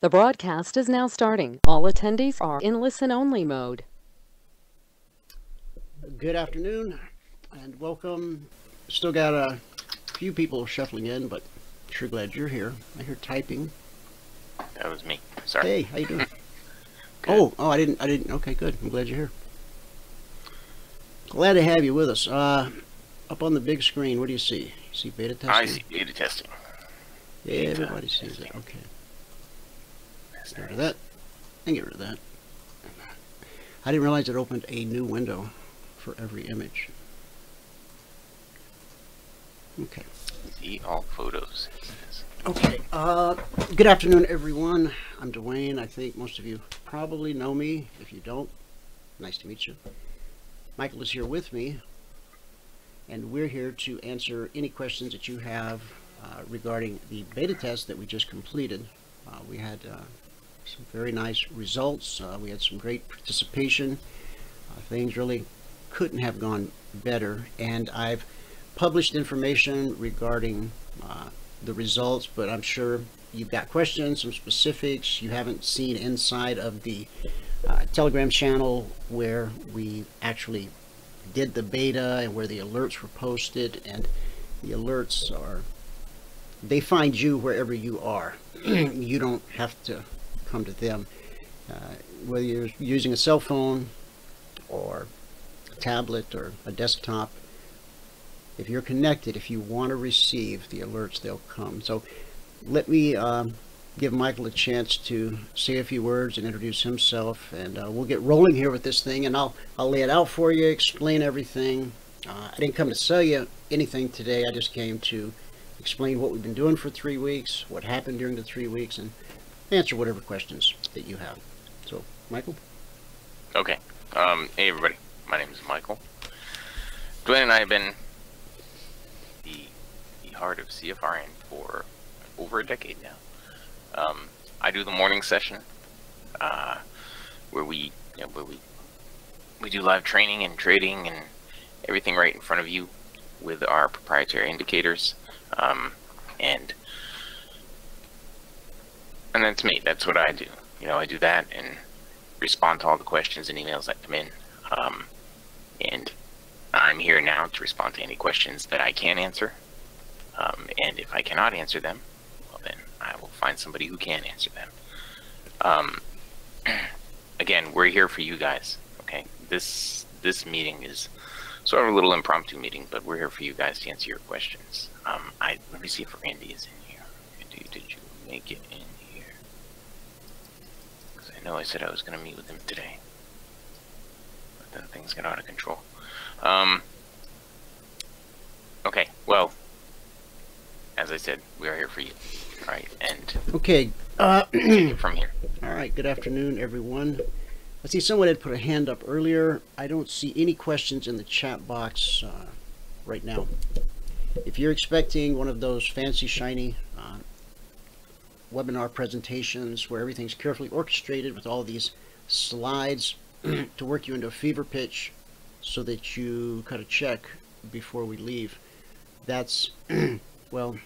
The broadcast is now starting. All attendees are in listen-only mode. Good afternoon and welcome. Still got a few people shuffling in, but sure glad you're here. I hear typing. That was me. Sorry. Hey, how you doing? Oh, I didn't. Okay, good. I'm glad you're here. Glad to have you with us. Up on the big screen, what do you see? You see beta testing? I see beta testing. Yeah, everybody sees it. Okay. Get rid of that. And get rid of that. I didn't realize it opened a new window for every image. Okay. See all photos. Okay. Good afternoon, everyone. I'm Dwayne. I think most of you probably know me. If you don't, nice to meet you. Michael is here with me, and we're here to answer any questions that you have regarding the beta test that we just completed. We had some very nice results. We had some great participation. Things really couldn't have gone better, and I've published information regarding the results, but I'm sure you've got questions, some specifics. You haven't seen inside of the Telegram channel where we actually did the beta and where the alerts were posted, and the alerts are, they find you wherever you are. You don't have to come to them. Whether you're using a cell phone or a tablet or a desktop, if you're connected, if you want to receive the alerts, they'll come. So let me give Michael a chance to say a few words and introduce himself, and we'll get rolling here with this thing, and I'll lay it out for you, explain everything. I didn't come to sell you anything today. I just came to explain what we've been doing for 3 weeks, what happened during the 3 weeks, and answer whatever questions that you have. So, Michael? Okay. Hey, everybody. My name is Michael. Dwayne and I have been the heart of CFRN for over a decade now. I do the morning session, where we do live training and trading and everything right in front of you with our proprietary indicators, and that's me. That's what I do. I do that and respond to all the questions and emails that come in, and I'm here now to respond to any questions that I can answer, and if I cannot answer them, well, then I will find somebody who can answer them. Again, we're here for you guys. Okay, this meeting is sort of a little impromptu meeting, but we're here for you guys to answer your questions. Let me see if Randy is in here. Randy, did you make it in here? Because I know I said I was going to meet with him today, but then things got out of control. Okay, well, as I said, we are here for you. All right, and okay, take it from here. All right, good afternoon, everyone. I see someone had put a hand up earlier. I don't see any questions in the chat box right now. If you're expecting one of those fancy, shiny webinar presentations where everything's carefully orchestrated with all these slides to work you into a fever pitch so that you cut a check before we leave, that's, well,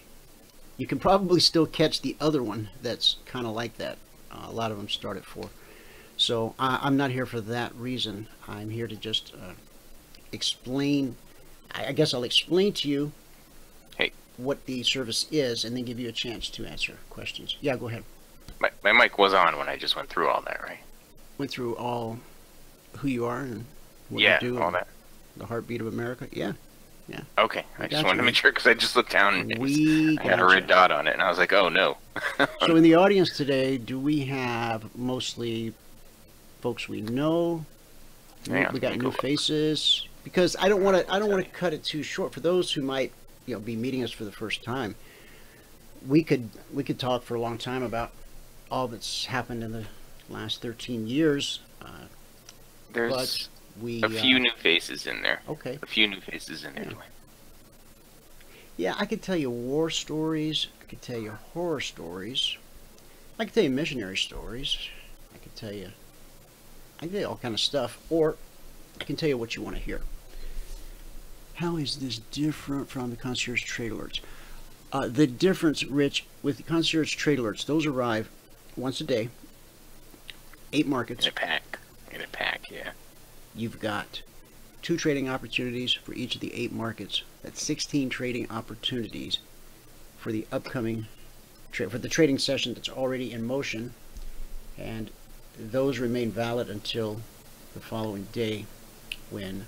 you can probably still catch the other one that's kind of like that. A lot of them start at 4. So I'm not here for that reason. I'm here to just explain. I guess I'll explain to you what the service is, and then give you a chance to answer questions. Yeah, go ahead. My mic was on when I just went through all that, right? Went through all who you are and what you do, all that. The heartbeat of America. Yeah. Okay, I just wanted to make sure, because I just looked down and I had a red dot on it, and I was like, oh no. So in the audience today, do we have mostly folks we know? Yeah, we got new faces, because I don't want to cut it too short for those who might be meeting us for the first time. We could talk for a long time about all that's happened in the last 13 years. There's a few new faces in there. Okay. A few new faces in there. Yeah. Yeah, I could tell you war stories. I could tell you horror stories. I could tell you missionary stories. I could tell you all kind of stuff, or I can tell you what you want to hear. How is this different from the concierge trade alerts? The difference, Rich, with the concierge trade alerts, those arrive once a day, 8 markets. In a pack. In a pack, yeah. You've got 2 trading opportunities for each of the 8 markets. That's 16 trading opportunities for the upcoming for the trading session that's already in motion, and those remain valid until the following day when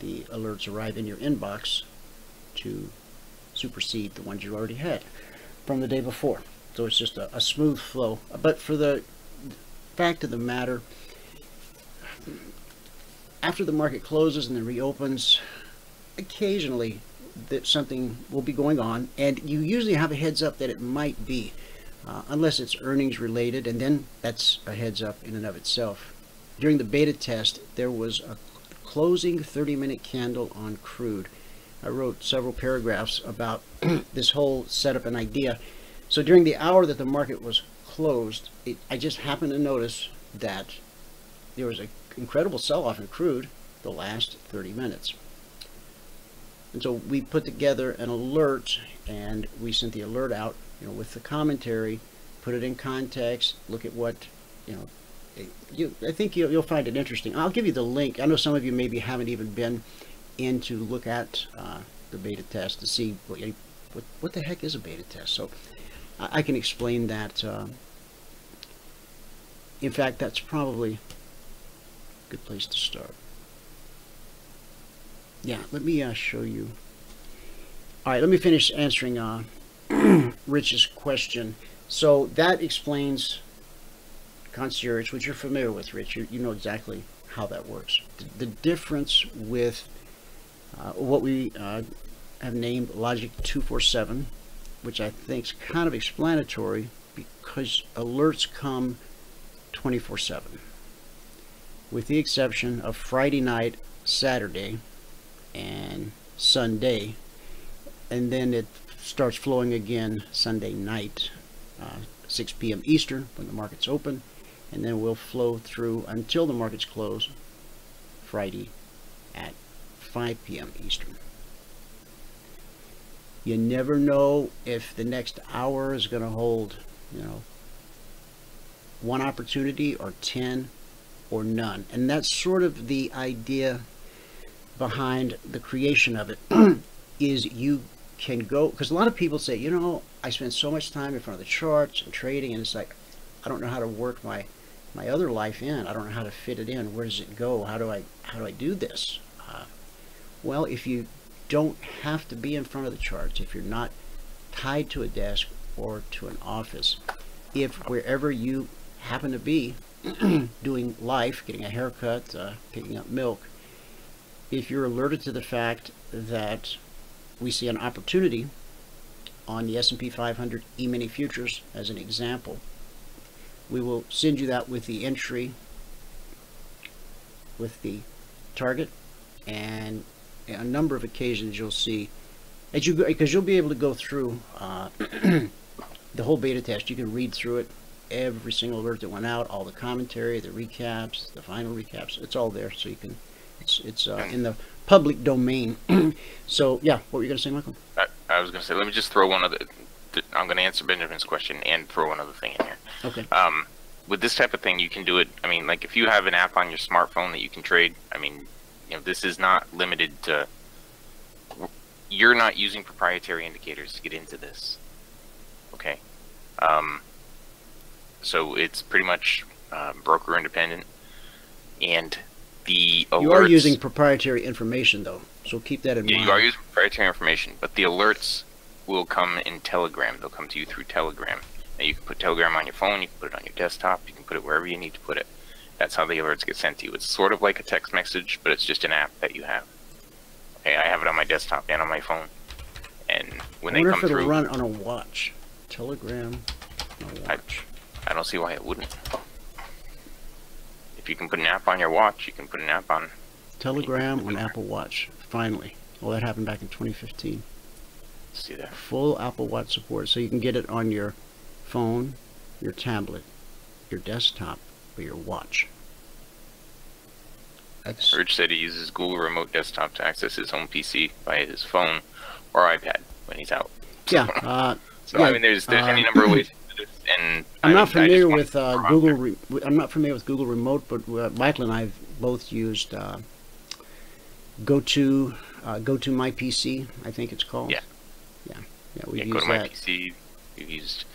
the alerts arrive in your inbox to supersede the ones you already had from the day before. So it's just a smooth flow. But for the fact of the matter, after the market closes and then reopens, occasionally that something will be going on, and you usually have a heads up that it might be, unless it's earnings related, and then that's a heads up in and of itself. During the beta test, there was a closing 30-minute candle on crude. I wrote several paragraphs about this whole setup and idea. So during the hour that the market was closed, I just happened to notice that there was an incredible sell-off in crude the last 30 minutes. And so we put together an alert, and we sent the alert out, with the commentary, put it in context, look at what, I think you'll find it interesting. I'll give you the link. I know some of you maybe haven't even been in to look at the beta test to see what the heck is a beta test. So I can explain that. In fact, that's probably a good place to start. Yeah, let me show you. All right, let me finish answering Rich's question. So that explains concierge, which you're familiar with, Rich. You know exactly how that works. The difference with what we have named LOGIC247, which I think is kind of explanatory, because alerts come 24/7, with the exception of Friday night, Saturday, and Sunday, and then it starts flowing again Sunday night, 6 p.m. Eastern, when the markets open, and then we'll flow through until the markets close Friday at 5 p.m. Eastern. You never know if the next hour is going to hold, one opportunity or 10 or none, and that's sort of the idea behind the creation of it. Is you can go, because a lot of people say, I spend so much time in front of the charts and trading, and it's like, I don't know how to work my other life in. I don't know how to fit it in. Where does it go? How do I do this? Well, if you don't have to be in front of the charts, if you're not tied to a desk or to an office, if wherever you happen to be doing life, getting a haircut, picking up milk, if you're alerted to the fact that we see an opportunity on the S&P 500 Emini Futures as an example, we will send you that with the entry, with the target, and a number of occasions you'll see, because you'll be able to go through the whole beta test. You can read through it, every single alert that went out, all the commentary, the recaps, the final recaps. It's all there, so you can. It's in the public domain. So yeah, what were you going to say, Michael? I was going to say, let me just throw one other. I'm going to answer Benjamin's question and throw one other thing in here. Okay. With this type of thing, you can do it. I mean, like if you have an app on your smartphone that you can trade. I mean, this is not limited to. You're not using proprietary indicators to get into this. Okay. So it's pretty much broker independent, and the alerts, you are using proprietary information, though, so keep that in mind. You are using proprietary information, but the alerts will come in Telegram. They'll come to you through Telegram. Now you can put Telegram on your phone, you can put it on your desktop, you can put it wherever you need to put it. That's how the alerts get sent to you. It's sort of like a text message, but it's just an app that you have. Okay, I have it on my desktop and on my phone. And when they come through, I wonder if it'll run on a watch. Telegram on a watch. I don't see why it wouldn't. If you can put an app on your watch, you can put an app on Telegram on Apple Watch. Finally. Well, that happened back in 2015. See that? Full Apple Watch support, so you can get it on your phone, your tablet, your desktop, or your watch. Rich said he uses Google Remote Desktop to access his home PC via his phone or iPad when he's out. Yeah. So yeah, I mean, there's any number of ways to do this. and I'm not I familiar just with Google. I'm not familiar with Google Remote, but Michael and I have both used Go to My PC. I think it's called. Yeah. Yeah. We've Go used to my that. PC. We've used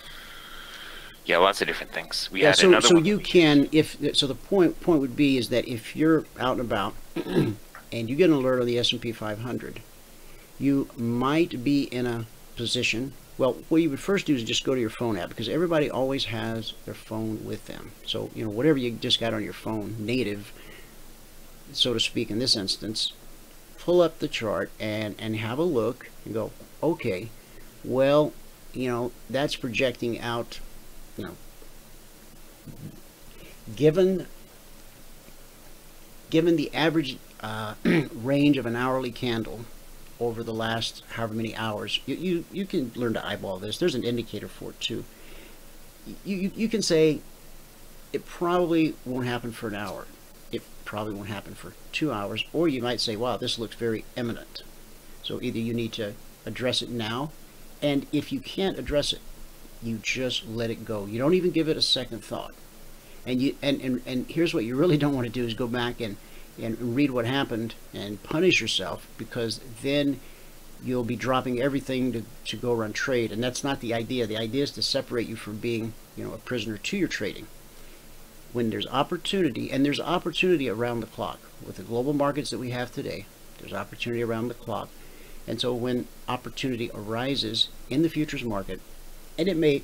lots of different things. We Yeah. had So another one. you can the point would be is that if you're out and about and you get an alert on the S&P 500, you might be in a position. Well, what you would first do is just go to your phone app, because everybody always has their phone with them. So, whatever you just got on your phone, native, so to speak, in this instance, pull up the chart and have a look and go, okay, well, that's projecting out, given the average range of an hourly candle over the last however many hours, you can learn to eyeball this. There's an indicator for it too. You can say it probably won't happen for an hour. It probably won't happen for 2 hours. Or you might say, wow, this looks very imminent. So either you need to address it now, and if you can't address it, you just let it go. You don't even give it a second thought. And here's what you really don't want to do is go back and read what happened and punish yourself, because then you'll be dropping everything to go run trade, and that's not the idea. The idea is to separate you from being a prisoner to your trading. When there's opportunity, and there's opportunity around the clock with the global markets that we have today, there's opportunity around the clock. And so when opportunity arises in the futures market, and it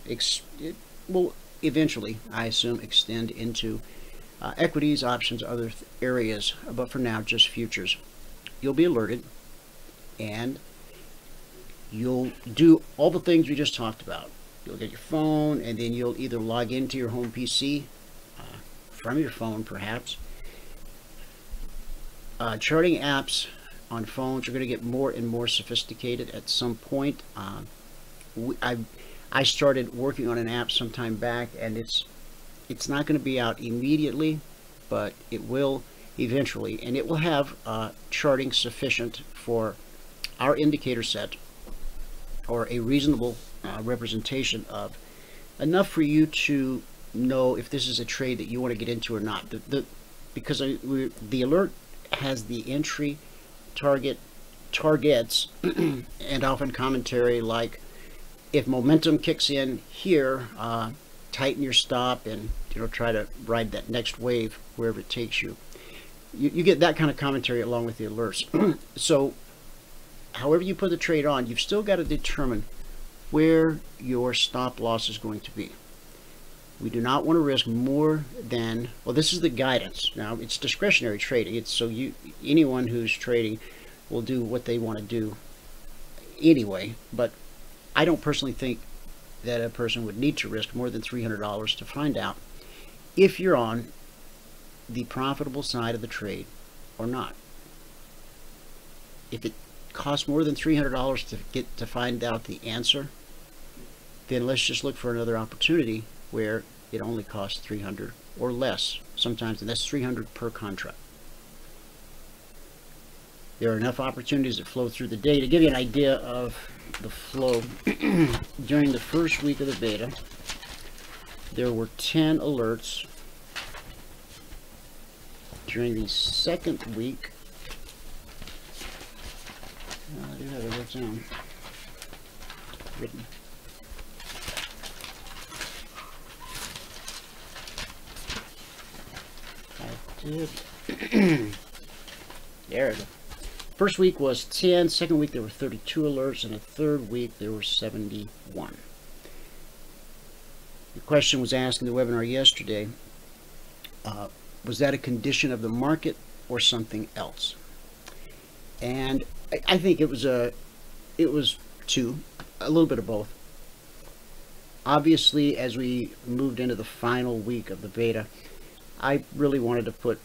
will eventually, I assume, extend into equities, options, other areas, but for now, just futures. You'll be alerted, and you'll do all the things we just talked about. You'll get your phone, and then you'll either log into your home PC from your phone, perhaps. Charting apps on phones are going to get more and more sophisticated at some point. I started working on an app some time back, and it's not going to be out immediately, but it will eventually, and it will have charting sufficient for our indicator set, or a reasonable representation of enough for you to know if this is a trade that you want to get into or not. Because the alert has the entry targets and often commentary like, if momentum kicks in here, tighten your stop and try to ride that next wave wherever it takes you. You get that kind of commentary along with the alerts. So however you put the trade on, you've still got to determine where your stop loss is going to be. We do not want to risk more than, well, this is the guidance. Now, it's discretionary trading. It's so anyone who's trading will do what they want to do anyway, but I don't personally think that a person would need to risk more than $300 to find out if you're on the profitable side of the trade or not. If it costs more than $300 to find out the answer, then let's just look for another opportunity where it only costs $300 or less sometimes, and that's $300 per contract. There are enough opportunities that flow through the day. To give you an idea of the flow, during the first week of the beta, there were 10 alerts. During the second week, I do have it written down. I did. There it is. First week was 10, second week there were 32 alerts, and the third week there were 71. The question was asked in the webinar yesterday, was that a condition of the market or something else? And I think it was a little bit of both. Obviously, as we moved into the final week of the beta, I really wanted to put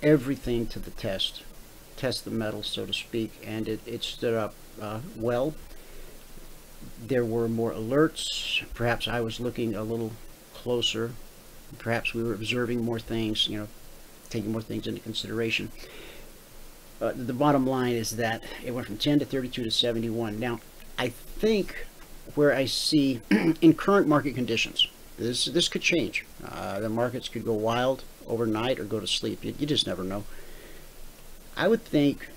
everything to the test the metal, so to speak, and it stood up well. There were more alerts. Perhaps I was looking a little closer. Perhaps we were observing more things, taking more things into consideration. The bottom line is that it went from 10 to 32 to 71. Now, I think where I see in current market conditions, this could change. The markets could go wild overnight or go to sleep. You just never know. I would think,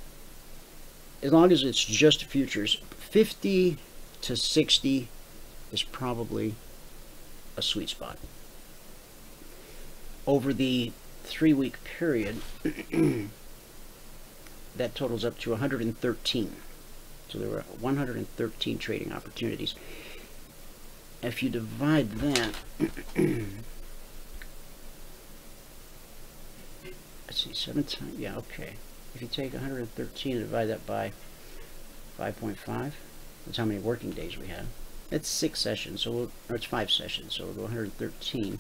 as long as it's just futures, 50 to 60 is probably a sweet spot. Over the 3-week period, that totals up to 113. So there were 113 trading opportunities. If you divide that, let's see, 7 times, yeah, okay. If you take 113 and divide that by 5.5, that's how many working days we have. That's 6 sessions, so or it's 5 sessions, so we'll go 113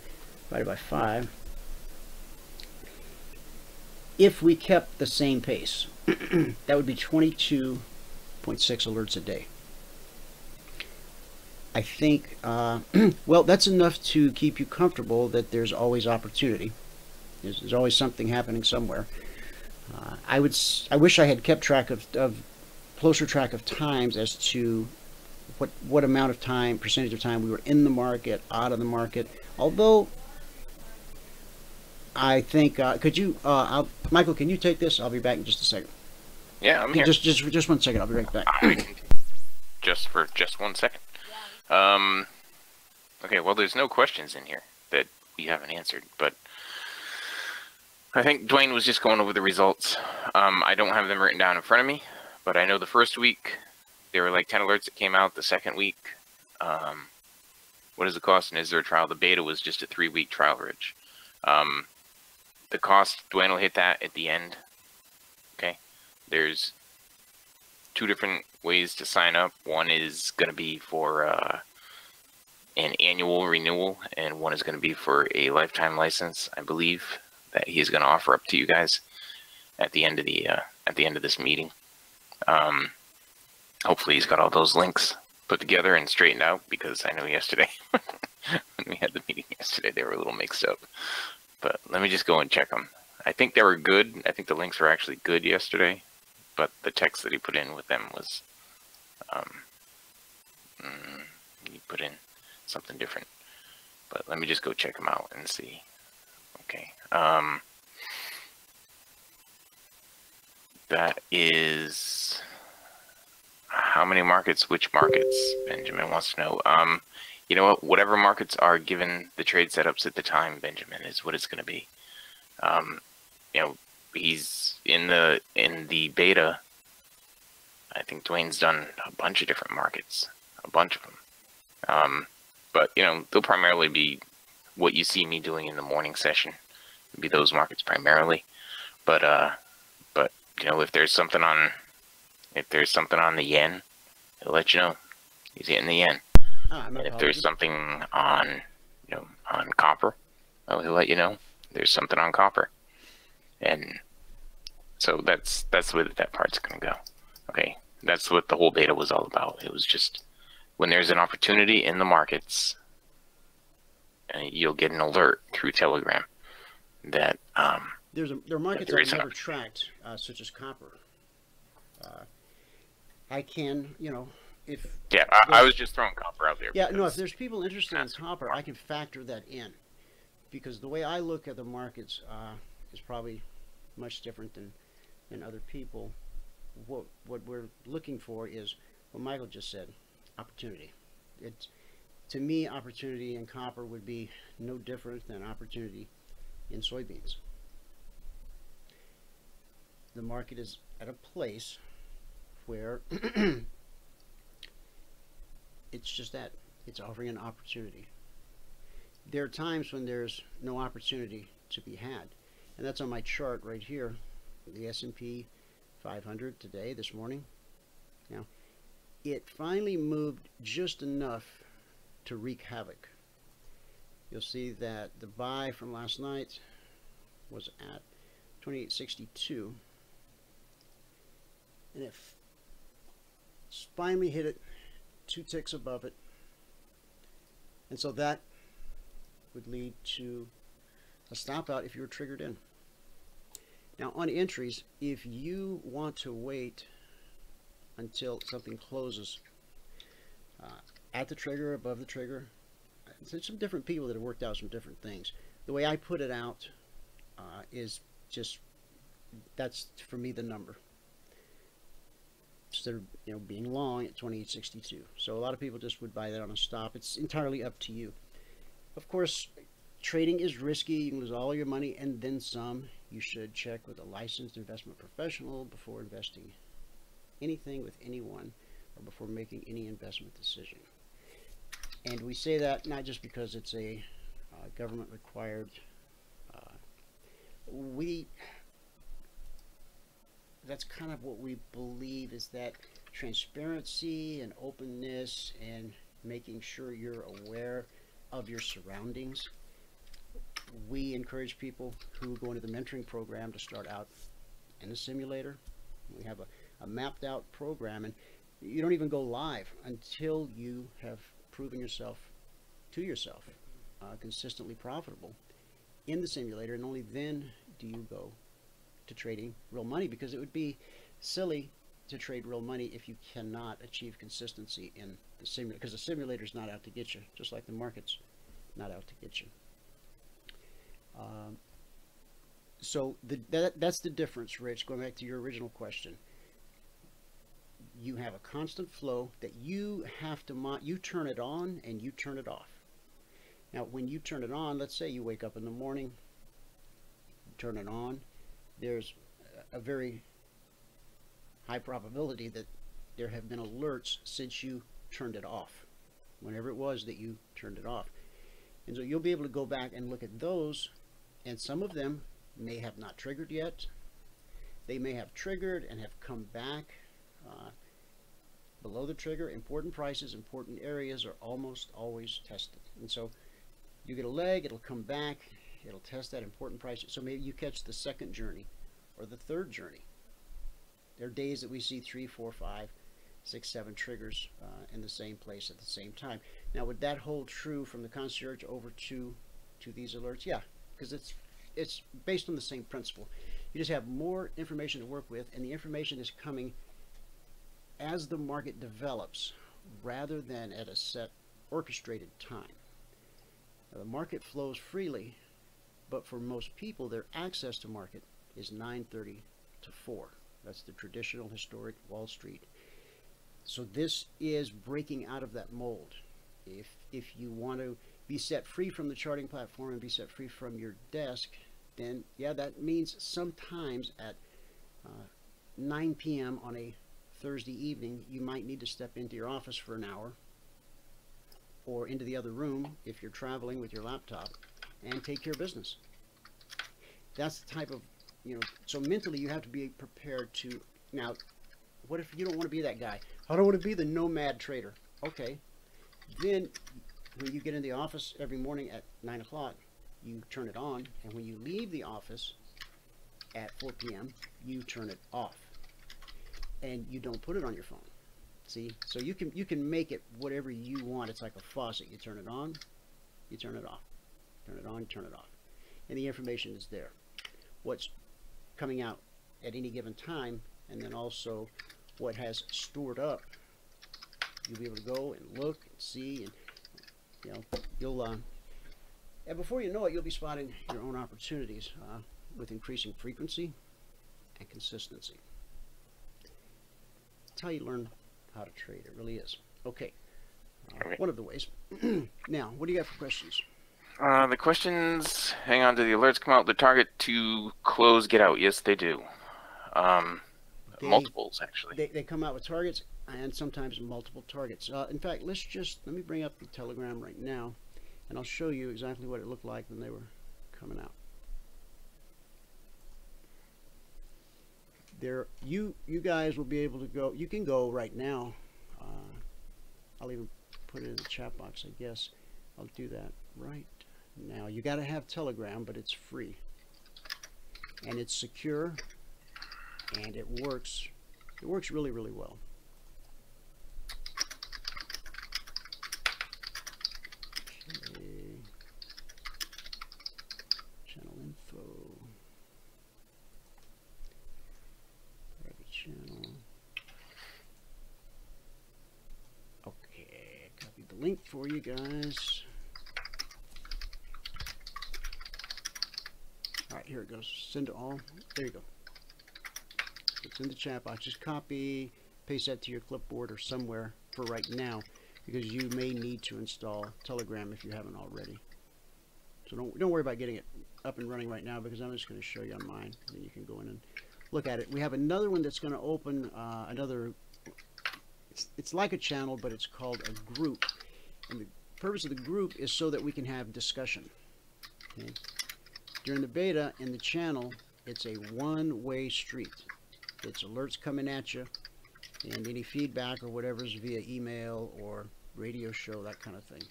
divided by 5. If we kept the same pace, that would be 22.6 alerts a day. I think, well, that's enough to keep you comfortable that there's always opportunity. There's always something happening somewhere. I wish I had kept track of closer track of times as to what amount of time, percentage of time we were in the market, out of the market. Although I think, could you, Michael, can you take this? I'll be back in just a second. Yeah, I'm here. Just 1 second. I'll be right back. Just 1 second. Okay, well, there's no questions in here that we haven't answered, but I think Dwayne was just going over the results. I don't have them written down in front of me, but I know the first week there were like 10 alerts that came out. The second week, what is the cost and is there a trial? The beta was just a 3-week trial, Rich. The cost, Dwayne will hit that at the end. Okay, there's 2 different ways to sign up. One is going to be for an annual renewal, and one is going to be for a lifetime license, I believe, that he's going to offer up to you guys at the end of this meeting. Hopefully he's got all those links put together and straightened out, because I know yesterday when we had the meeting yesterday they were a little mixed up. But let me just go and check them. I think they were good. I think the links were actually good yesterday, but the text that he put in with them was he put in something different. But let me just go check them out and see. Okay. That is how many markets, which markets, Benjamin wants to know. You know what, whatever markets are given the trade setups at the time, Benjamin, is what it's going to be. You know, he's in the beta. I think Dwayne's done a bunch of different markets, a bunch of them. But you know, they'll primarily be what you see me doing in the morning session. It'll be those markets primarily. But you know, if there's something on the yen, he'll let you know. He's hitting the yen. And if there's something on, you know, on copper, he'll let you know. There's something on copper, and so that's where that part's gonna go. Okay, that's what the whole beta was all about. It was just when there's an opportunity in the markets, you'll get an alert through Telegram that there are markets I've never tracked, such as copper. I can, you know, if I was just throwing copper out there. Yeah, no, if there's people interested in copper, I can factor that in, because the way I look at the markets is probably much different than other people. What we're looking for is what Michael just said, opportunity. To me, opportunity in copper would be no different than opportunity in soybeans. The market is at a place where it's just that. It's offering an opportunity. There are times when there's no opportunity to be had. And that's on my chart right here. The S&P 500 today, this morning. Now, it finally moved just enough to wreak havoc. You'll see that the buy from last night was at 28.62. And it finally hit it 2 ticks above it, and so that would lead to a stop out if you were triggered in. Now on entries, if you want to wait until something closes, at the trigger, above the trigger. There's some different people that have worked out some different things. The way I put it out is just, that's for me the number. Instead of being long at 28.62. So a lot of people just would buy that on a stop. It's entirely up to you. Of course, trading is risky. You can lose all your money and then some. You should check with a licensed investment professional before investing anything with anyone or before making any investment decision. And we say that not just because it's a government required. That's kind of what we believe, is that transparency and openness and making sure you're aware of your surroundings. We encourage people who go into the mentoring program to start out in a simulator. We have a mapped out program, and you don't even go live until you have proven yourself to yourself consistently profitable in the simulator, and only then do you go to trading real money, because it would be silly to trade real money if you cannot achieve consistency in the simulator, because the simulator is not out to get you, just like the market's not out to get you. So that's the difference, Rich. Going back to your original question, you have a constant flow that you have to you turn it on and you turn it off. Now, when you turn it on, let's say you wake up in the morning, turn it on, there's a very high probability that there have been alerts since you turned it off, whenever it was that you turned it off. And so you'll be able to go back and look at those, and some of them may have not triggered yet. They may have triggered and have come back below the trigger. Important prices, important areas are almost always tested. And so you get a leg, it'll come back, it'll test that important price. So maybe you catch the second journey or the third journey. There are days that we see 3, 4, 5, 6, 7 triggers in the same place at the same time. Now, would that hold true from the concierge over to these alerts? Yeah, because it's based on the same principle. You just have more information to work with, and the information is coming as the market develops rather than at a set orchestrated time. Now, the market flows freely, but for most people, their access to market is 9:30 to 4. That's the traditional historic Wall Street. So this is breaking out of that mold. If you want to be set free from the charting platform and be set free from your desk, then yeah, that means sometimes at 9 p.m. on a Thursday evening, you might need to step into your office for an hour, or into the other room if you're traveling with your laptop, and take care of business. That's the type of, so mentally you have to be prepared to. Now, what if you don't want to be that guy? I don't want to be the nomad trader. Okay, then when you get in the office every morning at 9 o'clock, you turn it on, and when you leave the office at 4 p.m., you turn it off, and you don't put it on your phone. See, so you can make it whatever you want. It's like a faucet. You turn it on, you turn it off, turn it on, turn it off, and the information is there. What's coming out at any given time, and then also what has stored up. You'll be able to go and look and see, and you'll and before you know it, you'll be spotting your own opportunities with increasing frequency and consistency. That's how you learn how to trade. It really is. Okay. One of the ways. Now, what do you got for questions? The questions, hang on, do the alerts come out the target to close, get out? Yes, they do. Multiples, actually. They come out with targets and sometimes multiple targets. In fact, let me bring up the Telegram right now, and I'll show you exactly what it looked like when they were coming out. There, you guys will be able to go. You can go right now. I'll even put it in the chat box, I guess. I'll do that right now. You got to have Telegram, but it's free, and it's secure, and it works. It works really, really well. Okay. Channel info. Private channel. Okay, copy for you guys. All right, here it goes. Send to all. There you go. It's in the chat box. Just copy, paste that to your clipboard or somewhere for right now, because you may need to install Telegram if you haven't already. So don't worry about getting it up and running right now, because I'm just going to show you on mine, and then you can go in and look at it. We have another one that's going to open another. It's like a channel, but it's called a group, and the purpose of the group is so that we can have discussion. Okay? During the beta in the channel, it's a one-way street. It's alerts coming at you, and any feedback or whatever is via email or radio show, that kind of thing.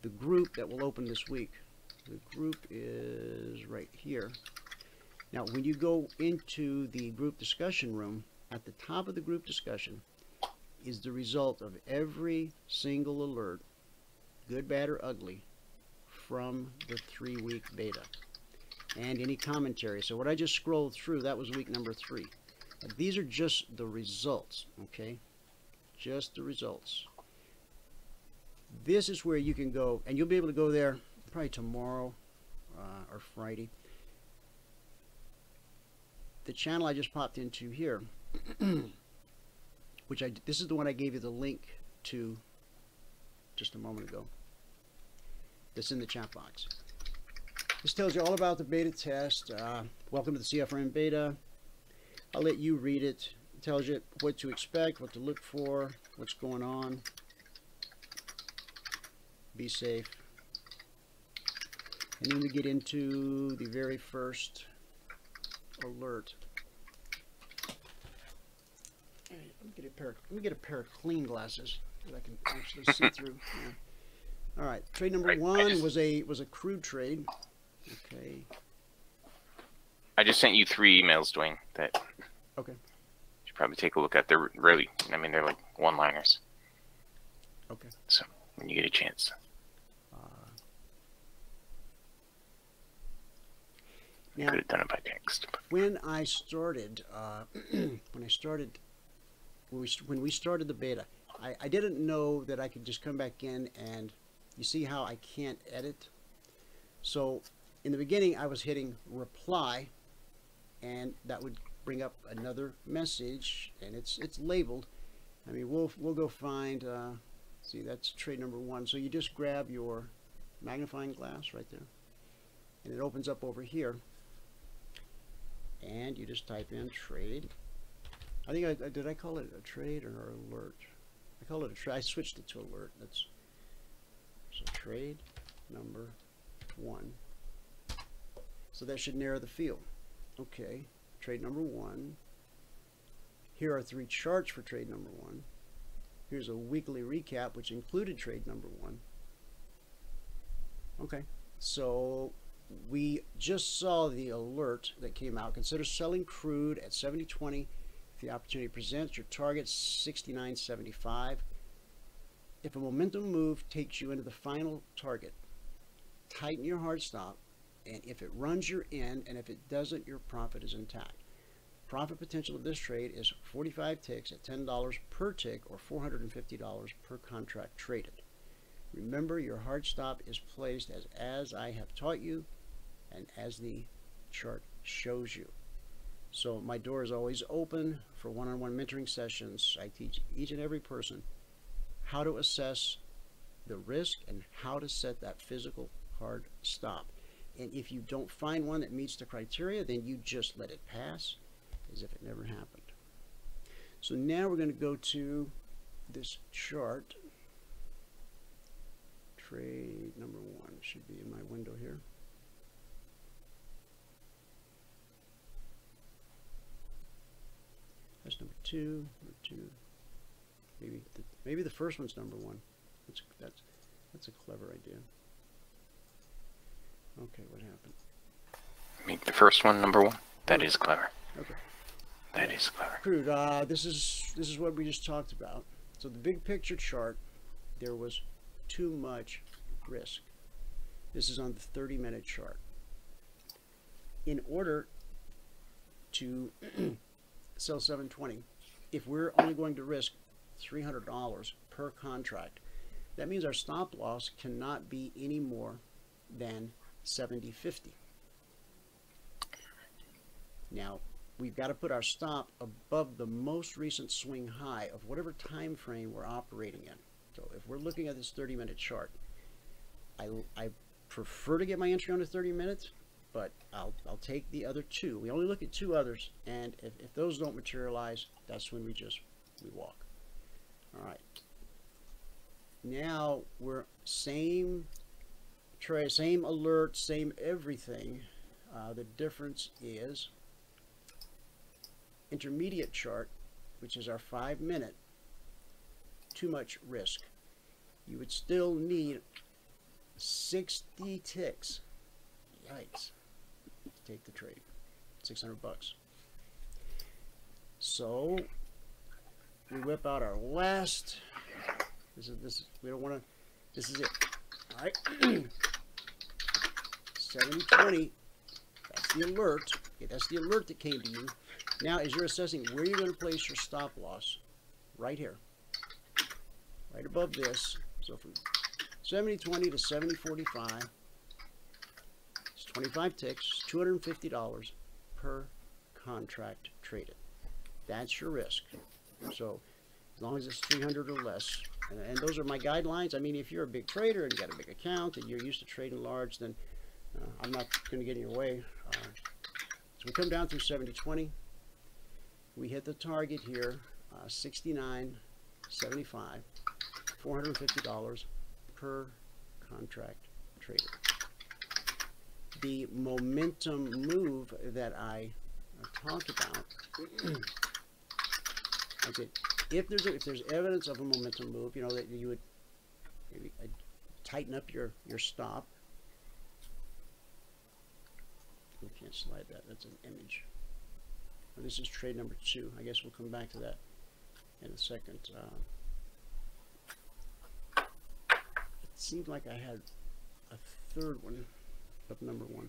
The group that will open this week, the group is right here. Now, when you go into the group discussion room, at the top of the group discussion is the result of every single alert, good, bad, or ugly, from the 3-week beta, and any commentary. So what I just scrolled through, that was week number 3. These are just the results, okay? Just the results. This is where you can go, and you'll be able to go there probably tomorrow or Friday. The channel I just popped into here, which this is the one I gave you the link to just a moment ago. That's in the chat box. This tells you all about the beta test. Welcome to the CFRN beta. I'll let you read it. It tells you what to expect, what to look for, what's going on. Be safe. And then we get into the very first alert. All right, let me get a pair of clean glasses that I can actually see through. Yeah. All right, trade number 1 was a crude trade. Okay. I just sent you 3 emails, Dwayne. That okay. You should probably take a look at. They're really, I mean, they're like one-liners. Okay. So when you get a chance. Now, could have done it by text. When I started, when we started the beta, I didn't know that I could just come back in and you see how I can't edit. So in the beginning, I was hitting reply, and that would bring up another message, and it's labeled. I mean, we'll go find. See, that's trade number 1. So you just grab your magnifying glass right there, and it opens up over here. And you just type in trade. I think did I call it a trade or an alert? I call it a trade. I switched it to alert. That's so trade number 1. So that should narrow the field. Okay, trade number 1. Here are 3 charts for trade number 1. Here's a weekly recap which included trade number 1. Okay, so we just saw the alert that came out. Consider selling crude at 70.20 if the opportunity presents. Your target 69.75. If a momentum move takes you into the final target, tighten your hard stop, and if it runs, you're in, and if it doesn't, your profit is intact. Profit potential of this trade is 45 ticks at $10 per tick, or $450 per contract traded. Remember, your hard stop is placed as I have taught you and as the chart shows you. So my door is always open for one-on-one mentoring sessions. I teach each and every person how to assess the risk and how to set that physical hard stop. And if you don't find one that meets the criteria, then you just let it pass as if it never happened. So now we're going to go to this chart. Trade number 1 should be in my window here. That's number 2. Number 2. Maybe the first one's number 1. That's a clever idea. Okay, what happened? Make the first one number 1. That is clever. Okay. That is clever. Crude. This is what we just talked about. So the big picture chart, there was too much risk. This is on the 30-minute chart. In order to sell 720, if we're only going to risk $300 per contract, That means our stop loss cannot be any more than 70.50. Now, we've got to put our stop above the most recent swing high of whatever time frame we're operating in. So if we're looking at this 30-minute chart, I prefer to get my entry on the 30 minutes, but I'll take the other two. We only look at two others, and if those don't materialize, that's when we walk. All right. Now we're same trade, same alert, same everything. The difference is intermediate chart, which is our 5-minute, too much risk. You would still need 60 ticks. Yikes. To take the trade. $600. So we whip out our last. This is we don't want to. This is it. All right. 70.20. That's the alert. Okay, that's the alert that came to you. Now, as you're assessing where you're going to place your stop loss, right here, right above this. So from 70.20 to 70.45, it's 25 ticks, $250 per contract traded. That's your risk. So as long as it's 300 or less, and those are my guidelines. I mean, if you're a big trader and you got a big account and you're used to trading large, then I'm not going to get in your way. So we come down through 70.20. We hit the target here, 69.75, $450 per contract traded. The momentum move that I talked about, okay, if there's evidence of a momentum move, you know, that you would maybe tighten up your stop. We can't slide that. That's an image. This is trade number 2. I guess we'll come back to that in a second. It seemed like I had a third one of number 1.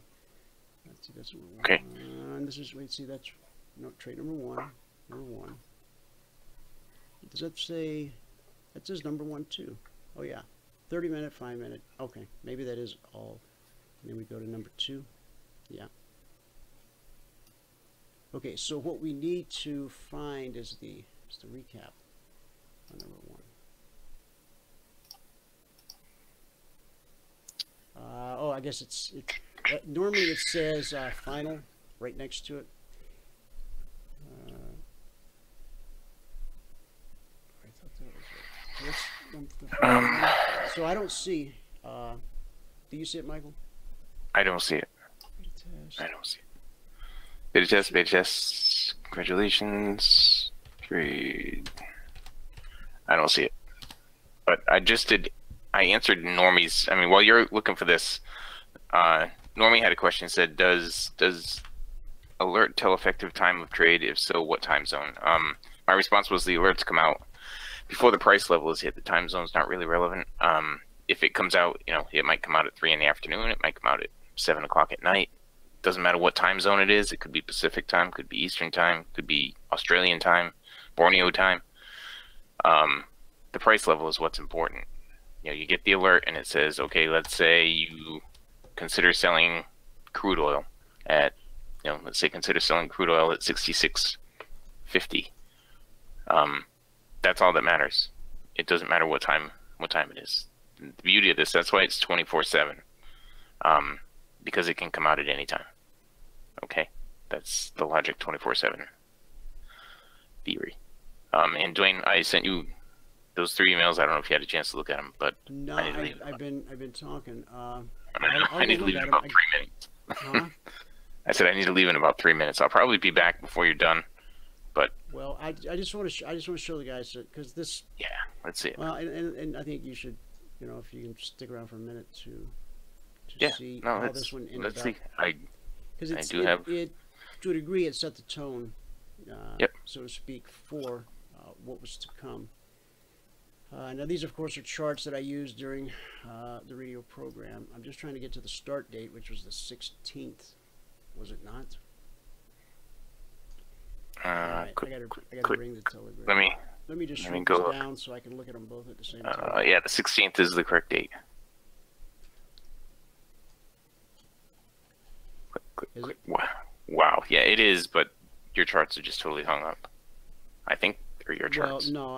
Let's see, that's number 1. Okay. And this is, wait, see, that's no, trade number 1. Number 1. Does that say, that says number 1 too? Oh yeah, 30-minute, 5-minute. Okay, maybe that is all. And then we go to number 2. Yeah. Okay, so what we need to find is the recap on number 1. Oh, I guess normally it says final right next to it. I thought that was it. So I don't see. Do you see it, Michael? I don't see it. I don't see it. Beta test, congratulations. Trade. I don't see it. But I answered Normie's, I mean, while you're looking for this, Normie had a question, said, does alert tell effective time of trade? If so, what time zone? My response was the alerts come out before the price level is hit. The time zone's not really relevant. If it comes out, you know, it might come out at 3 in the afternoon. It might come out at 7 o'clock at night. Doesn't matter what time zone it is. It could be Pacific time, could be Eastern time, could be Australian time, Borneo time. The price level is what's important. You know, you get the alert and it says, okay, let's say you consider selling crude oil at, you know, let's say consider selling crude oil at 66.50. That's all that matters. It doesn't matter what time it is. The beauty of this, that's why it's 24/7, because it can come out at any time. Okay, that's the logic 24/7 theory. And Dwayne, I sent you those 3 emails. I don't know if you had a chance to look at them, but no, I've been talking. I need to leave in about 3 minutes. Huh? I said I need to leave in about 3 minutes. I'll probably be back before you're done. But well, I just want to show the guys because this. Yeah, let's see it. Well, and I think you should, you know, if you can stick around for a minute to see how this one ended let's up. See. Because I do have it to a degree it set the tone, yep, so to speak, for what was to come. Now these, of course, are charts that I used during the radio program. I'm just trying to get to the start date, which was the 16th. Was it not? Right, I gotta ring the telegram. Let me just Let me shrink go this look. down so I can look at them both at the same time. Yeah, the 16th is the correct date. Is it? Wow. Yeah, it is, but your charts are just totally hung up. I think, or your charts. Well, no,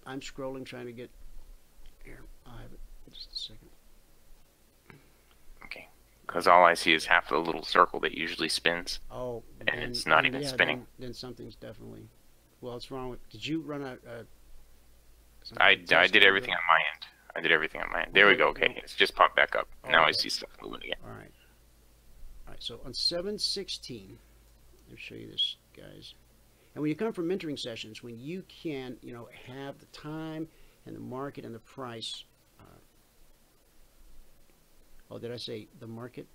I'm scrolling trying to get here. I'll have it in just a second. Okay. Because all I see is half of the little circle that usually spins. Oh, And it's not even spinning. Then something's definitely. Well, it's wrong with. Did you run a I did everything on my end. I did everything on my end. There we go. Okay, it's just popped back up. Now I see stuff moving again. All right. All right. So on 7/16, let me show you this, guys. And when you come from mentoring sessions, when you can, have the time and the market and the price. Oh, did I say the market,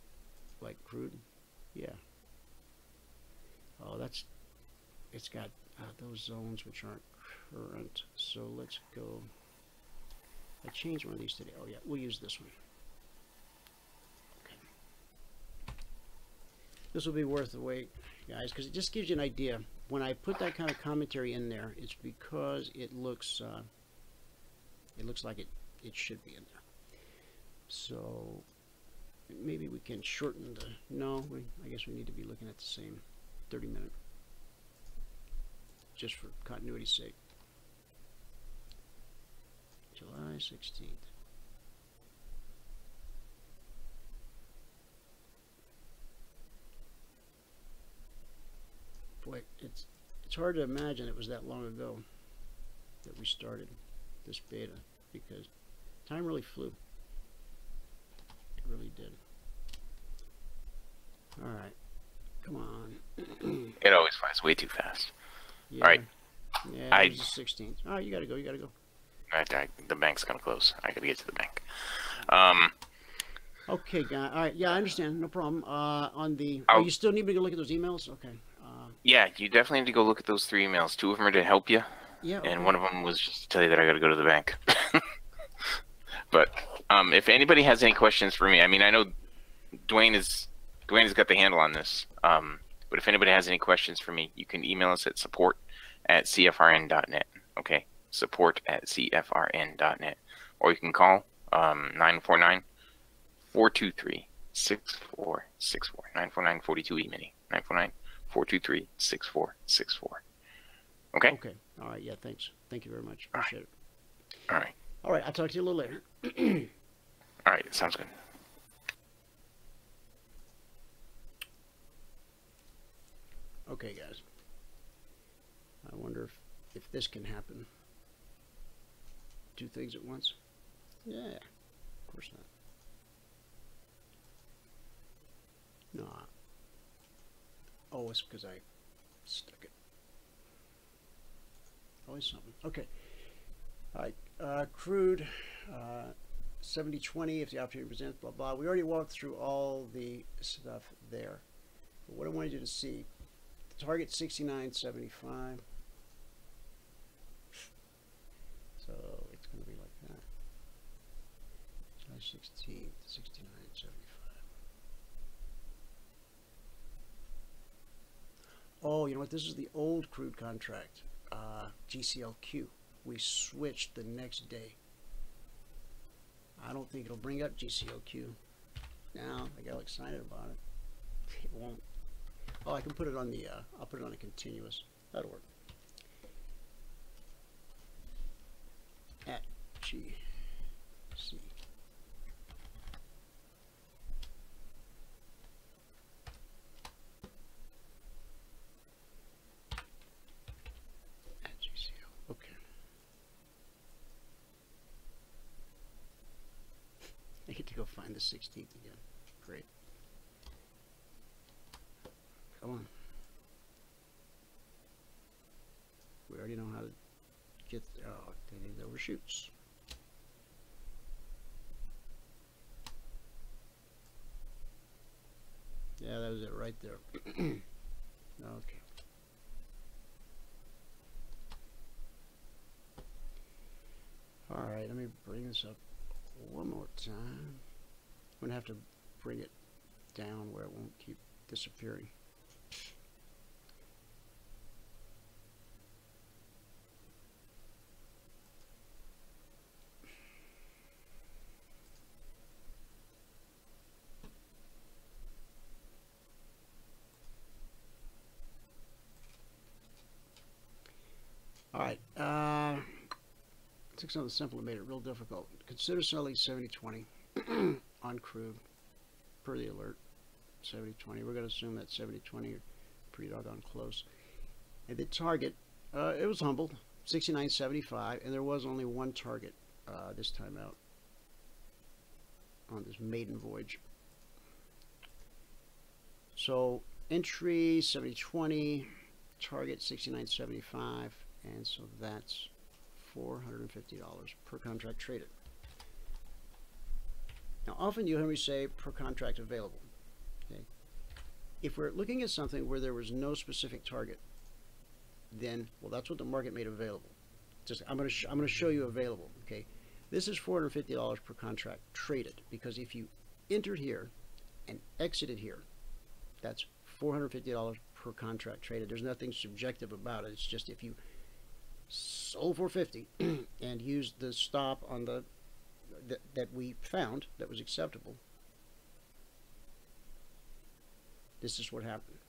like crude? Yeah. Oh, it's got those zones which aren't current. So let's go. I changed one of these today. Oh yeah, we'll use this one. Okay. This will be worth the wait, guys, because it just gives you an idea. When I put that kind of commentary in there, it's because it looks like it should be in there. So maybe we can shorten the. No, I guess we need to be looking at the same 30-minute, just for continuity's sake. July 16th. Boy, it's hard to imagine it was that long ago that we started this beta, because time really flew. It really did. All right, come on. It always flies way too fast. Yeah. All right. Yeah, it was the 16th. All right, you gotta go. You gotta go. The bank's gonna close. I gotta get to the bank. Okay, guy. All right. Yeah, I understand. No problem. On the. Oh, you still need me to look at those emails? Okay. Yeah, you definitely need to go look at those 3 emails. 2 of them are to help you. Yeah. Okay. And one of them was just to tell you that I gotta go to the bank. But if anybody has any questions for me, I mean, I know Dwayne has got the handle on this. But if anybody has any questions for me, you can email us at support@cfrn.net. Okay, support@cfrn.net, or you can call 949-423-6464. 949-42 Emini. 949-423-6464. Okay. Okay. All right. Yeah. Thanks. Thank you very much. Appreciate it. All right. All right. I'll talk to you a little later. All right. Sounds good. Okay, guys. I wonder if this can happen. 2 things at once? Yeah, of course not. No. Oh, it's because I stuck it. Always something. Okay. All right. Crude, 70-20, if the opportunity presents, blah, blah. We already walked through all the stuff there. But what I wanted you to see, the target 69.75. So it's going to be like that. July 16th, 69.75. Oh, you know what? This is the old crude contract, GCLQ. We switched the next day. I don't think it'll bring up GCLQ. Now I got all excited about it. It won't. Oh, I can put it on the. I'll put it on a continuous. That'll work. At GC. At GCL. Okay. I get to go find the 16th again. Great. Come on. We already know how to get there. Oh, they need overshoots. Yeah, that was it right there. Okay. Alright, let me bring this up one more time. I'm going to have to bring it down where it won't keep disappearing. All right. Took something simple and made it real difficult. Consider selling 70-20 on crude per the alert. 70-20. We're going to assume that 70-20 are pretty doggone close. And the target, it was humbled, 69.75, and there was only one target this time out on this maiden voyage. So entry 70-20, target 69.75, and so that's $450 per contract traded. Now often you'll hear me say per contract available. Okay. If we're looking at something where there was no specific target, then well, that's what the market made available. Just I'm going to show you available. Okay, this is $450 per contract traded, because if you entered here and exited here, that's $450 per contract traded. There's nothing subjective about it. It's just if you sold $450 and used the stop on the that we found that was acceptable, this is what happened.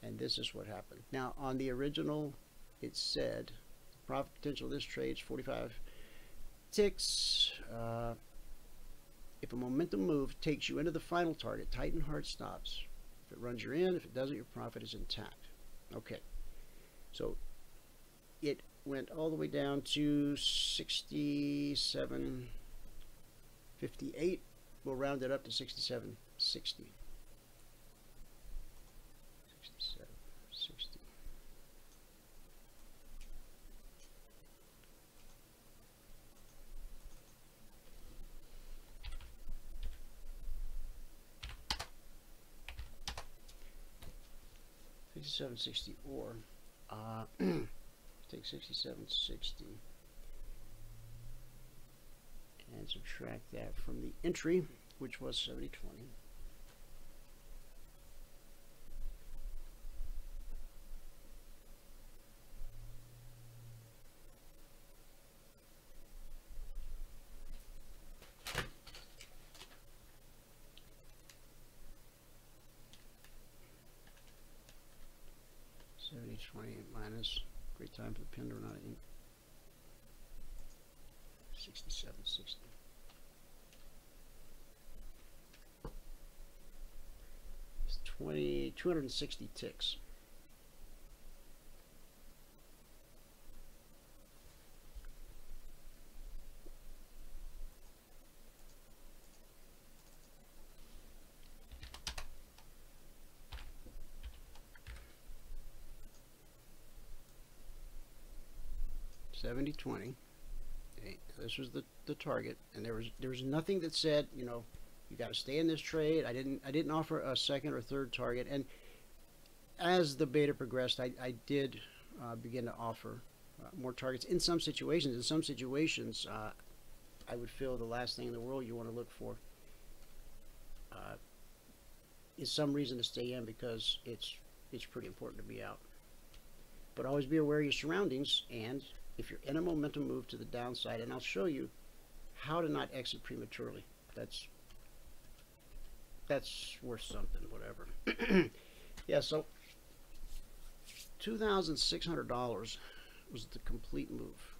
And this is what happened. Now on the original it said profit potential of this trade is 45 ticks. If a momentum move takes you into the final target, tighten hard stops. If it runs, you're in. If it doesn't, your profit is intact. Okay, so it went all the way down to 67.58. We'll round it up to 67.60. 67.60. $67.60, or take 67.60 and subtract that from the entry, which was 70.20. Minus, great time for the pen to run out of ink. 67.60. It's 260 ticks. $70.20. Okay, this was the target, and there was nothing that said, you know, you got to stay in this trade. I didn't offer a second or third target, and as the beta progressed, I did begin to offer more targets in some situations. In some situations, I would feel the last thing in the world you want to look for is some reason to stay in, because it's pretty important to be out. But always be aware of your surroundings, and if you're in a momentum move to the downside, and I'll show you how to not exit prematurely. That's worth something, whatever. Yeah, so $2,600 was the complete move.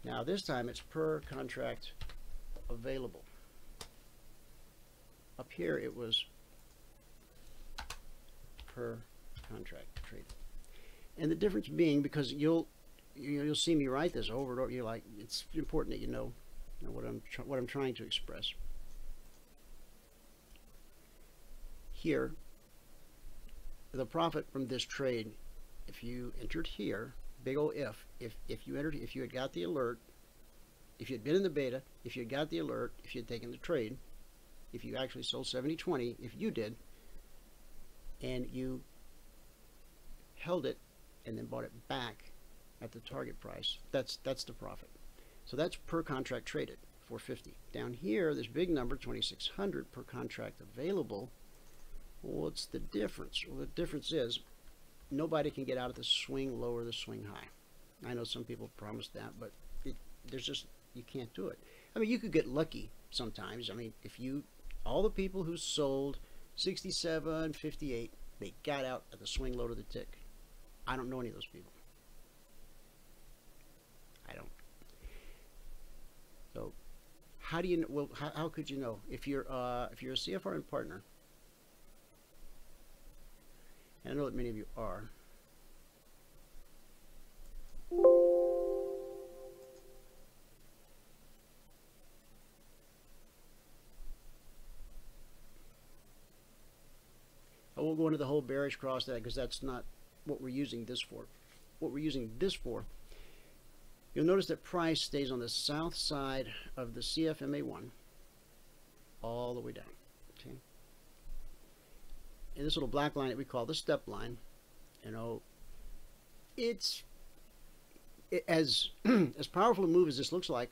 Now this time it's per contract available. Up here it was per contract trade, and the difference being, because you'll see me write this over and over. You're like, it's important that you know what I'm trying to express. Here, the profit from this trade, if you entered here, big old if you entered, if you had got the alert, if you had been in the beta, if you had got the alert, if you had taken the trade, if you actually sold 70.20, if you did, and you held it and then bought it back at the target price, that's the profit. So that's per contract traded, 450. Down here, this big number, 2,600 per contract available. What's the difference? Well, the difference is nobody can get out of the swing low or the swing high. I know some people promised that, but there's just You can't do it. I mean, you could get lucky sometimes. I mean, if you, all the people who sold 67.58, they got out at the swing low to the tick. I don't know any of those people. I don't. So, how do you know? Well, how could you know if you're a CFR and partner? And I know that many of you are. I won't go into the whole bearish cross that because that's not what we're using this for. What we're using this for, you'll notice that price stays on the south side of the CFMA1 all the way down. Okay. And this little black line that we call the step line, you know, it's as powerful a move as this looks like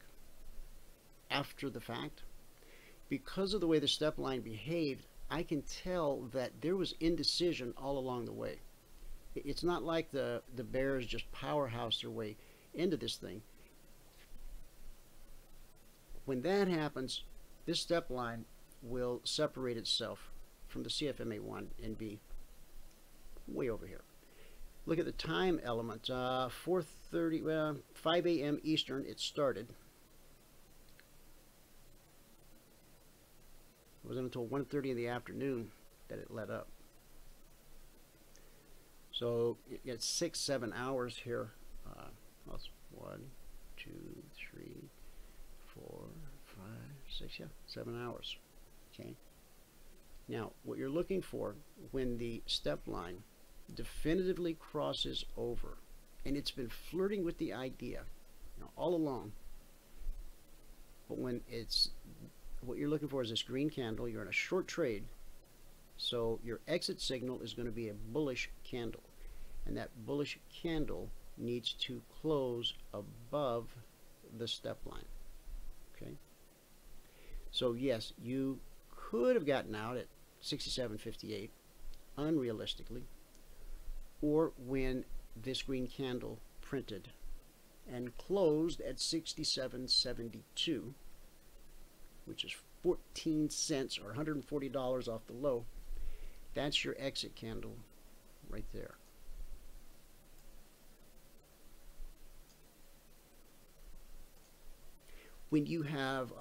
after the fact. Because of the way the step line behaved, I can tell that there was indecision all along the way. It's not like the bears just powerhouse their way into this thing. When that happens, this step line will separate itself from the CFMA1 and be way over here. Look at the time element. 4:30, well, 5 a.m. Eastern, it started. It wasn't until 1:30 in the afternoon that it let up. So it's 6-7 hours here. That's 1, 2, 3, 4, 5, 6, yeah, 7 hours. Okay. Now, what you're looking for when the step line definitively crosses over, and it's been flirting with the idea, you know, all along, but when it's, what you're looking for is this green candle. You're in a short trade, so your exit signal is going to be a bullish candle, and that bullish candle needs to close above the step line. Okay, so yes, you could have gotten out at 67.58 unrealistically, or when this green candle printed and closed at 67.72, which is 14 cents or $140 off the low. That's your exit candle right there. When you have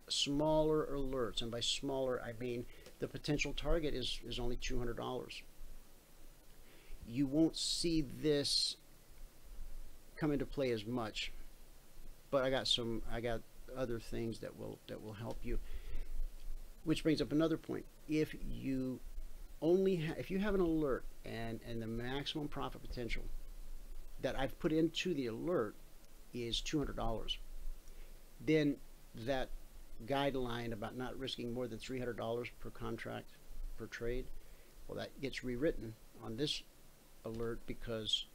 smaller alerts, and by smaller I mean the potential target is only $200, you won't see this come into play as much. But I got other things that will help you. Which brings up another point. If you if you have an alert and the maximum profit potential that I've put into the alert is $200, then that guideline about not risking more than $300 per contract per trade, well, that gets rewritten on this alert, because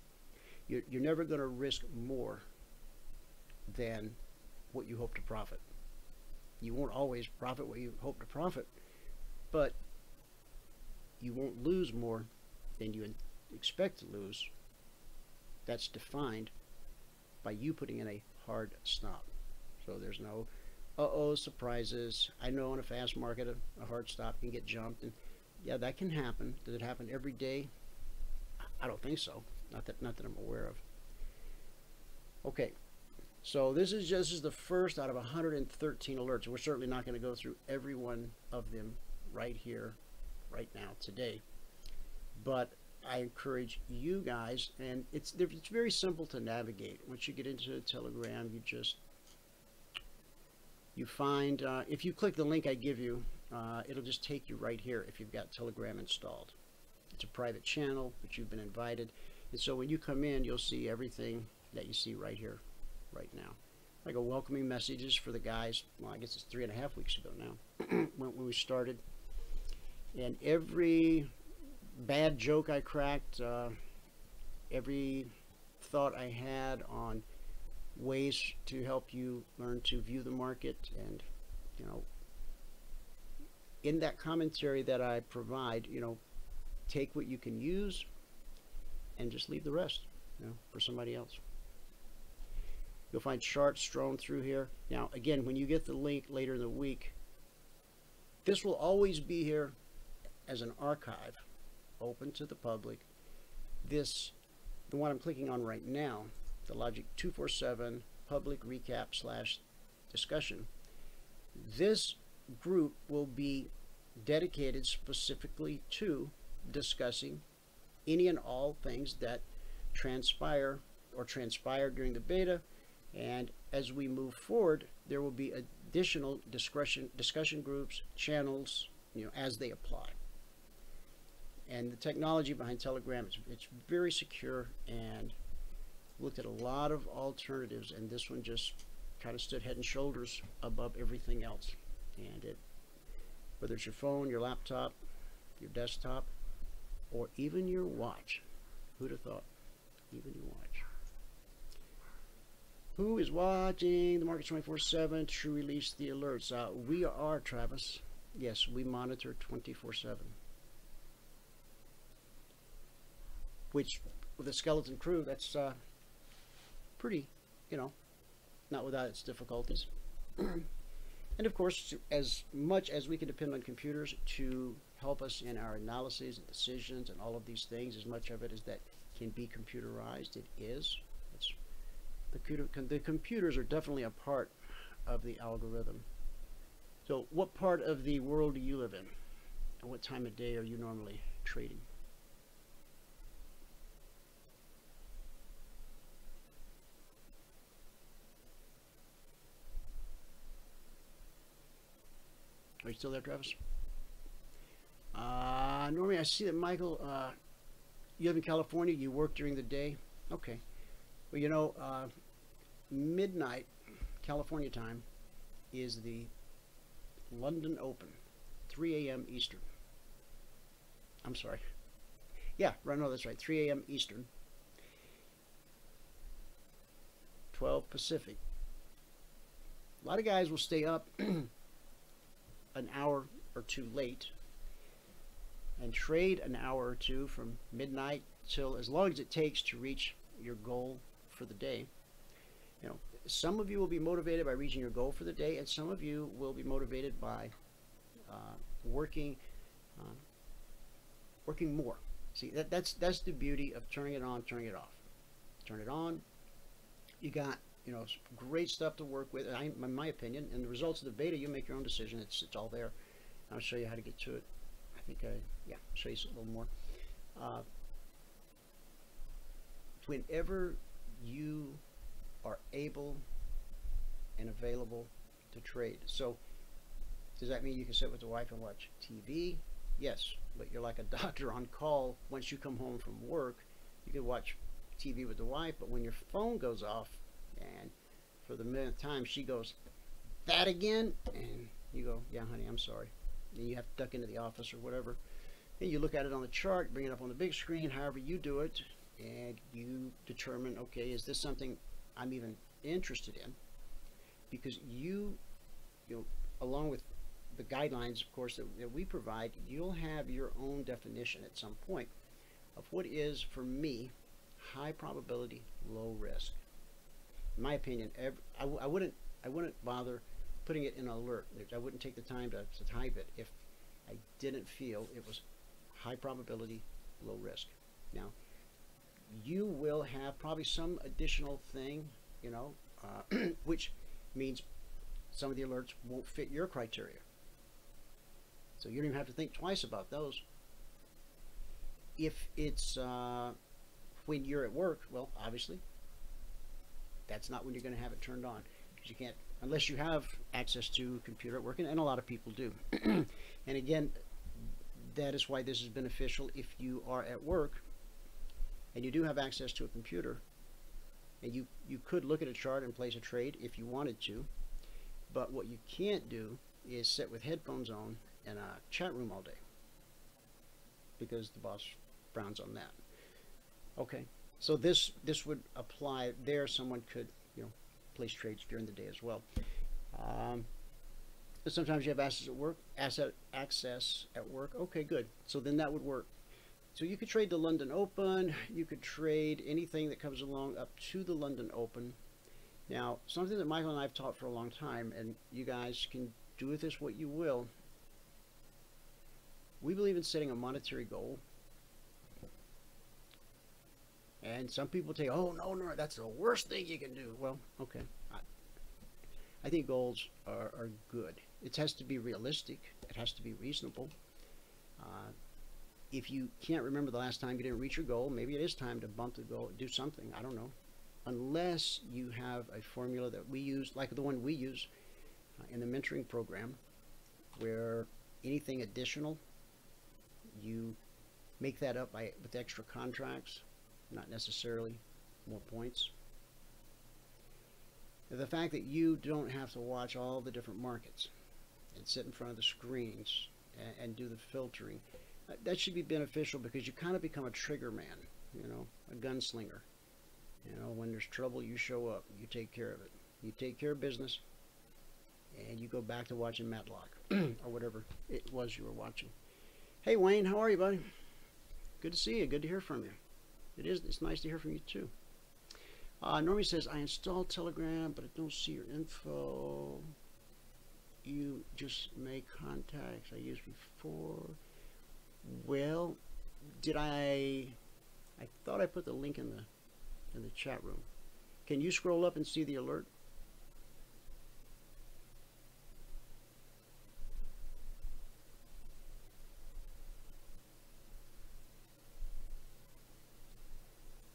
you're never going to risk more than what you hope to profit. You won't always profit what you hope to profit, but you won't lose more than you expect to lose. That's defined by you putting in a hard stop. So there's no surprises. I know in a fast market a hard stop can get jumped, and yeah, that can happen. Does it happen every day? I don't think so. Not that I'm aware of. Okay, so this is the first out of 113 alerts. We're certainly not going to go through every one of them right here, right now, today. But I encourage you guys, and it's very simple to navigate. Once you get into Telegram, you find, if you click the link I give you, it'll just take you right here if you've got Telegram installed. It's a private channel, but you've been invited. And so when you come in, you'll see everything that you see right here, right now. Like a welcoming messages for the guys. Well, I guess it's 3.5 weeks ago now when we started. And every bad joke I cracked, every thought I had on ways to help you learn to view the market, and you know, in that commentary that I provide, you know, take what you can use and just leave the rest, you know, for somebody else. You'll find charts strewn through here. Now, again, when you get the link later in the week, this will always be here as an archive, open to the public. This, the one I'm clicking on right now, the LOGIC247 public recap / discussion. This group will be dedicated specifically to discussing any and all things that transpire or transpired during the beta, and as we move forward there will be additional discussion groups, channels, as they apply. And the technology behind Telegram, it's very secure, and looked at a lot of alternatives, and this one just kind of stood head and shoulders above everything else. And whether it's your phone, your laptop, your desktop, or even your watch. Who'd have thought? Even your watch. Who is watching the Market 24/7 to release the alerts? We are, Travis. Yes, we monitor 24/7. Which, with a skeleton crew, that's pretty, not without its difficulties. And of course, as much as we can depend on computers to help us in our analyses and decisions and all of these things, as much of it as that can be computerized, it is. The computers are definitely a part of the algorithm. So what part of the world do you live in? And what time of day are you normally trading? Are you still there, Travis? Normally I see that Michael, you live in California, you work during the day. Okay. Well, midnight California time is the London Open, 3 a.m. Eastern. I'm sorry. Yeah, right, no, that's right, 3 a.m. Eastern. 12 Pacific. A lot of guys will stay up an hour or two late and trade an hour or two from midnight till as long as it takes to reach your goal for the day. Some of you will be motivated by reaching your goal for the day, and some of you will be motivated by working more. See, that's the beauty of turning it on, turning it off. Turn it on, you got great stuff to work with. In my opinion, and the results of the beta, you make your own decision. It's all there. I'll show you how to get to it. I think I'll show you a little more. Whenever you are able and available to trade. So does that mean you can sit with the wife and watch TV? Yes, but you're like a doctor on call. Once you come home from work, you can watch TV with the wife, but when your phone goes off, and for the millionth time she goes, "That again?" and you go, "Yeah, honey, I'm sorry." And you have to duck into the office or whatever, and you look at it on the chart, bring it up on the big screen, however you do it, and you determine, okay, is this something I'm even interested in? Because you along with the guidelines, of course, that we provide, you'll have your own definition at some point of what is, for me, high probability, low risk. In my opinion, I wouldn't bother putting it in an alert. I wouldn't take the time to type it if I didn't feel it was high probability, low risk. Now, you will have probably some additional thing, which means some of the alerts won't fit your criteria. So you don't even have to think twice about those. If it's when you're at work, well, obviously, that's not when you're going to have it turned on, because you can't, unless you have access to a computer at work, and a lot of people do. And again, that is why this is beneficial if you are at work and you do have access to a computer, and you could look at a chart and place a trade if you wanted to, but what you can't do is sit with headphones on in a chat room all day, because the boss frowns on that. Okay, so this would apply there. Someone could place trades during the day as well. But sometimes you have access at work. Okay, good. So then that would work. So you could trade the London Open. You could trade anything that comes along up to the London Open. Now, something that Michael and I have taught for a long time, and you guys can do with this what you will, we believe in setting a monetary goal. And some people say, oh, no, that's the worst thing you can do. Well, okay. I think goals are good. It has to be realistic. It has to be reasonable. If you can't remember the last time you didn't reach your goal, maybe it is time to bump the goal, do something. I don't know. Unless you have a formula that we use, like the one we use in the mentoring program, where anything additional, you make that up with extra contracts, not necessarily more points. The fact that you don't have to watch all the different markets and sit in front of the screens and do the filtering, that should be beneficial, because you kind of become a trigger man, a gunslinger. When there's trouble, you show up, you take care of it. You take care of business, and you go back to watching Matlock or whatever it was you were watching. Hey Wayne, how are you, buddy? Good to see you. Good to hear from you. It's nice to hear from you too. Normie says, I installed Telegram, but I don't see your info. You just make contacts I used before. Well, I thought I put the link in the chat room. Can you scroll up and see the alert?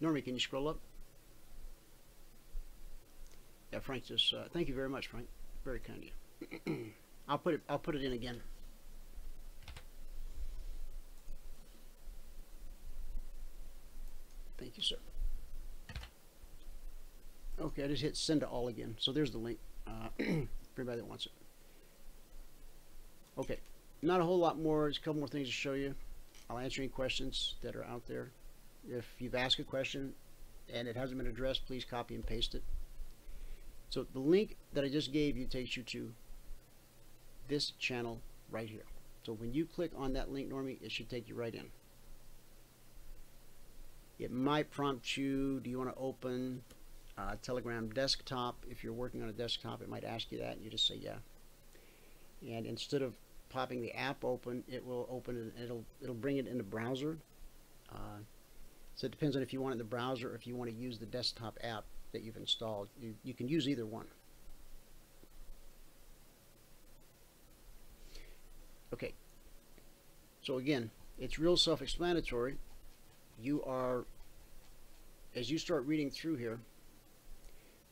Normie, can you scroll up? Yeah, Frank just thank you very much, Frank. Very kind of you. I'll put it in again. Thank you, sir. Okay, I just hit send to all again. So there's the link for everybody that wants it. Okay, not a whole lot more. There's a couple more things to show you. I'll answer any questions that are out there. If you've asked a question and it hasn't been addressed, please copy and paste it. So the link that I just gave you takes you to this channel right here. So when you click on that link, Normie, it should take you right in. It might prompt you, do you want to open Telegram desktop? If you're working on a desktop, it might ask you that, and you just say yeah. And instead of popping the app open, it will open it, it'll bring it in the browser. So it depends on if you want it in the browser or if you want to use the desktop app that you've installed. You can use either one. Okay, so again, it's real self-explanatory. As you start reading through here,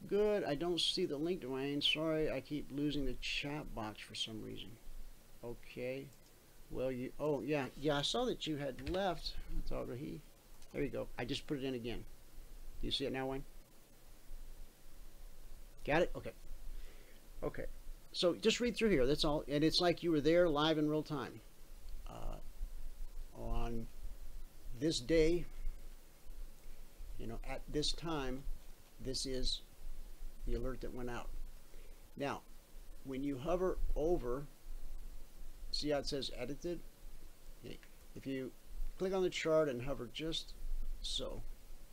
good, I don't see the link, Dwayne. Sorry, I keep losing the chat box for some reason. Okay, well, oh yeah, I saw that you had left. That's already, there you go. I just put it in again. Do you see it now, Wayne? Got it? Okay. Okay. So just read through here. That's all. And it's like you were there live in real time. On this day, at this time, this is the alert that went out. Now, when you hover over, see how it says edited? Okay. If you click on the chart and hover just so,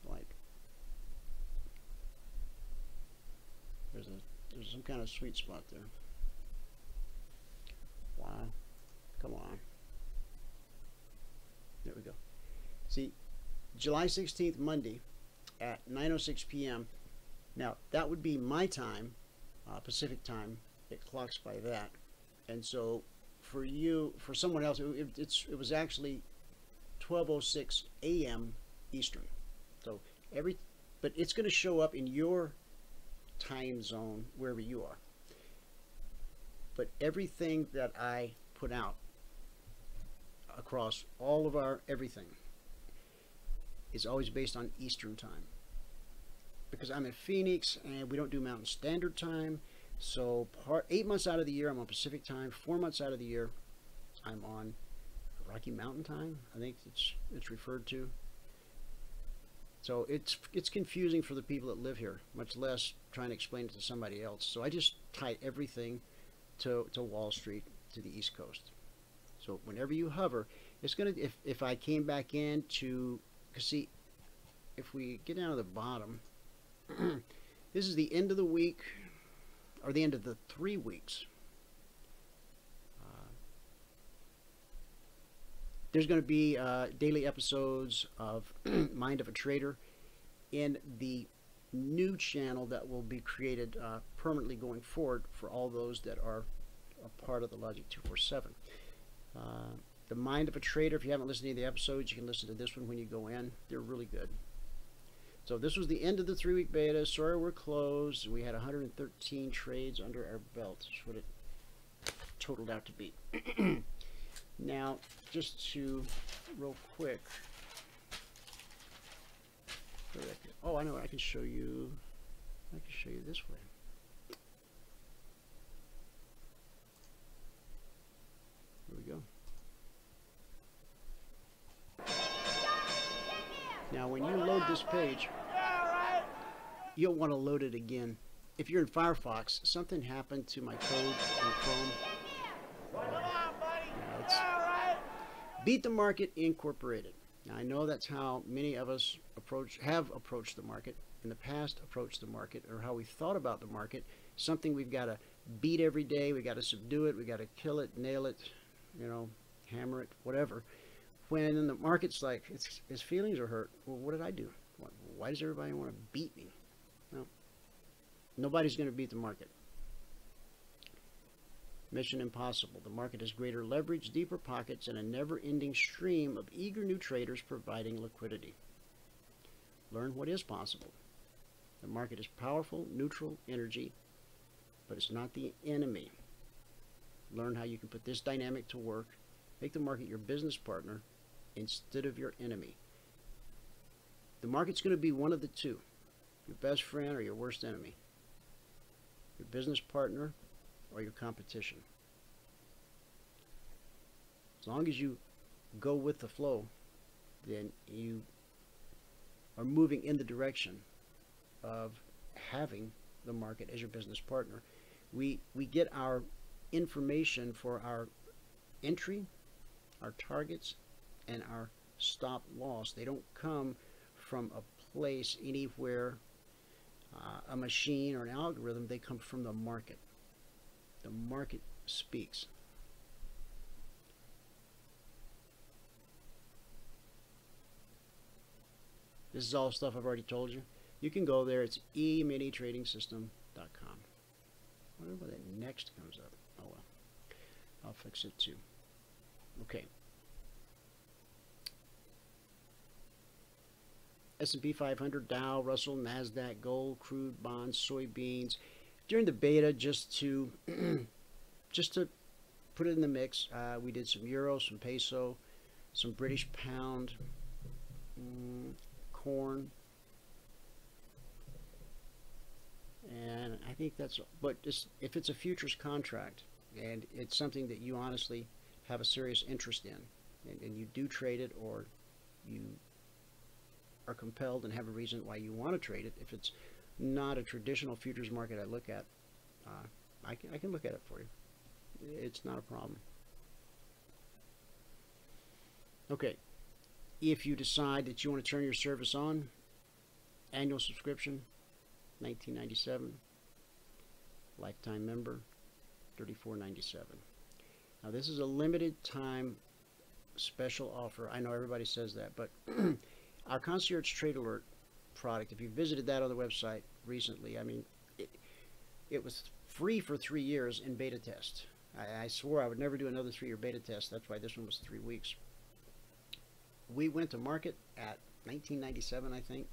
like, there's some kind of sweet spot there. Wow, come on. There we go. See, July 16th, Monday at 9:06 p.m. Now, that would be my time, Pacific time. It clocks by that. And so for someone else, it was actually 12:06 a.m. Eastern. So but it's going to show up in your time zone wherever you are. But everything that I put out across all of our everything is always based on Eastern time, because I'm in Phoenix and we don't do Mountain Standard Time. So 8 months out of the year I'm on Pacific time. 4 months out of the year I'm on Rocky Mountain time, I think it's referred to. So it's confusing for the people that live here, much less trying to explain it to somebody else. So I just tie everything to Wall Street, to the East Coast. So whenever you hover, it's gonna, if I came back in to, cause see, if we get down to the bottom, This is the end of the week, or the end of the 3 weeks. There's going to be daily episodes of Mind of a Trader in the new channel that will be created permanently going forward for all those that are a part of the LOGIC247. The Mind of a Trader, if you haven't listened to any of the episodes, you can listen to this one when you go in. They're really good. So this was the end of the 3-week beta. Sorry we're closed. We had 113 trades under our belt. That's what it totaled out to be. Now, just to real quick. Oh, I know. I can show you. I can show you this way. Here we go. Now, when you load this page, you'll want to load it again. If you're in Firefox, something happened to my code in Chrome. Beat the Market Incorporated. Now, I know that's how many of us have approached the market in the past, approached the market, or how we thought about the market. Something we've got to beat every day. We got to subdue it. We got to kill it, nail it, hammer it, whatever. When the market's like, his feelings are hurt. Well, what did I do? Why does everybody want to beat me? No, nobody's going to beat the market. Mission impossible. The market has greater leverage, deeper pockets, and a never-ending stream of eager new traders providing liquidity. Learn what is possible. The market is powerful, neutral energy, but it's not the enemy. Learn how you can put this dynamic to work. Make the market your business partner instead of your enemy. The market's going to be one of the two. Your best friend or your worst enemy. Your business partner or your competition. As long as you go with the flow, then you are moving in the direction of having the market as your business partner. We get our information for our entry, our targets, and our stop loss. They don't come from a place anywhere, a machine or an algorithm. They come from the market. The market speaks. This is all stuff I've already told you. You can go there. It's eminitrading.com. I wonder where that next comes up. Oh well. I'll fix it too. Okay. S&P 500, Dow, Russell, NASDAQ, gold, crude, bonds, soybeans. During the beta, just to put it in the mix, we did some euro, some peso, some British pound, corn, and I think that's. But if it's a futures contract and it's something that you honestly have a serious interest in, and you do trade it, or you are compelled and have a reason why you want to trade it, if it's not a traditional futures market I look at, I can look at it for you. It's not a problem. Okay, if you decide that you want to turn your service on, annual subscription, $19.97, lifetime member, $34.97. Now this is a limited time special offer. I know everybody says that, but our Concierge Trade Alert product, if you visited that on the website recently, I mean, it was free for 3 years in beta test. I swore I would never do another 3-year beta test. That's why this one was 3 weeks. We went to market at $19.97, I think,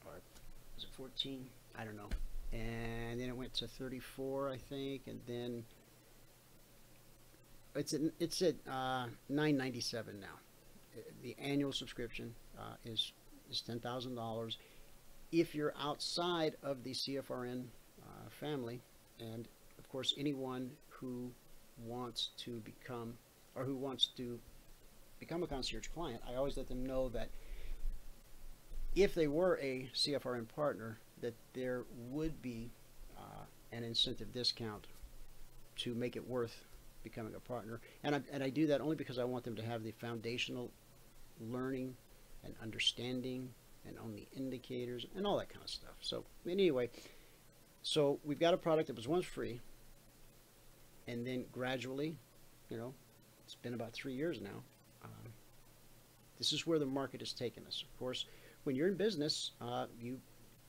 or was it 14? I don't know. And then it went to 34, I think, and then it's at $9.97 now. The annual subscription is $10,000. If you're outside of the CFRN family, and of course anyone who wants to become a concierge client, I always let them know that if they were a CFRN partner, that there would be an incentive discount to make it worth becoming a partner. And I do that only because I want them to have the foundational learning and understanding and on the indicators and all that kind of stuff. So anyway, so we've got a product that was once free, and then gradually, you know, it's been about 3 years now. This is where the market has taken us. Of course, when you're in business,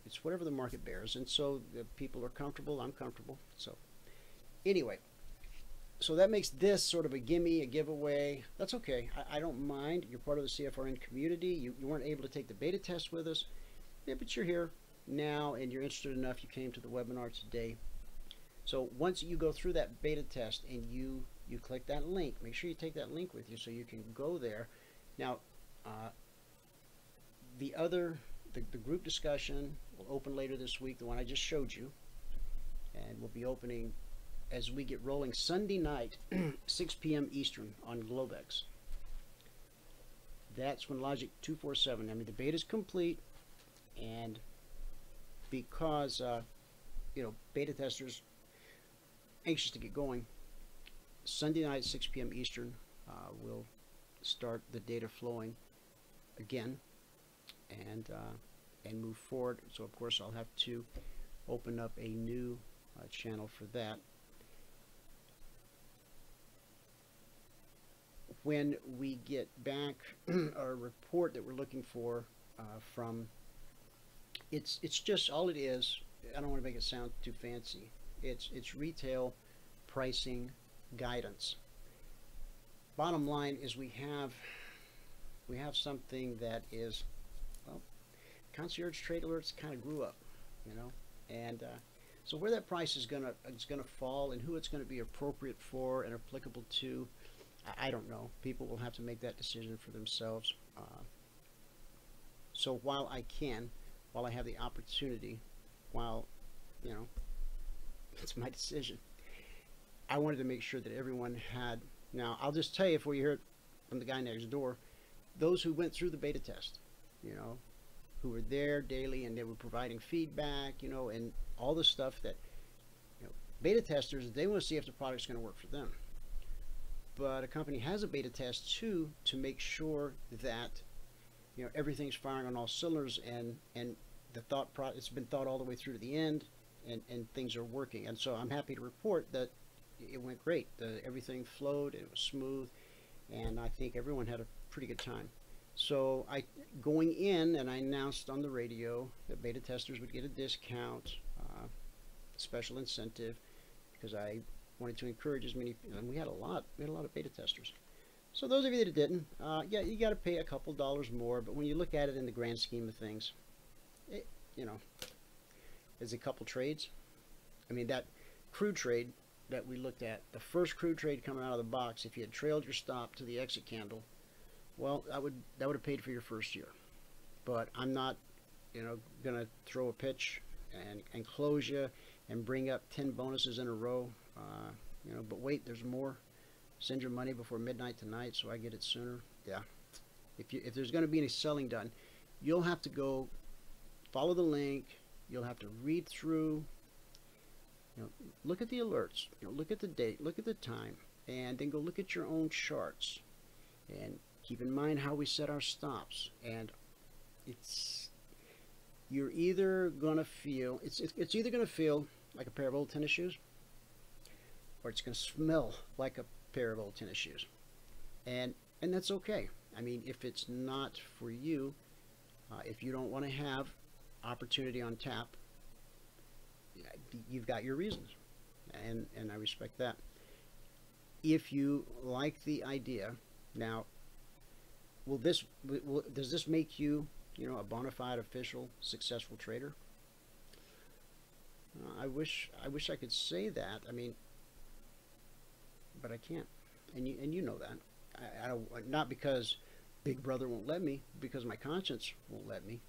it's whatever the market bears, and so people are comfortable. I'm comfortable. So anyway, so that makes this sort of a gimme, a giveaway. That's okay. I don't mind. You're part of the CFRN community. You weren't able to take the beta test with us, yeah, but you're here now, and you're interested enough. You came to the webinar today. So once you go through that beta test and you click that link, make sure you take that link with you so you can go there. Now, the group discussion will open later this week, the one I just showed you, and we'll be opening as we get rolling Sunday night, 6 p.m. Eastern on Globex. That's when LOGIC247, I mean, the beta is complete, and because, you know, beta testers anxious to get going, Sunday night, 6 p.m. Eastern, we'll start the data flowing again and move forward. So of course I'll have to open up a new channel for that. When we get back our report that we're looking for from, it's just all it is. I don't want to make it sound too fancy. It's retail pricing guidance. Bottom line is we have something that is, well, concierge trade alerts kind of grew up, you know, and so where that price is gonna fall and who it's going to be appropriate for and applicable to, I don't know. People will have to make that decision for themselves. So while I have the opportunity, while, you know, it's my decision, I wanted to make sure that everyone had. Now, I'll just tell you, before you hear it from the guy next door, those who went through the beta test, you know, who were there daily and they were providing feedback, you know, and all the stuff that, you know, beta testers, they want to see if the product's going to work for them. But a company has a beta test too to make sure that, you know, everything's firing on all cylinders and the it's been thought all the way through to the end, and things are working. And so I'm happy to report that it went great. Everything flowed, it was smooth, and I think everyone had a pretty good time. So going in, and I announced on the radio that beta testers would get a discount, special incentive, because I wanted to encourage as many, and we had a lot of beta testers. So those of you that didn't, yeah, you got to pay a couple dollars more, but when you look at it in the grand scheme of things, it, you know, is a couple trades. I mean, that crude trade that we looked at, the first crude trade coming out of the box, if you had trailed your stop to the exit candle, well, that would have paid for your first year. But I'm not, you know, gonna throw a pitch and close you and bring up 10 bonuses in a row. You know, but wait, there's more. Send your money before midnight tonight so I get it sooner. Yeah, if there's going to be any selling done, you'll have to go follow the link. You'll have to read through, you know, look at the alerts, you know, look at the date, look at the time, and then go look at your own charts and keep in mind how we set our stops. And you're either gonna feel it's either gonna feel like a pair of old tennis shoes, or it's gonna smell like a pair of old tennis shoes, and that's okay. I mean, if it's not for you, if you don't want to have opportunity on tap, you've got your reasons, and I respect that. If you like the idea, now, does this make you, you know, a bona fide, official, successful trader? I wish I could say that. I mean, but I can't, and you know that. I don't, not because Big Brother won't let me, because my conscience won't let me.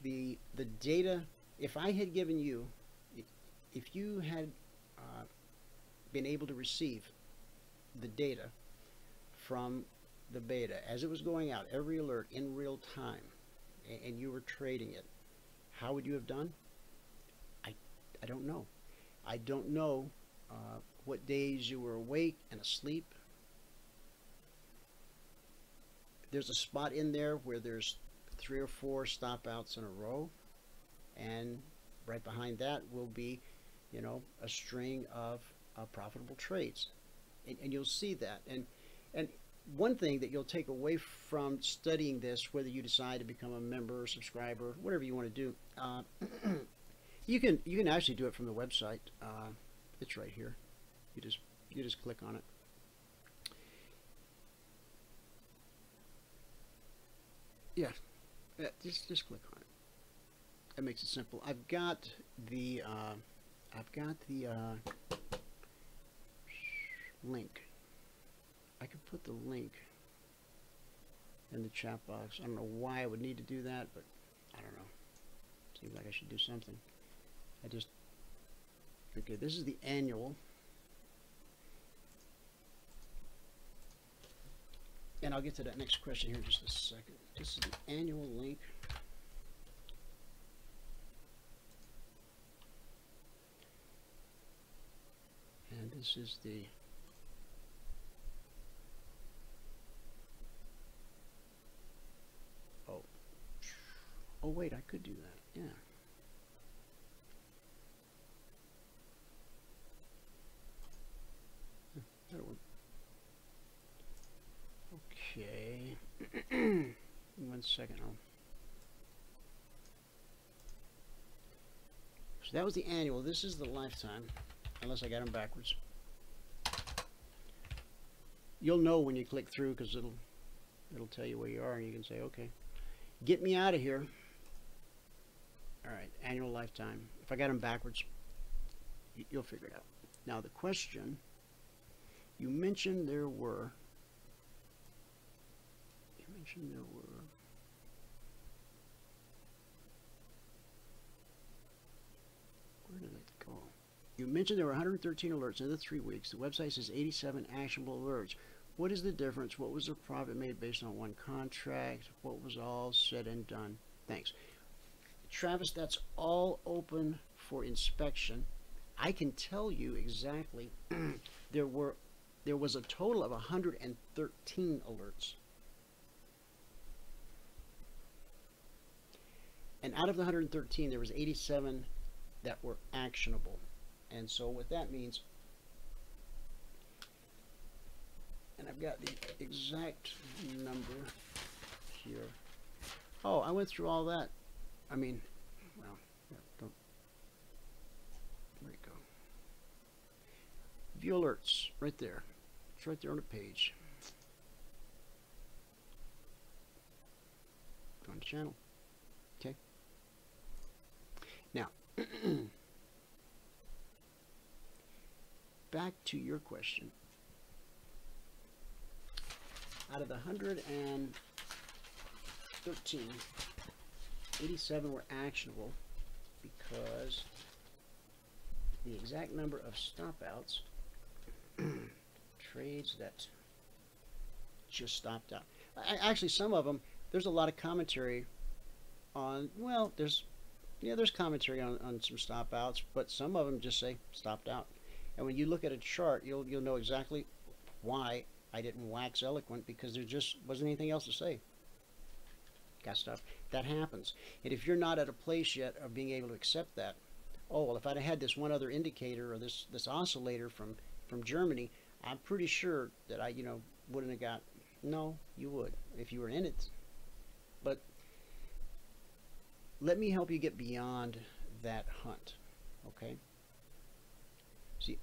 The data, if I had given you, if you had been able to receive the data from the beta as it was going out, every alert in real time, and you were trading it, how would you have done? I don't know. I don't know what days you were awake and asleep. There's a spot in there where there's 3 or 4 stop outs in a row, and right behind that will be, you know, a string of profitable trades, and you'll see that. And one thing that you'll take away from studying this, whether you decide to become a member or subscriber, whatever you want to do, you can actually do it from the website. It's right here. You just click on it. Yeah, just click on it. That makes it simple. I've got the link. I could put the link in the chat box. I don't know why I would need to do that, but I don't know. Seems like I should do something. Okay, this is the annual. And I'll get to that next question here in just a second. This is the annual link. And this is the oh wait, I could do that. Yeah. That'll work. Okay. 1 second. So that was the annual. This is the lifetime, unless I got them backwards. You'll know when you click through, because it'll tell you where you are, and you can say, okay, get me out of here. All right, annual, lifetime. If I got them backwards, you'll figure it out. Now the question, you mentioned there were. Where did it go? You mentioned there were 113 alerts in the 3 weeks. The website says 87 actionable alerts. What is the difference? What was the profit made based on one contract? What was all said and done? Thanks. Travis, that's all open for inspection. I can tell you exactly. There was a total of 113 alerts. And out of the 113, there was 87 that were actionable. And so what that means, and I've got the exact number here. Oh, I went through all that. I mean, well, yeah, don't. Where'd it go? View alerts, right there. It's right there on the page. Go on the channel. Okay. Now, back to your question. Out of the 113, 87 were actionable because the exact number of stop outs, trades that just stopped out. Actually, some of them, there's a lot of commentary on, well, there's commentary on some stop outs, but some of them just say stopped out. And when you look at a chart, you'll know exactly why I didn't wax eloquent, because there just wasn't anything else to say. Got stuff. That happens. And if you're not at a place yet of being able to accept that, oh, well, if I'd had this one other indicator or this oscillator from Germany, I'm pretty sure that I, wouldn't have got. No, you would if you were in it. But let me help you get beyond that hunt, okay? See,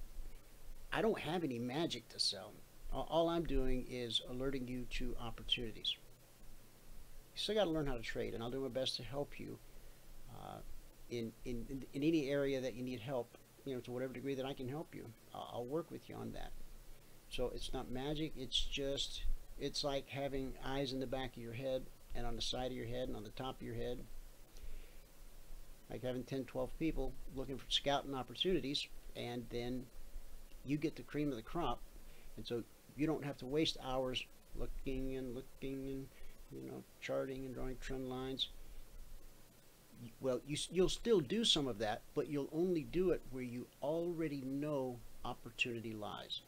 I don't have any magic to sell. All I'm doing is alerting you to opportunities. You still got to learn how to trade, and I'll do my best to help you in any area that you need help, to whatever degree that I can help you. I'll work with you on that. So it's not magic, it's like having eyes in the back of your head and on the side of your head and on the top of your head. Like having 10, 12 people looking for scouting opportunities, and then you get the cream of the crop, and so you don't have to waste hours looking and charting and drawing trend lines. Well, you'll still do some of that, but you'll only do it where you already know opportunity lies.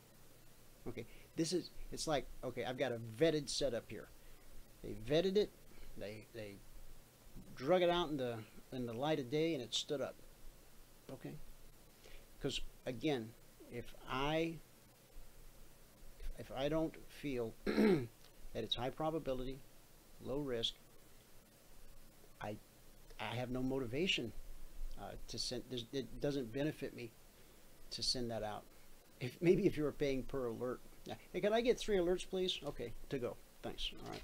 Okay, it's like, okay, I've got a vetted setup here. They vetted it, they drug it out in the light of day and it stood up. Okay? Because again, if I don't feel that it's high probability, low risk, I have no motivation to send. It doesn't benefit me to send that out. Maybe if you were paying per alert. Hey, can I get 3 alerts, please? Okay, to go. Thanks. All right.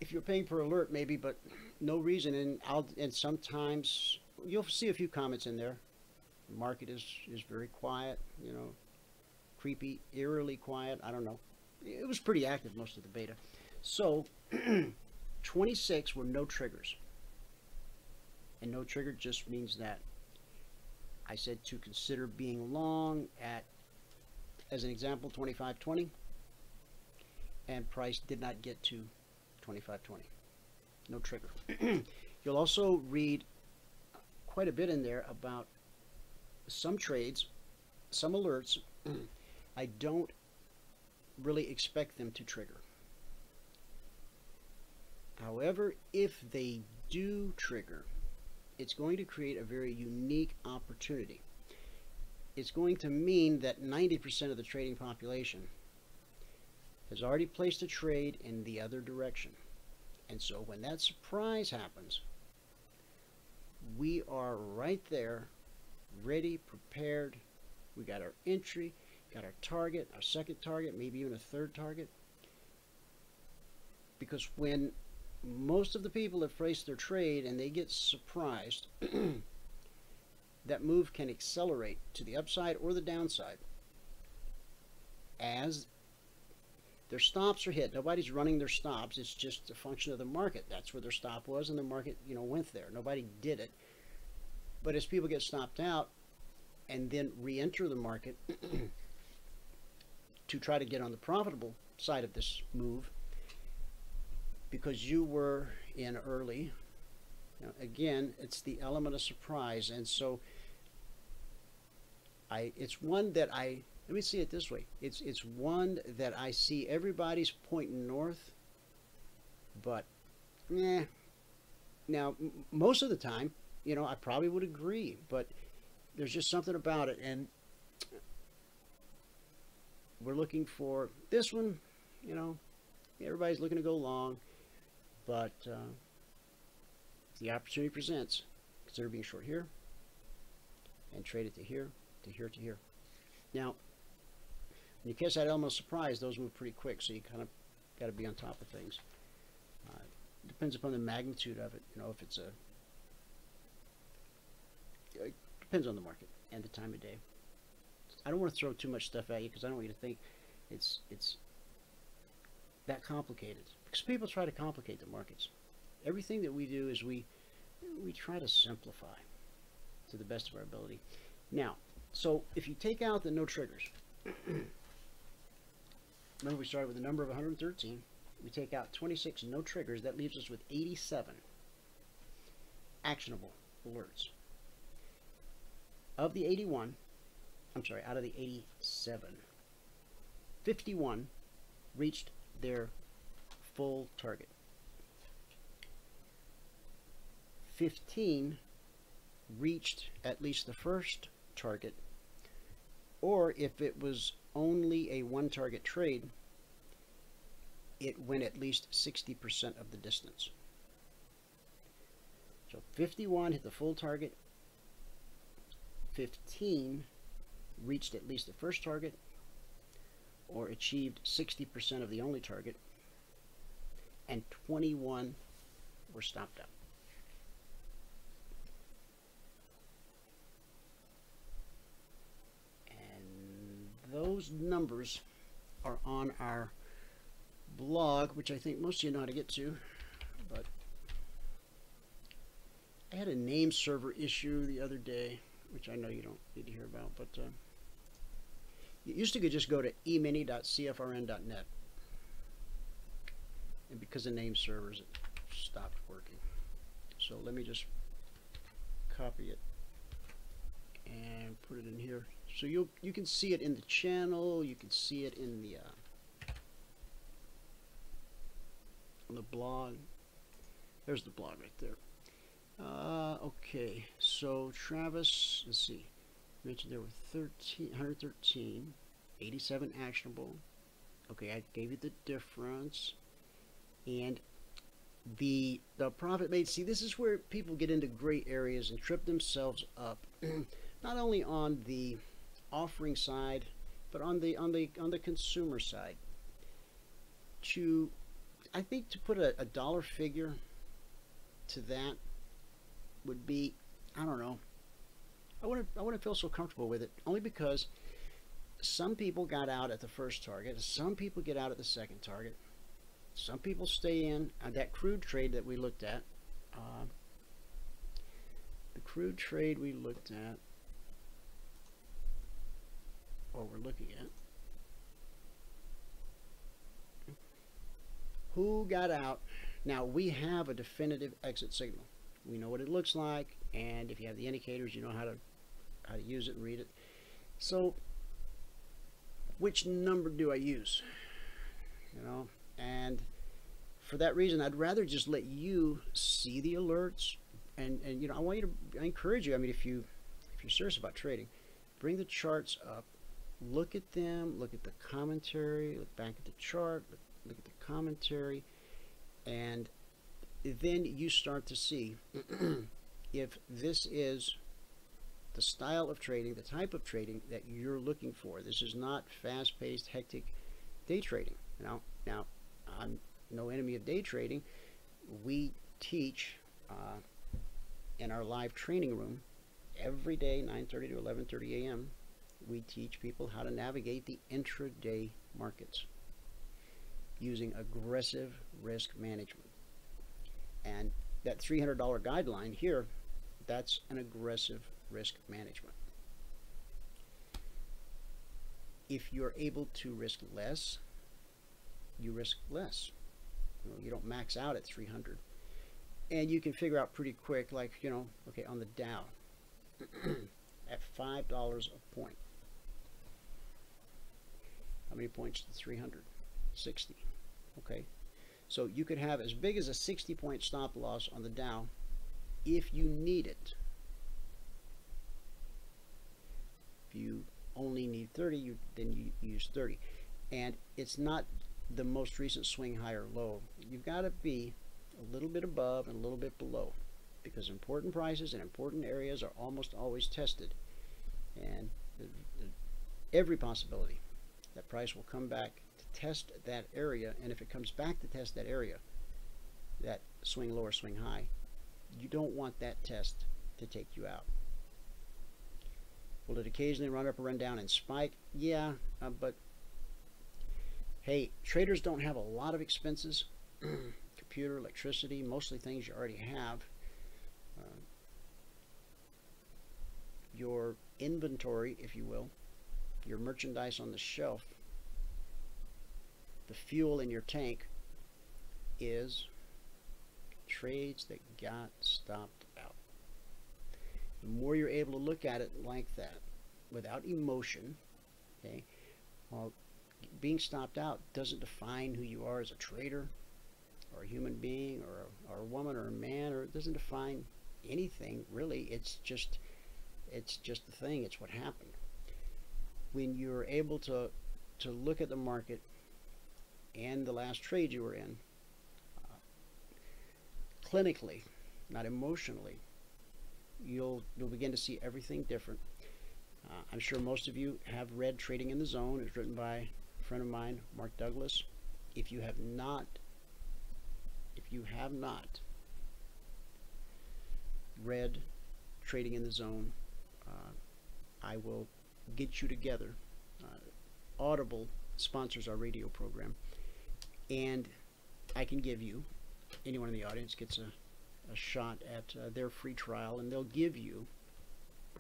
If you're paying per alert, maybe, but no reason. And sometimes you'll see a few comments in there. The market is very quiet. You know, creepy, eerily quiet. I don't know. It was pretty active most of the beta. So 26 were no triggers. And no trigger just means that I said to consider being long at, as an example, 25.20, and price did not get to 25.20. No trigger. You'll also read quite a bit in there about some trades, some alerts. I don't really expect them to trigger. However, if they do trigger, it's going to create a very unique opportunity. It's going to mean that 90% of the trading population has already placed a trade in the other direction. And so when that surprise happens, we are right there, ready, prepared. We got our entry, got our target, our second target, maybe even a third target. Because when most of the people have placed their trade and they get surprised, that move can accelerate to the upside or the downside as their stops are hit. Nobody's running their stops. It's just a function of the market. That's where their stop was, and the market, went there. Nobody did it. But as people get stopped out and then re-enter the market to try to get on the profitable side of this move, because you were in early, again, it's the element of surprise. And so it's one that let me see it this way. It's one that I see everybody's pointing north, but now most of the time, I probably would agree, but there's just something about it. And we're looking for this one, everybody's looking to go long, but if the opportunity presents, consider being short here and trade it to here, to here, to here. Now, when you catch that element of surprise, those move pretty quick, so you kind of got to be on top of things. Depends upon the magnitude of it. If it's it depends on the market and the time of day. I don't want to throw too much stuff at you because I don't want you to think it's that complicated. Because people try to complicate the markets. Everything that we do is we try to simplify to the best of our ability. Now, so if you take out the no triggers, remember we started with a number of 113. We take out 26 no triggers. That leaves us with 87 actionable alerts. Of the 81, out of the 87, 51 reached their full target. 15 reached at least the first target, or if it was only a one target trade, it went at least 60% of the distance. So 51 hit the full target, 15 reached at least the first target, or achieved 60% of the only target, and 21 were stopped out. And those numbers are on our blog, which I think most of you know how to get to, but I had a name server issue the other day, which I know you don't need to hear about, but you used to just go to emini.cfrn.net, and because of name servers, it stopped working. So let me just copy it and put it in here. So you can see it in the channel, you can see it in the on the blog. There's the blog right there. Okay, so Travis, let's see, mentioned there were 113, 87 actionable. Okay, I gave you the difference. And the profit made, see, this is where people get into gray areas and trip themselves up. Not only on the offering side, but on the consumer side. I think to put a dollar figure to that would be, I don't know, I wouldn't feel so comfortable with it, only because some people got out at the first target, some people get out at the second target, some people stay in. That crude trade that we looked at, or we're looking at, who got out. Now we have a definitive exit signal. We know what it looks like, and if you have the indicators, you know how to use it and read it. So which number do I use? You know, and for that reason, I'd rather just let you see the alerts, and you know, I encourage you. I mean, if you're serious about trading, bring the charts up, look at them, look at the commentary, look back at the chart, look at the commentary, and then you start to see if this is the style of trading, the type of trading that you're looking for. This is not fast-paced, hectic day trading. Now, I'm no enemy of day trading. We teach in our live training room every day, 9:30 to 11:30 a.m. We teach people how to navigate the intraday markets using aggressive risk management. And that $300 guideline here, that's an aggressive risk management. If you're able to risk less, you risk less. You know, you don't max out at 300. And you can figure out pretty quick, like, you know, okay, on the Dow, at $5 a point. How many points to 300? 60. Okay. So you could have as big as a 60-point stop loss on the Dow if you need it. If you only need 30, then you use 30. And it's not the most recent swing high or low. You've got to be a little bit above and a little bit below, because important prices and important areas are almost always tested. And every possibility that price will come back to test that area, and if it comes back to test that area, that swing low or swing high, you don't want that test to take you out. Will it occasionally run up or run down and spike? Yeah, but hey, traders don't have a lot of expenses. Computer, electricity, mostly things you already have. Your inventory, if you will, your merchandise on the shelf, the fuel in your tank is trades that got stopped out. The more you're able to look at it like that, without emotion, okay, well, being stopped out doesn't define who you are as a trader or a human being or a woman or a man, or it doesn't define anything really. It's just the thing. It's what happened. When you're able to look at the market and the last trade you were in clinically, not emotionally, you'll begin to see everything different. I'm sure most of you have read Trading in the Zone. It's written by a friend of mine, Mark Douglas. If you have not read Trading in the Zone, I will get you together. Audible sponsors our radio program, and I can give you, anyone in the audience gets a shot at their free trial, and they'll give you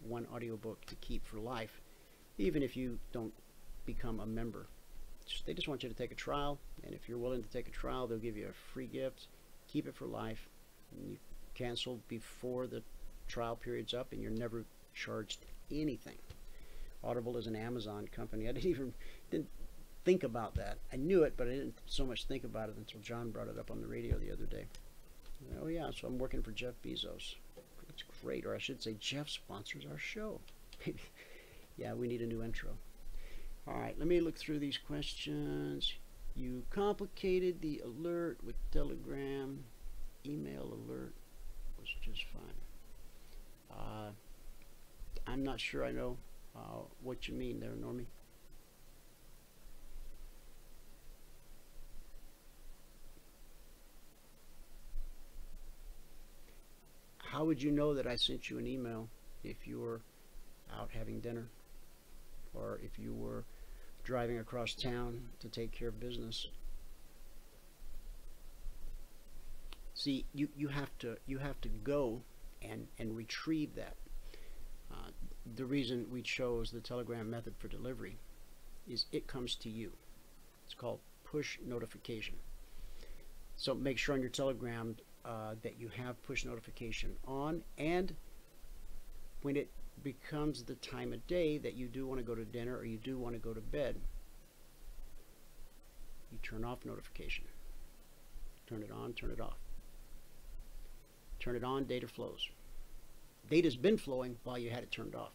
one audiobook to keep for life, even if you don't become a member. They just want you to take a trial, and if you're willing to take a trial, they'll give you a free gift. Keep it for life, and you cancel before the trial period's up, and you're never charged anything. Audible is an Amazon company. I didn't think about that. I knew it, but I didn't so much think about it until John brought it up on the radio the other day. Oh yeah, so I'm working for Jeff Bezos. It's great, or I should say Jeff sponsors our show. Yeah, we need a new intro. All right, let me look through these questions. You complicated the alert with Telegram. Email alert was just fine. I'm not sure I know what you mean there, Normie. How would you know that I sent you an email if you were out having dinner, or if you were driving across town to take care of business? See, you have to go and retrieve that. The reason we chose the Telegram method for delivery is it comes to you. It's called push notification. So make sure on your Telegram that you have push notification on, and when it becomes the time of day that you do want to go to dinner or you do want to go to bed, you turn off notification. Turn it on, turn it off. Turn it on, data flows. Data's been flowing while you had it turned off.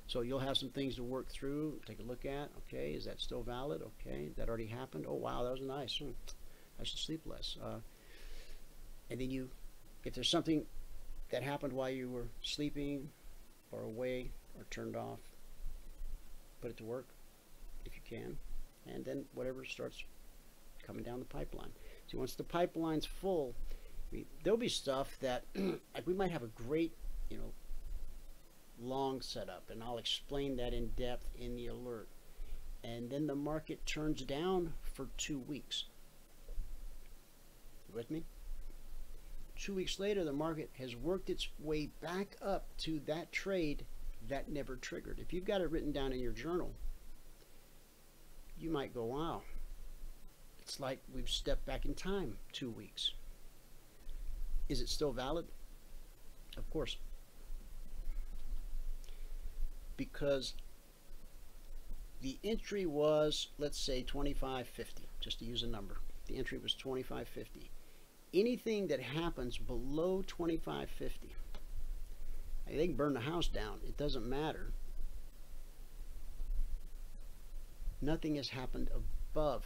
So you'll have some things to work through, take a look at. Okay, is that still valid? Okay, that already happened. Oh wow, that was nice. I should sleep less. And then if there's something that happened while you were sleeping or away or turned off, put it to work if you can. And then whatever starts coming down the pipeline. See, once the pipeline's full, there'll be stuff that like we might have a great, long setup, and I'll explain that in depth in the alert. And then the market turns down for 2 weeks. You with me? 2 weeks later, the market has worked its way back up to that trade that never triggered. If you've got it written down in your journal, you might go, wow, it's like we've stepped back in time 2 weeks. Is it still valid? Of course. Because the entry was, let's say, 25.50, just to use a number. The entry was 25.50. Anything that happens below 25.50, they can burn the house down. It doesn't matter. Nothing has happened above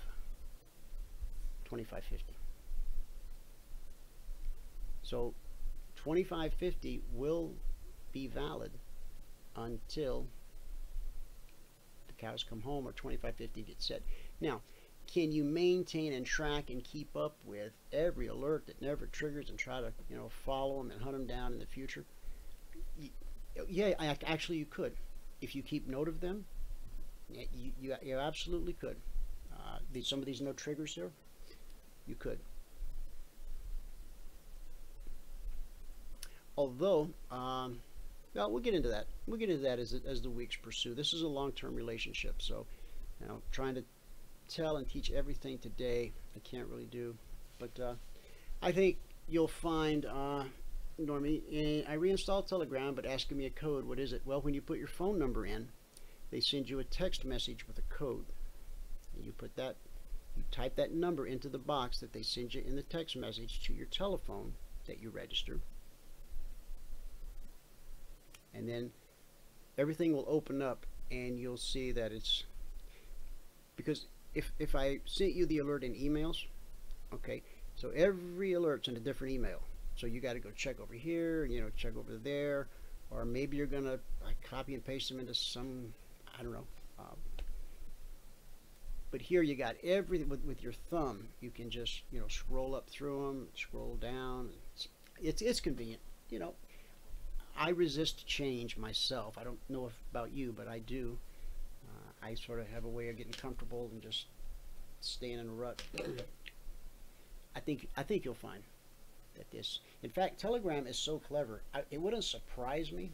25.50. So 25.50 will be valid until the cows come home or 25.50 gets set. Now, can you maintain and track and keep up with every alert that never triggers and try to, follow them and hunt them down in the future? Yeah, actually you could. If you keep note of them, you absolutely could. Some of these no triggers here, you could. Although, well, we'll get into that. We'll get into that as the weeks pursue. This is a long-term relationship, so trying to tell and teach everything today I can't really do. But I think you'll find, Normie, I reinstalled Telegram, but asking me a code. What is it? Well, when you put your phone number in, they send you a text message with a code. And you type that number into the box that they send you in the text message to your telephone that you register. And then everything will open up and you'll see that it's, because if I sent you the alert in emails, okay, so every alert's in a different email. So you got to go check over here, check over there, or maybe you're going to copy and paste them into some, I don't know. But here you got everything with your thumb. You can just, scroll up through them, scroll down. It's convenient, I resist change myself. I don't know about you, but I do. I sort of have a way of getting comfortable and just staying in a rut. I think you'll find that this, in fact, Telegram is so clever. It wouldn't surprise me.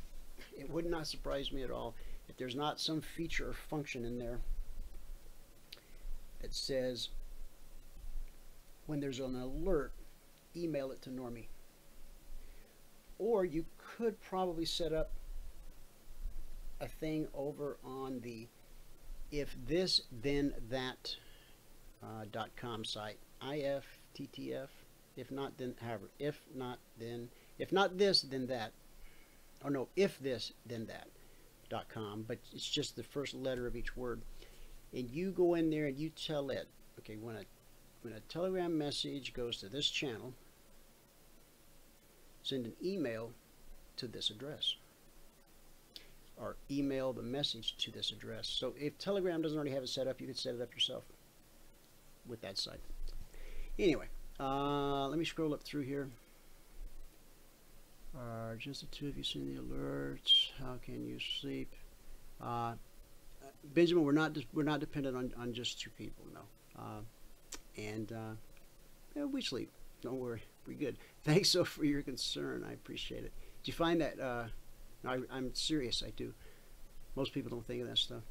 It would not surprise me at all if there's not some feature or function in there that says when there's an alert, email it to Normie. Or you could probably set up a thing over on the if this then that .com site, IFTTF. If not then, however, if not this then that. Oh no, if this, then that .com, but it's just the first letter of each word. And you go in there and you tell it, okay, when a Telegram message goes to this channel, send an email to this address, or email the message to this address. So if Telegram doesn't already have it set up, you can set it up yourself with that site. Anyway, let me scroll up through here. Just the two of you seen the alerts. How can you sleep? Benjamin, we're not dependent on just two people, no. Yeah, we sleep. Don't worry, we're good. Thanks so for your concern. I appreciate it. Did you find that? No, I'm serious. I do. Most people don't think of that stuff.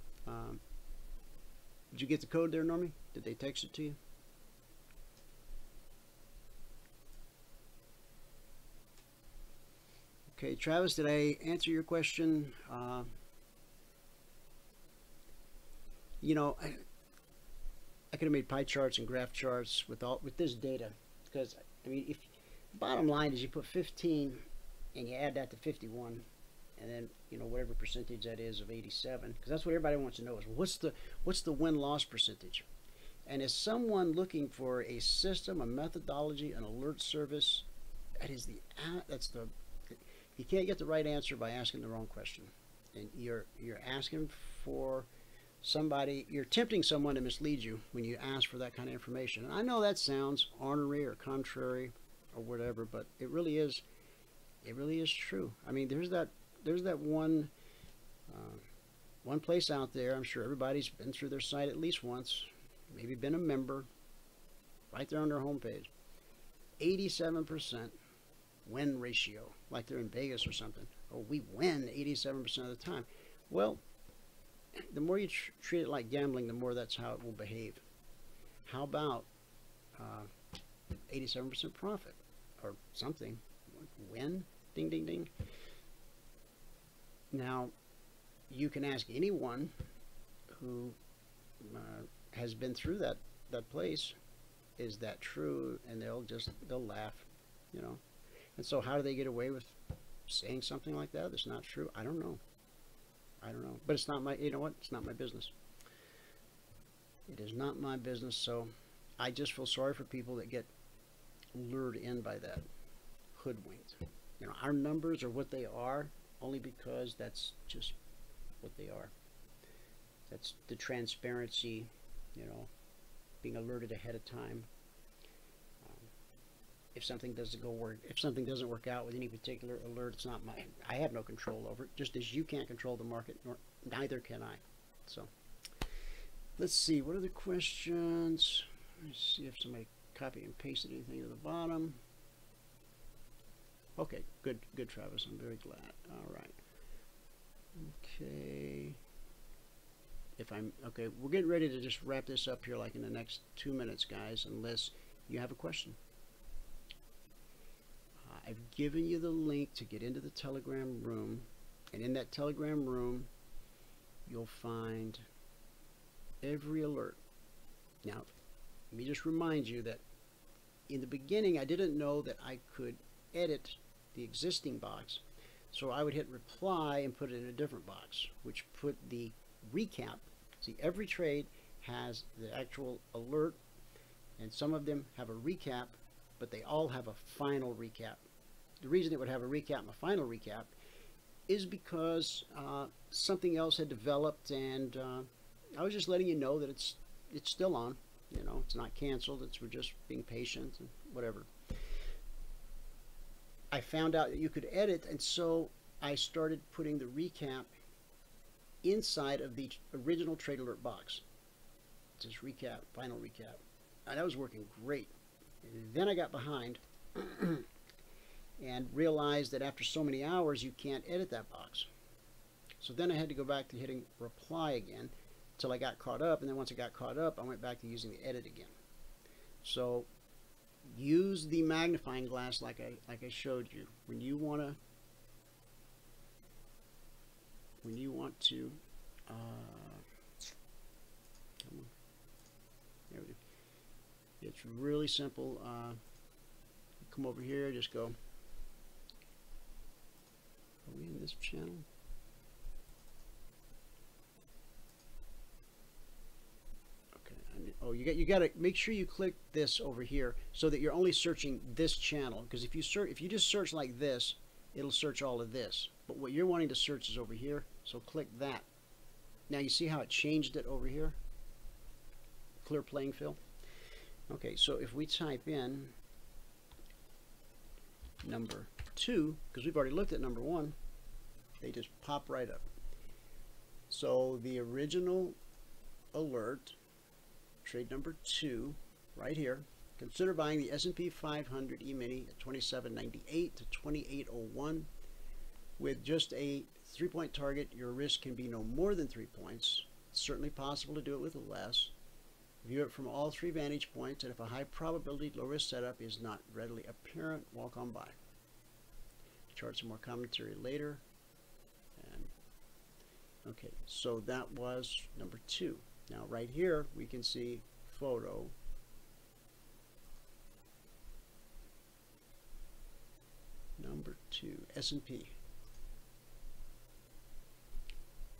Did you get the code there, Normie? Did they text it to you? Okay, Travis, did I answer your question? You know, I could have made pie charts and graph charts with this data, because I mean, if bottom line is you put 15 and you add that to 51, and then you know whatever percentage that is of 87, because that's what everybody wants to know is what's the win-loss percentage. And as someone looking for a system, a methodology, an alert service, you can't get the right answer by asking the wrong question, and you're asking for somebody, you're tempting someone to mislead you when you ask for that kind of information. And I know that sounds ornery or contrary or whatever, but it really is true. I mean, there's that one place out there, I'm sure everybody's been through their site at least once, maybe been a member, right there on their homepage. 87% win ratio, like they're in Vegas or something. Oh, we win 87% of the time. Well, the more you treat it like gambling, the more that's how it will behave. How about 87% profit or something? Win, ding, ding, ding. Now, you can ask anyone who has been through that place, is that true? And they'll laugh, you know. And so how do they get away with saying something like that that's not true? I don't know. But it's not my, you know what? It's not my business. It is not my business. So I just feel sorry for people that get lured in by that, hoodwinked. You know, our numbers are what they are only because that's just what they are. That's the transparency, you know, being alerted ahead of time. If something doesn't work out with any particular alert, it's not my, I have no control over it, just as you can't control the market, neither can I. So let's see, what are the questions? Let's see if somebody copy and pasted anything to the bottom. Okay, good Travis, I'm very glad. All right. Okay. Okay, we're getting ready to just wrap this up here like in the next 2 minutes, guys, unless you have a question. I've given you the link to get into the Telegram room, and in that Telegram room you'll find every alert. Now, let me just remind you that in the beginning I didn't know that I could edit the existing box, so I would hit reply and put it in a different box, which put the recap. See, every trade has the actual alert, and some of them have a recap, but they all have a final recap. The reason it would have a recap and a final recap is because something else had developed, and I was just letting you know that it's still on. You know, it's not canceled. We're just being patient and whatever. I found out that you could edit, and so I started putting the recap inside of the original trade alert box. It says recap, final recap, and that was working great. And then I got behind and realized that after so many hours you can't edit that box. So then I had to go back to hitting reply again until I got caught up, and then once I got caught up I went back to using the edit again. So use the magnifying glass like I showed you when you want to come on. There we go. It's really simple. Come over here, just go Are we in this channel? Oh, you got to make sure you click this over here so that you're only searching this channel. Because if you just search like this, it'll search all of this. But what you're wanting to search is over here. So click that. Now you see how it changed it over here? Clear playing field. Okay, so if we type in number 2, because we've already looked at number 1, they just pop right up. So the original alert, trade number 2, right here. Consider buying the S&P 500 E-mini at 27.98 to 28.01 with just a 3-point target. Your risk can be no more than 3 points. It's certainly possible to do it with less. View it from all 3 vantage points, and if a high probability low risk setup is not readily apparent, walk on by. Charts and more commentary later. And okay, so that was number 2. Now right here we can see photo number 2, S&P.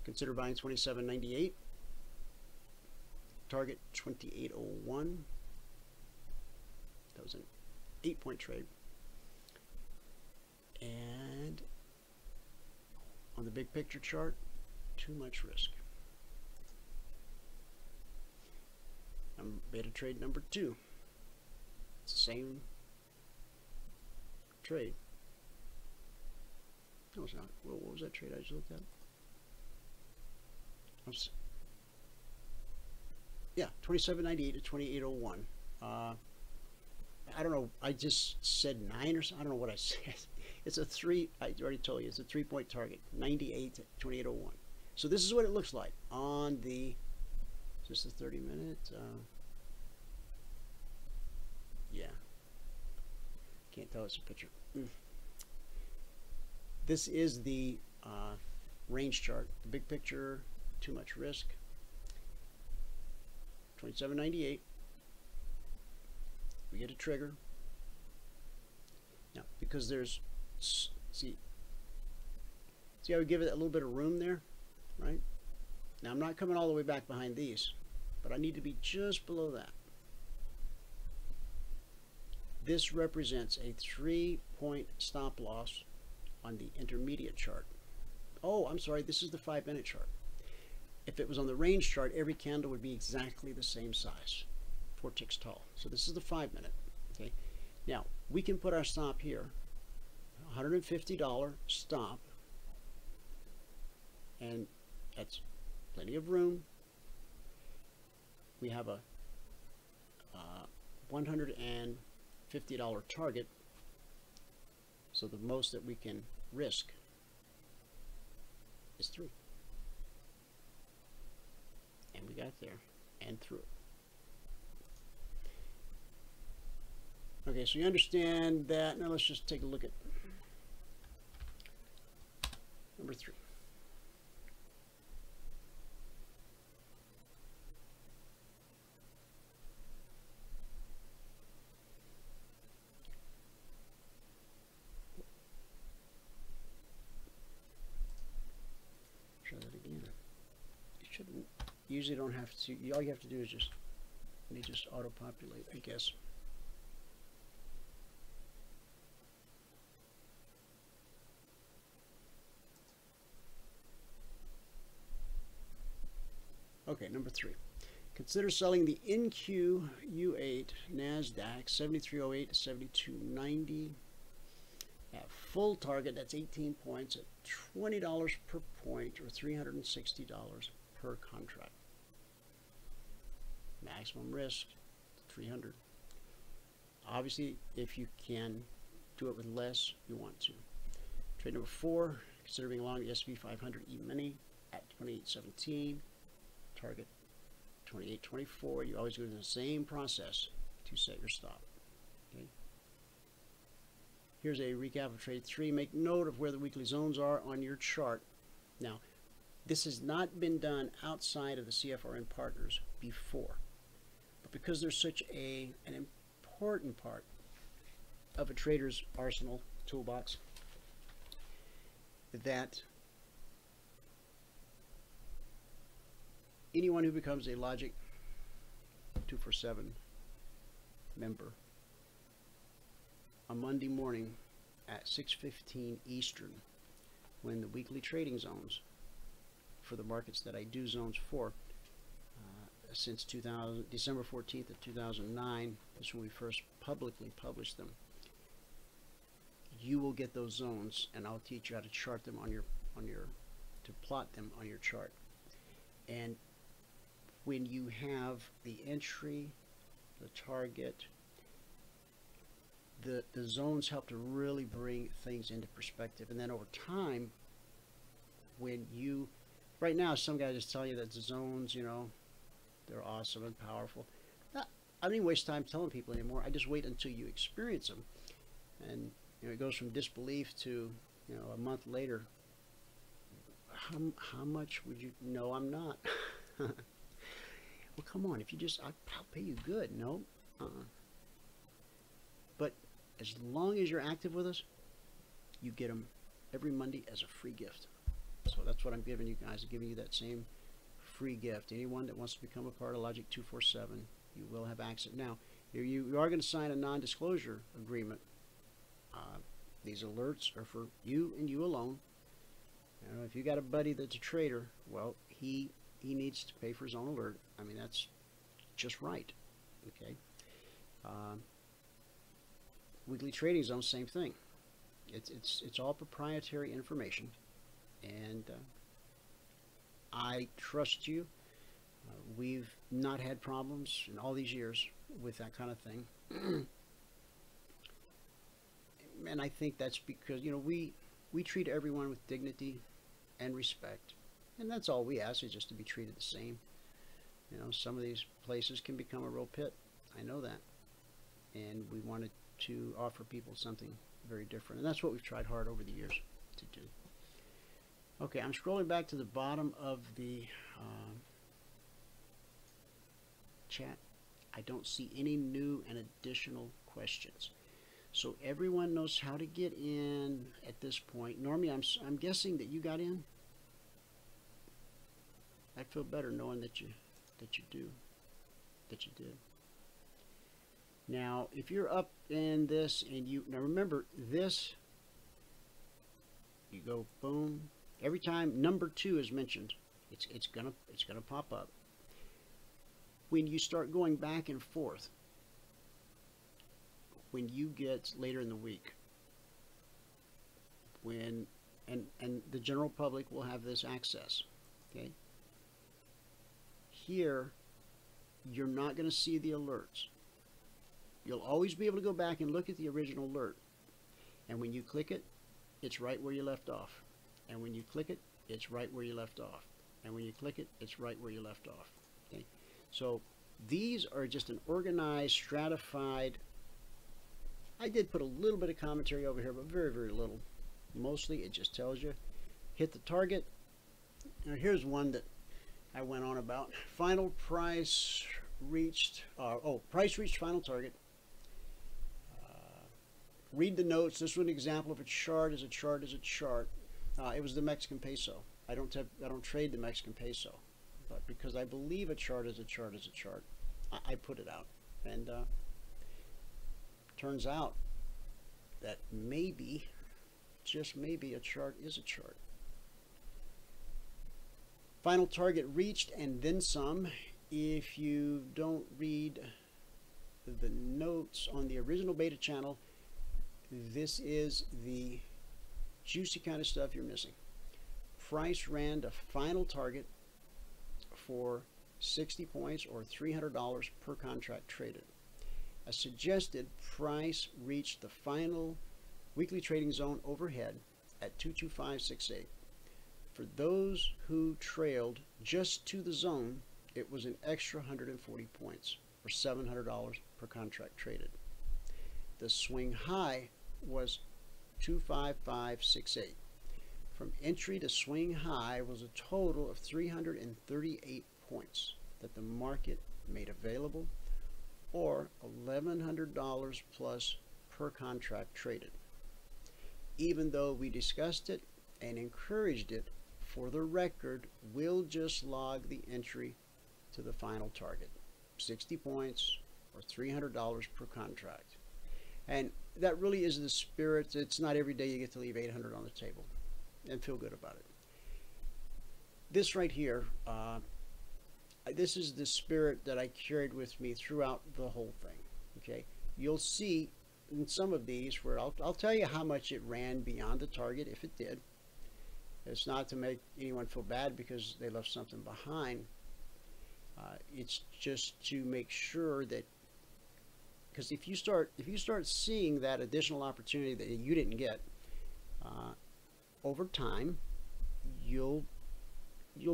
Consider buying 27.98. Target 28.01. That was an 8-point trade. And on the big picture chart, too much risk. Beta trade number 2. It's the same trade. No, it's not. What was that trade I just looked at? Yeah, 27.98 to 28.01. I don't know. I just said 9 or something. I don't know what I said. It's a 3. I already told you. It's a 3-point target. 98 to 28.01. So this is what it looks like on the. Is this a 30-minute? Yeah. Can't tell. It's a picture. This is the range chart. The big picture. Too much risk. 27.98. We get a trigger. Now, because there's, see how we give it a little bit of room there, right? Now, I'm not coming all the way back behind these, but I need to be just below that. This represents a 3-point stop loss on the intermediate chart. Oh, I'm sorry, this is the 5-minute chart. If it was on the range chart, every candle would be exactly the same size, 4 ticks tall. So this is the 5-minute. Okay. Now we can put our stop here, $150 stop, and that's plenty of room. We have a $150 target, so the most that we can risk is 3. And we got there and through it. Okay, so you understand that. Now let's just take a look at number 3. Try that again. You shouldn't. You usually don't have to. All you have to do is just auto-populate, I guess. Okay, number 3. Consider selling the NQU8 NASDAQ 7308 to 7290 at full target. That's 18 points at $20 per point, or $360 per contract. Maximum risk 300. Obviously, if you can do it with less, you want to. Trade number 4. Consider being along the S&P 500 E-mini at 28.17. Target 28.24. You always go through the same process to set your stop. Okay. Here's a recap of trade 3. Make note of where the weekly zones are on your chart. Now, this has not been done outside of the CFRN partners before, but because there's such an important part of a trader's arsenal toolbox, that anyone who becomes a LOGIC247 member on Monday morning at 6:15 Eastern, when the weekly trading zones for the markets that I do zones for since December 14th of 2009, that's when we first publicly published them, you will get those zones, and I'll teach you how to chart them to plot them on your chart. And when you have the entry, the target, the zones help to really bring things into perspective. And then over time, when you, right now, some guys just tell you that the zones, they're awesome and powerful. I don't even waste time telling people anymore. I just wait until you experience them. And it goes from disbelief to, a month later, how much would you? No, I'm not. Well, come on, if you just, I'll pay you good. No. But as long as you're active with us, you get them every Monday as a free gift. So that's what I'm giving you guys. I'm giving you that same free gift. Anyone that wants to become a part of LOGIC247, you will have access. Now, you are going to sign a non-disclosure agreement. These alerts are for you and you alone. If you got a buddy that's a trader, well, he needs to pay for his own alert. I mean, that's just right. Okay. Weekly trading zone, same thing. It's all proprietary information, and I trust you. We've not had problems in all these years with that kind of thing. And I think that's because, we treat everyone with dignity and respect. And that's all we ask, is just to be treated the same. Some of these places can become a real pit. I know that. And we wanted to offer people something very different. And that's what we've tried hard over the years to do. Okay, I'm scrolling back to the bottom of the chat. I don't see any new and additional questions. So everyone knows how to get in at this point. Normie, I'm guessing that you got in. I feel better knowing that you did. Now, if you're up in this and now remember this, you go boom. Every time number 2 is mentioned, it's gonna pop up. When you start going back and forth, when you get later in the week, and the general public will have this access, okay? Here, you're not going to see the alerts. You'll always be able to go back and look at the original alert. And when you click it, it's right where you left off. And when you click it, it's right where you left off. And when you click it, it's right where you left off. Okay? So these are just an organized, stratified. I did put a little bit of commentary over here, but very, very little. Mostly it just tells you, hit the target. Now here's one that I went on about. Final price reached, price reached final target. Read the notes. This was an example of a chart. It was the Mexican peso. I don't trade the Mexican peso, but because I believe a chart is a chart is a chart, I put it out. And turns out that maybe, just maybe, a chart is a chart. Final target reached and then some. If you don't read the notes on the original beta channel, this is the juicy kind of stuff you're missing. Price ran to final target for 60 points or $300 per contract traded. A suggested price reached the final weekly trading zone overhead at 22568. For those who trailed just to the zone, it was an extra 140 points or $700 per contract traded. The swing high was 25568. From entry to swing high was a total of 338 points that the market made available, or $1,100 plus per contract traded. Even though we discussed it, and encouraged it, for the record, we'll just log the entry to the final target, 60 points or $300 per contract. And that really is the spirit. It's not every day you get to leave 800 on the table and feel good about it. This right here, this is the spirit that I carried with me throughout the whole thing. Okay, you'll see in some of these where I'll tell you how much it ran beyond the target, if it did. It's not to make anyone feel bad because they left something behind. It's just to make sure that, because if you start seeing that additional opportunity that you didn't get, over time, you'll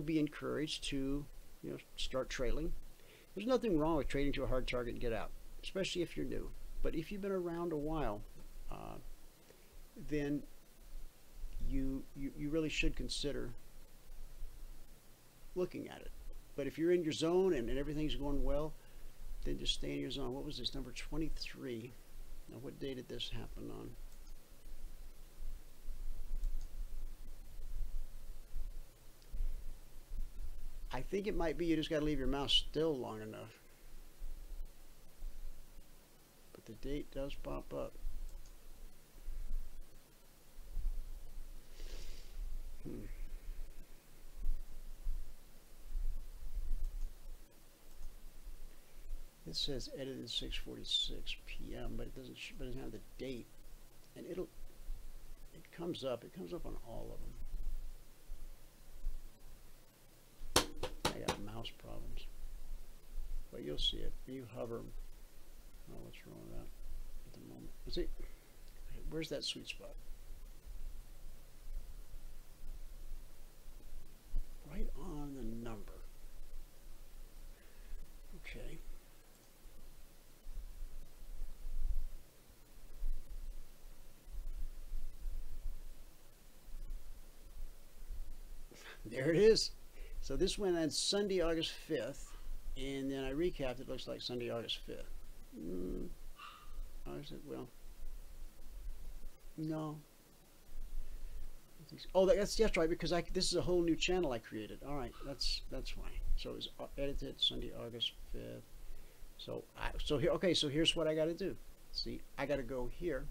be encouraged to start trailing. There's nothing wrong with trading to a hard target and get out, especially if you're new. But if you've been around a while, then you really should consider looking at it. But if you're in your zone and everything's going well, then just stay in your zone. What was this, number 23? Now, what day did this happen on? I think it might be you just got to leave your mouse still long enough. But the date does pop up. It says edited 6:46 p.m., but it doesn't have the date, and it comes up. It comes up on all of them. I got mouse problems, but you'll see it. You hover. Oh, what's wrong with that at the moment? Let's see. Where's that sweet spot? Right on the number. Okay. There it is. So this went on Sunday, August 5th, and then I recapped. It looks like Sunday, August 5th. Well, no. Oh, that's right, because this is a whole new channel I created. All right, that's why. So it was edited Sunday, August 5th. So here, okay. So here's what I got to do. See, I got to go here,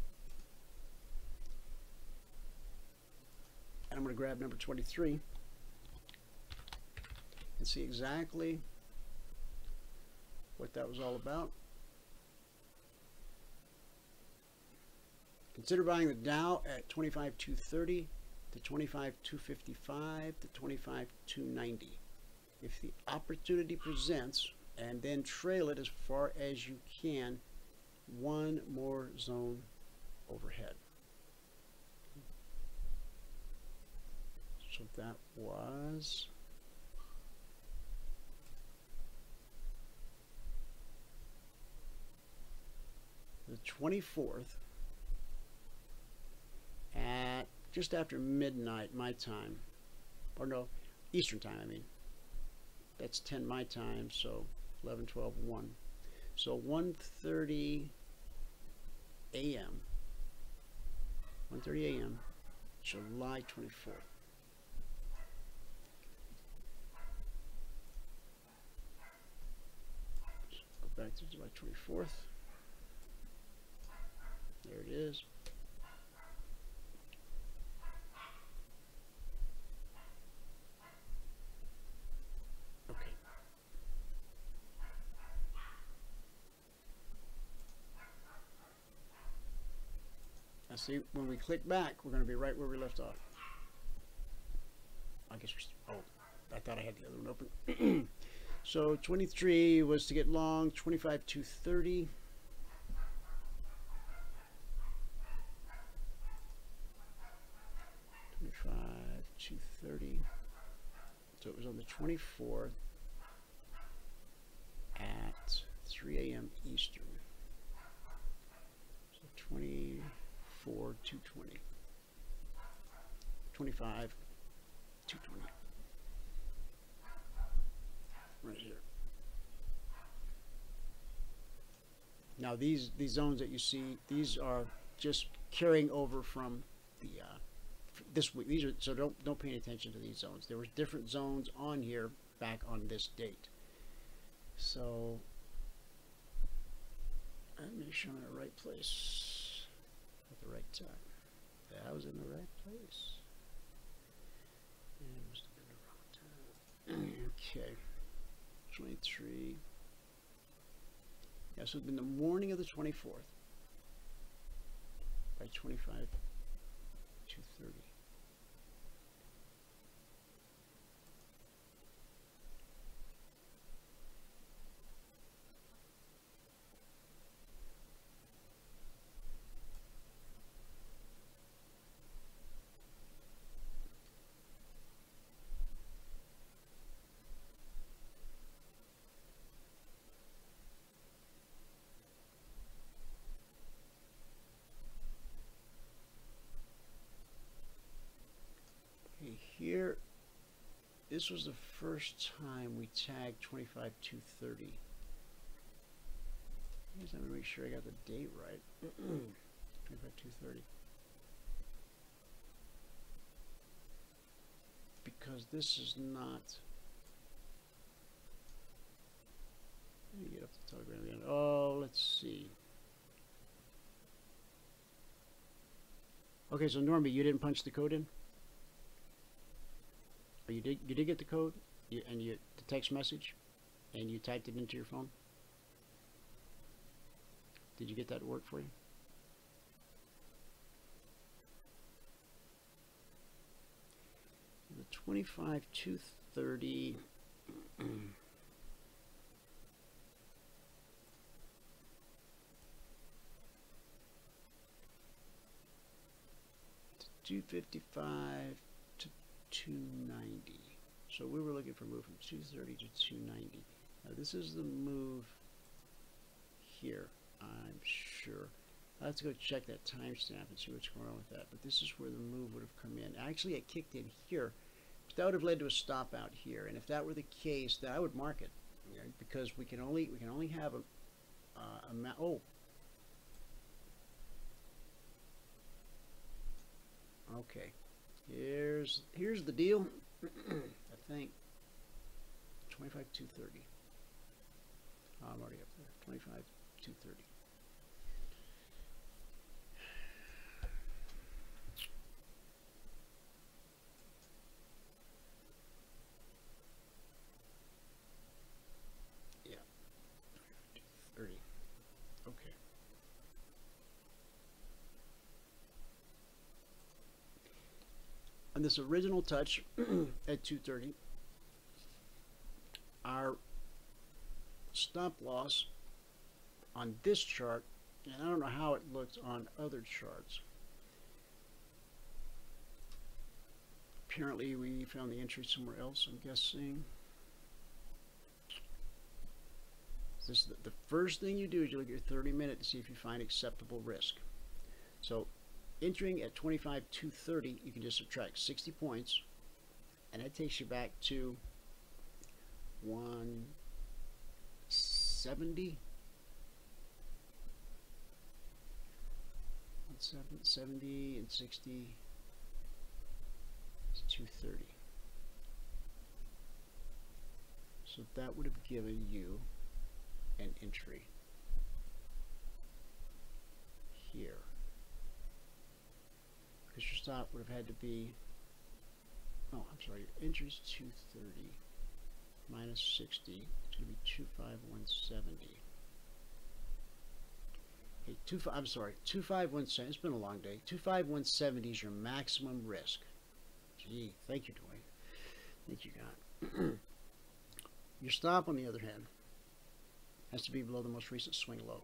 and I'm going to grab number 23 and see exactly what that was all about. Consider buying the Dow at 25,230 to 25,255 to 25,290 if the opportunity presents, and then trail it as far as you can, one more zone overhead. So that was the 24th at just after midnight my time, or no, Eastern time. I mean, that's 10 my time, so 11, 12, 1. So 1:30 a.m. 1:30 a.m. July 24th. So go back to July 24th. There it is. Okay. Now see, when we click back, we're going to be right where we left off. I guess oh, I thought I had the other one open. So 23 was to get long, 25,230. $230. So it was on the 24th at 3 a.m. Eastern. So 24,220. 25,220. Right here. Now these zones that you see, these are just carrying over from the this week. These are, so don't pay any attention to these zones. There were different zones on here back on this date. So let me make sure I'm in the right place at the right time. I was in the right place. And it must have been the wrong time. Okay. 23. Yeah, so it's been the morning of the 24th by 25 2:30. Here, this was the first time we tagged 25-230. I guess I'm gonna make sure I got the date right. 25-230. Because this is not. Let me get up the Telegram again. Oh, let's see. Okay, so Normie, you didn't punch the code in? Or you did get the code, the text message, and you typed it into your phone? Did you get that to work for you? The 25-230. to 255 to 290. So we were looking for a move from 230 to 290. Now this is the move here, I'm sure. I'll have to go check that timestamp and see what's going on with that. But this is where the move would have come in. Actually, it kicked in here, but that would have led to a stop out here. And if that were the case, then I would mark it, because we can only have a oh. Okay. Here's the deal. I think 25-230. I'm already up there. 25-230. Yeah. 30. Okay. On this original touch at 230, our stop loss on this chart, and I don't know how it looks on other charts. Apparently we found the entry somewhere else, I'm guessing. This is the first thing you do is you look at your 30-minute to see if you find acceptable risk. So entering at 25-230, you can just subtract 60 points, and that takes you back to 170. 170 and 60 is 230. So that would have given you an entry here. Because your stop would have had to be, oh, I'm sorry, your entry's 230 minus 60, it's going to be 25170. Okay, 25170, it's been a long day. 25170 is your maximum risk. Gee, thank you, Dwayne. Thank you, God. Your stop, on the other hand, has to be below the most recent swing low.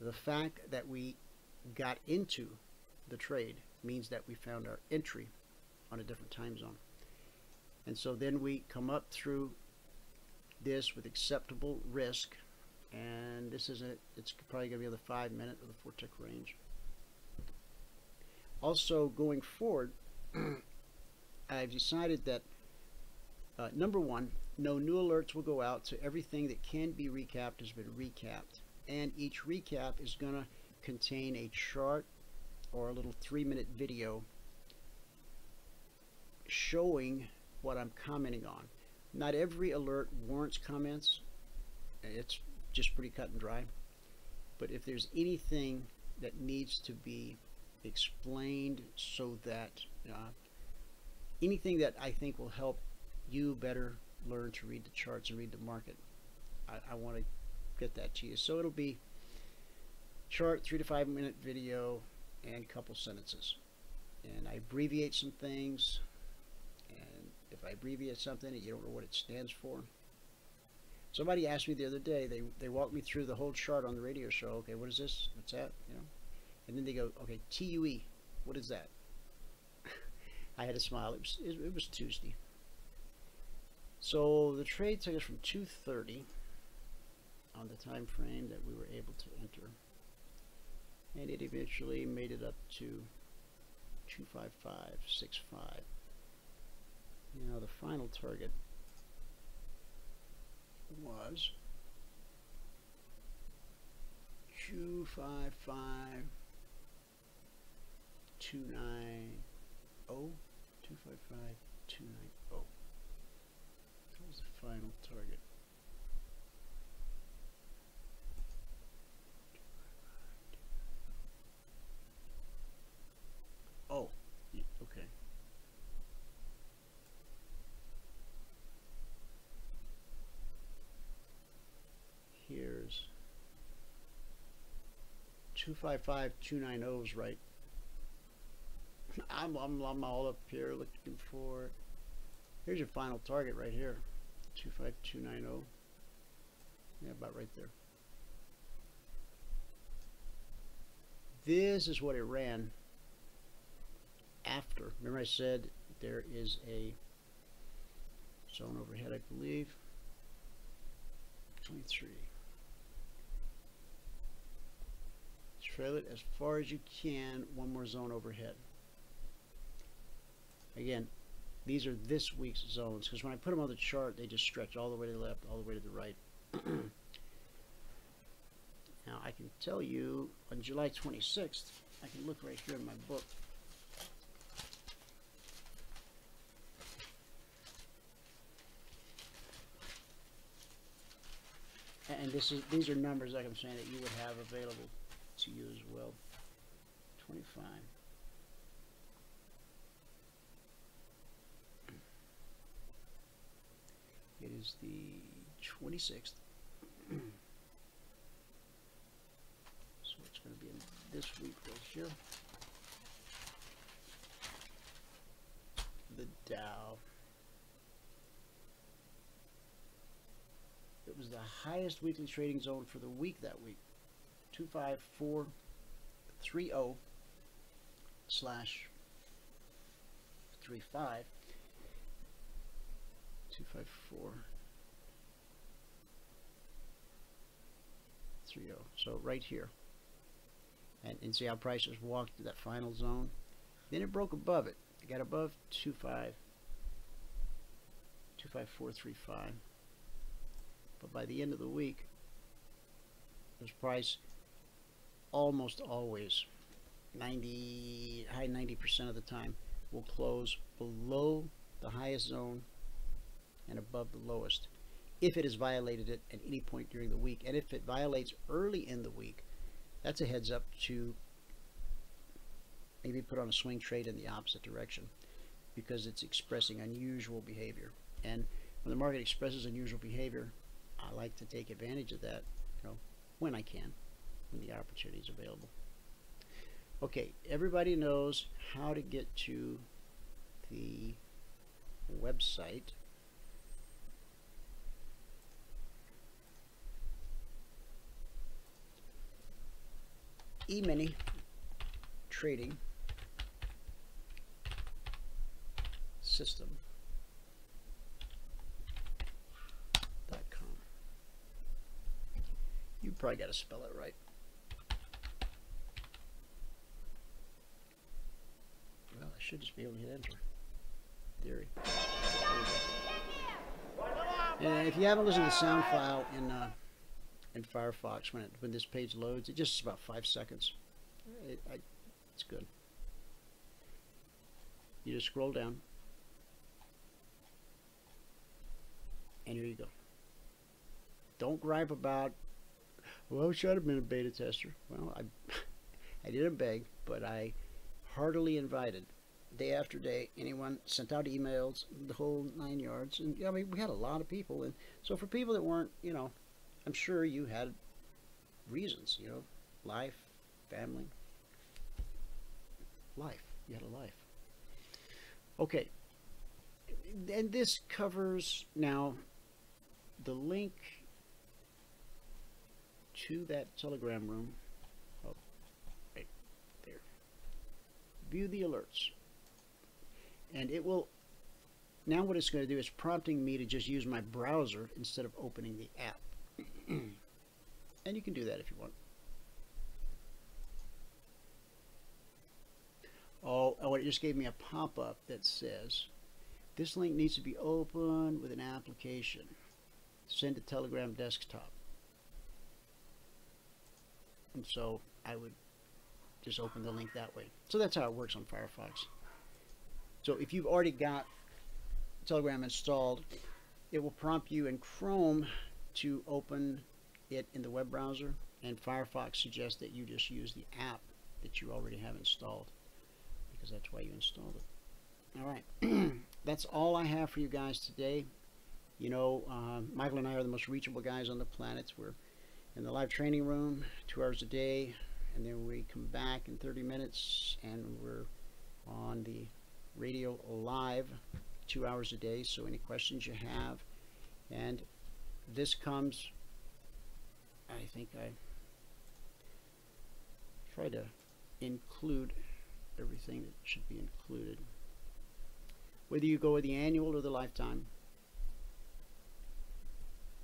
The fact that we got into the trade means that we found our entry on a different time zone. And so then we come up through this with acceptable risk, and this is it's probably going to be the 5-minute or the 4-tick range. Also, going forward, I've decided that number one, no new alerts will go out, so everything that can be recapped has been recapped, and each recap is going to contain a chart or a little 3-minute video showing what I'm commenting on. Not every alert warrants comments. It's just pretty cut and dry. But if there's anything that needs to be explained, so that anything that I think will help you better learn to read the charts and read the market, I want to get that to you. So it'll be chart, 3 to 5 minute video, and a couple sentences. And I abbreviate some things, and if I abbreviate something and you don't know what it stands for. Somebody asked me the other day, they walked me through the whole chart on the radio show. Okay, what is this? What's that? You know? And then they go, okay, TUE, what is that? I had a smile. It was Tuesday. So the trade took us from 2:30 on the time frame that we were able to enter, and it eventually made it up to 255.65. Now the final target was 255.290. 255.290. That was the final target. Oh, okay. Here's 255.290 is right. I'm all up here looking for it. Here's your final target right here, 25290. Yeah, about right there. This is what it ran after. Remember I said there is a zone overhead, I believe. 23. Trail it as far as you can. One more zone overhead. Again, these are this week's zones, because when I put them on the chart, they just stretch all the way to the left, all the way to the right. Now, I can tell you, on July 26th, I can look right here in my book. And these are numbers, like I'm saying, that you would have available to you as well. 25. It is the 26th. So it's going to be in this week right here. The Dow. It was the highest weekly trading zone for the week that week. 25430/35. 25430. So right here. And see how prices walked to that final zone. Then it broke above it. It got above 25435. But by the end of the week, this price almost always, high 90% of the time, will close below the highest zone and above the lowest, if it has violated it at any point during the week. And if it violates early in the week, that's a heads up to maybe put on a swing trade in the opposite direction, because it's expressing unusual behavior. And when the market expresses unusual behavior, I like to take advantage of that, when I can, when the opportunity is available. Okay, everybody knows how to get to the website. Emini Trading System.com. You probably got to spell it right. Well, I should just be able to hit enter. Theory. And if you haven't listened to the sound file in Firefox, when this page loads, it just is about 5 seconds. It's good. You just scroll down, and here you go. Don't gripe about, well, I should have been a beta tester. Well, I didn't beg, but I heartily invited, day after day, anyone, sent out emails, the whole 9 yards. And I mean, we had a lot of people. And so for people that weren't, you know, I'm sure you had reasons, you know, life, family, life. You had a life. Okay. And this covers now the link to that Telegram room. Oh, right there. View the alerts. And it will, now what it's going to do is prompting me to just use my browser instead of opening the app. And you can do that if you want. Oh, it just gave me a pop-up that says, this link needs to be opened with an application. Send to Telegram desktop. And so I would just open the link that way. So that's how it works on Firefox. So if you've already got Telegram installed, it will prompt you in Chrome to open it in the web browser, and Firefox suggests that you just use the app that you already have installed, because that's why you installed it. All right, that's all I have for you guys today. You know, Michael and I are the most reachable guys on the planet. We're in the live training room 2 hours a day, and then we come back in 30 minutes and we're on the radio live 2 hours a day. So any questions you have, and this comes, I think I try to include everything that should be included, whether you go with the annual or the lifetime.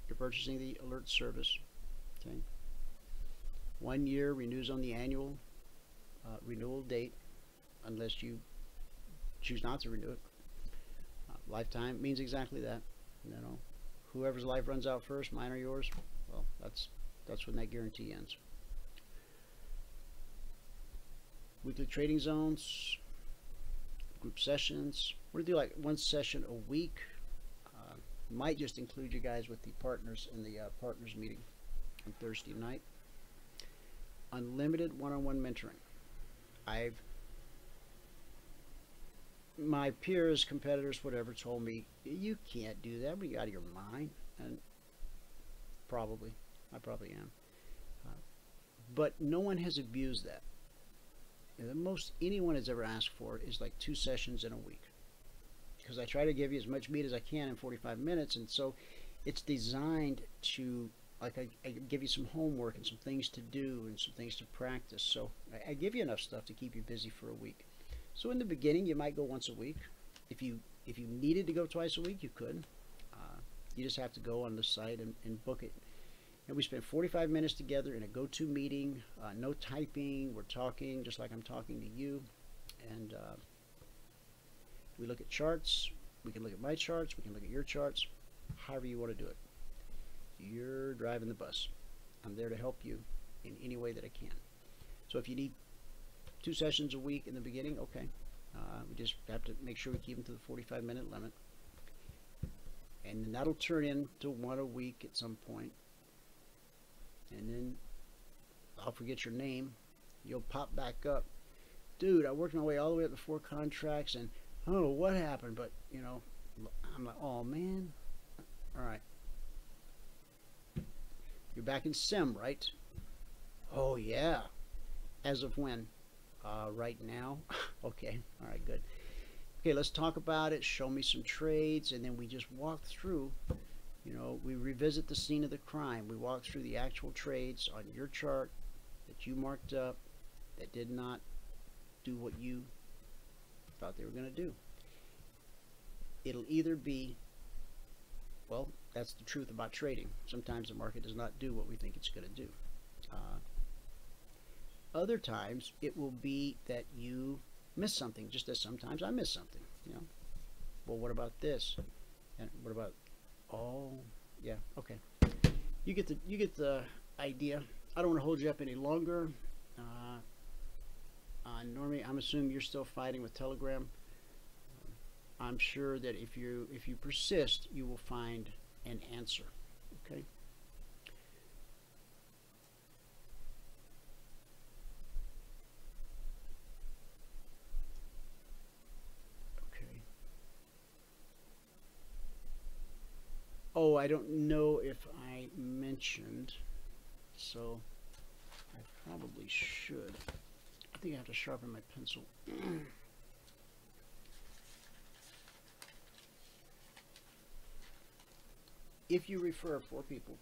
You're purchasing the alert service. Okay. 1 year renews on the annual renewal date, unless you choose not to renew it. Lifetime means exactly that. You know, whoever's life runs out first, mine or yours, well, that's when that guarantee ends. Weekly trading zones, group sessions. We're gonna do like 1 session a week. Might just include you guys with the partners in the partners meeting on Thursday night. Unlimited one-on-one mentoring. My peers, competitors, whatever, told me, you can't do that. Are you out of your mind? And I probably am. But no one has abused that. The most anyone has ever asked for is like 2 sessions in a week, because I try to give you as much meat as I can in 45 minutes, and so it's designed to, like, I give you some homework and some things to do and some things to practice. So I give you enough stuff to keep you busy for a week. So in the beginning, you might go once a week. If you needed to go twice a week, you could. You just have to go on the site and book it. And we spend 45 minutes together in a go-to meeting. No typing. We're talking just like I'm talking to you. And we look at charts. We can look at my charts. We can look at your charts. However you want to do it. You're driving the bus. I'm there to help you in any way that I can. So if you need 2 sessions a week in the beginning, okay. We just have to make sure we keep them to the 45-minute limit. And then that'll turn into 1 a week at some point. And then I'll forget your name. You'll pop back up. Dude, I worked my way all the way up to 4 contracts, and I don't know what happened, but, you know, I'm like, oh, man. All right. You're back in SIM, right? Oh, yeah. As of when? Right now. Okay. All right, good. Okay, let's talk about it. Show me some trades, and then we just walk through. You know, we revisit the scene of the crime. We walk through the actual trades on your chart that you marked up that did not do what you thought they were going to do. It'll either be, well, that's the truth about trading. Sometimes the market does not do what we think it's going to do. Other times it will be that you miss something, just as sometimes I miss something. You know, well, what about this? And what about? Oh, yeah, okay. You get the idea. I don't want to hold you up any longer. Normie, I'm assuming you're still fighting with Telegram. I'm sure that if you persist, you will find an answer. Okay. Okay. Oh, I don't know if I mentioned, so I probably should. I think I have to sharpen my pencil. If you refer 4 people,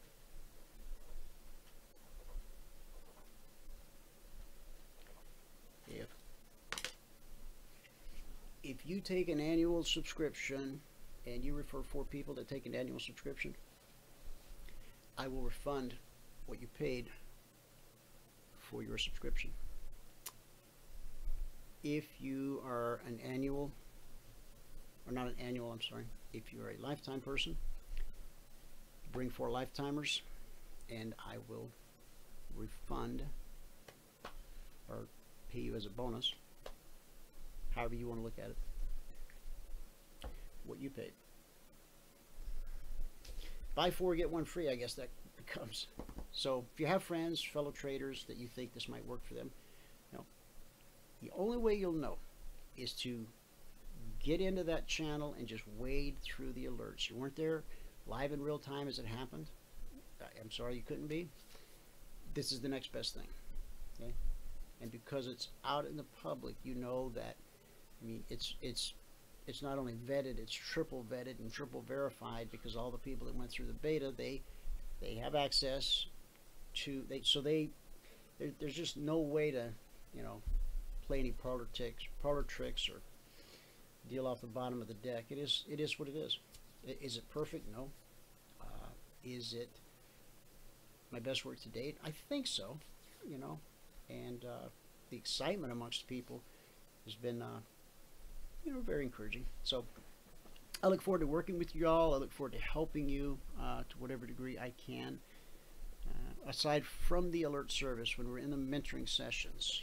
if you take an annual subscription and you refer 4 people that take an annual subscription, I will refund what you paid for your subscription. If you are an annual, or not an annual, I'm sorry, if you're a lifetime person, bring 4 lifetimers and I will refund or pay you as a bonus, however you want to look at it, what you paid. Buy 4, get 1 free, I guess that becomes. So if you have friends, fellow traders that you think this might work for them, the only way you'll know is to get into that channel and just wade through the alerts. You weren't there live in real time as it happened. I'm sorry you couldn't be. This is the next best thing. Okay? And because it's out in the public, you know that, I mean, it's not only vetted, it's triple vetted and triple verified, because all the people that went through the beta, they have access to, there's just no way to, play any parlor tricks or deal off the bottom of the deck. It is what it is. Is it perfect? No. Is it my best work to date? I think so. And the excitement amongst people has been very encouraging. So I look forward to working with you all. I look forward to helping you to whatever degree I can. Aside from the alert service, when we're in the mentoring sessions,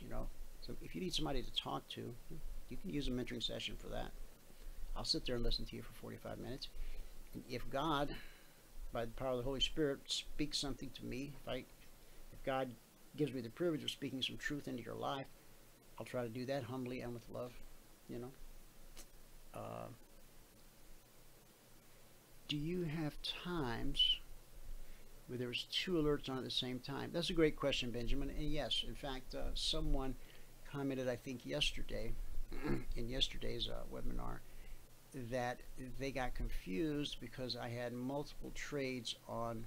so if you need somebody to talk to, you can use a mentoring session for that. I'll sit there and listen to you for 45 minutes. And if God, by the power of the Holy Spirit, speaks something to me, if God gives me the privilege of speaking some truth into your life, I'll try to do that humbly and with love. Do you have times where there's 2 alerts on at the same time? That's a great question, Benjamin. And yes, in fact, someone commented, I think yesterday, in yesterday's webinar, that they got confused because I had multiple trades on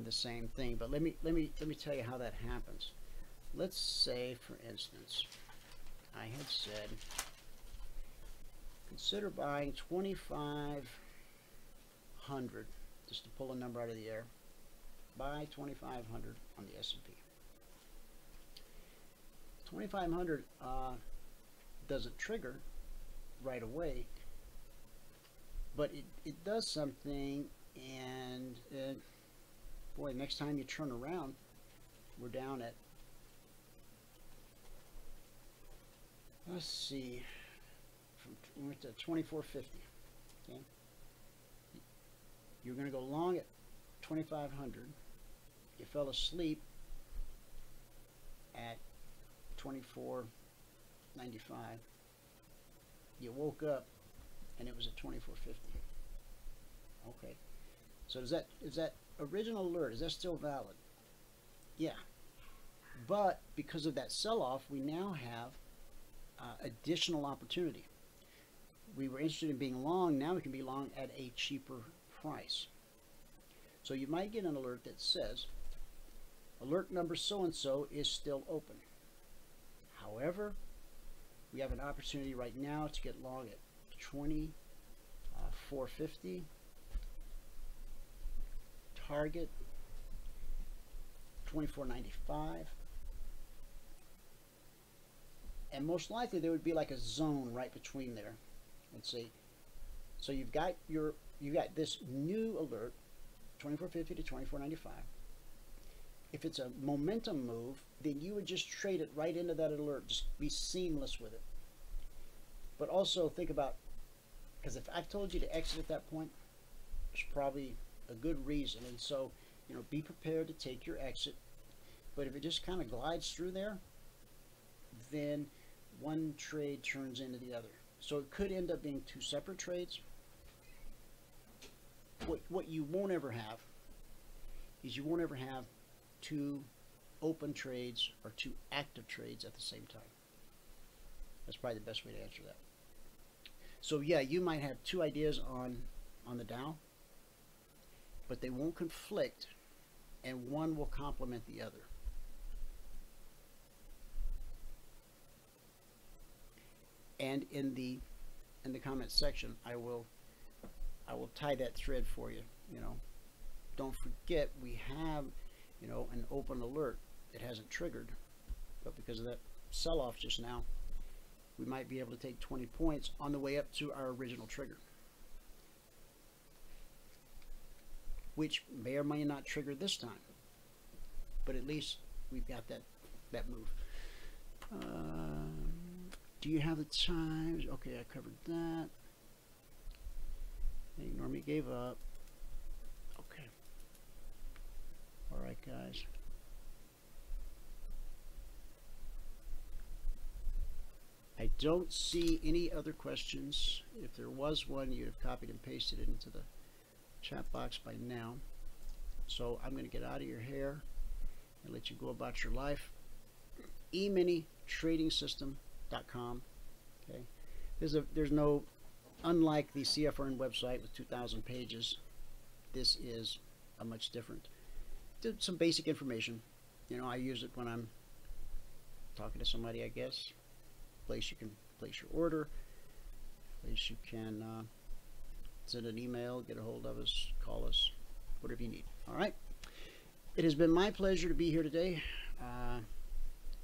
the same thing. But let me tell you how that happens. Let's say, for instance, I had said, consider buying 2,500, just to pull a number out of the air. Buy 2,500 on the S&P. 2,500 doesn't trigger right away, but it does something, and boy, next time you turn around, we're down at, let's see, we went to 2450. Okay, you're going to go long at 2,500. You fell asleep at 24.95. You woke up and it was at 24.50. Okay, so is that original alert, is that still valid? Yeah, but because of that sell-off, we now have additional opportunity. We were interested in being long, now we can be long at a cheaper price. So you might get an alert that says alert number so and so is still open. However, we have an opportunity right now to get long at 24.50. Target 24.95. And most likely there would be like a zone right between there. Let's see. So you've got this new alert, 24.50 to 24.95. If it's a momentum move, then you would just trade it right into that alert, just be seamless with it. But also think about, because if I've told you to exit at that point, there's probably a good reason. And so, you know, be prepared to take your exit. But if it just kind of glides through there, then one trade turns into the other. So it could end up being two separate trades. What you won't ever have is you won't ever have two open trades or two active trades at the same time. That's probably the best way to answer that. So yeah, you might have two ideas on the Dow, but they won't conflict, and one will complement the other. And in the comments section, I will tie that thread for you. You know, don't forget we have, you know, an open alert that hasn't triggered, but because of that sell-off just now, we might be able to take 20 points on the way up to our original trigger, which may or may not trigger this time, but at least we've got that move. Do you have the times? Okay, I covered that. Ignore me, gave up. Okay. All right, guys. I don't see any other questions. If there was one, you'd have copied and pasted it into the chat box by now. So I'm going to get out of your hair and let you go about your life. eminitrading.com. Okay. There's no, unlike the CFRN website with 2,000 pages, this is a much different. Some basic information. You know, I use it when I'm talking to somebody, I guess. Place you can place your order, place you can send an email, get a hold of us, call us, whatever you need. All right, it has been my pleasure to be here today.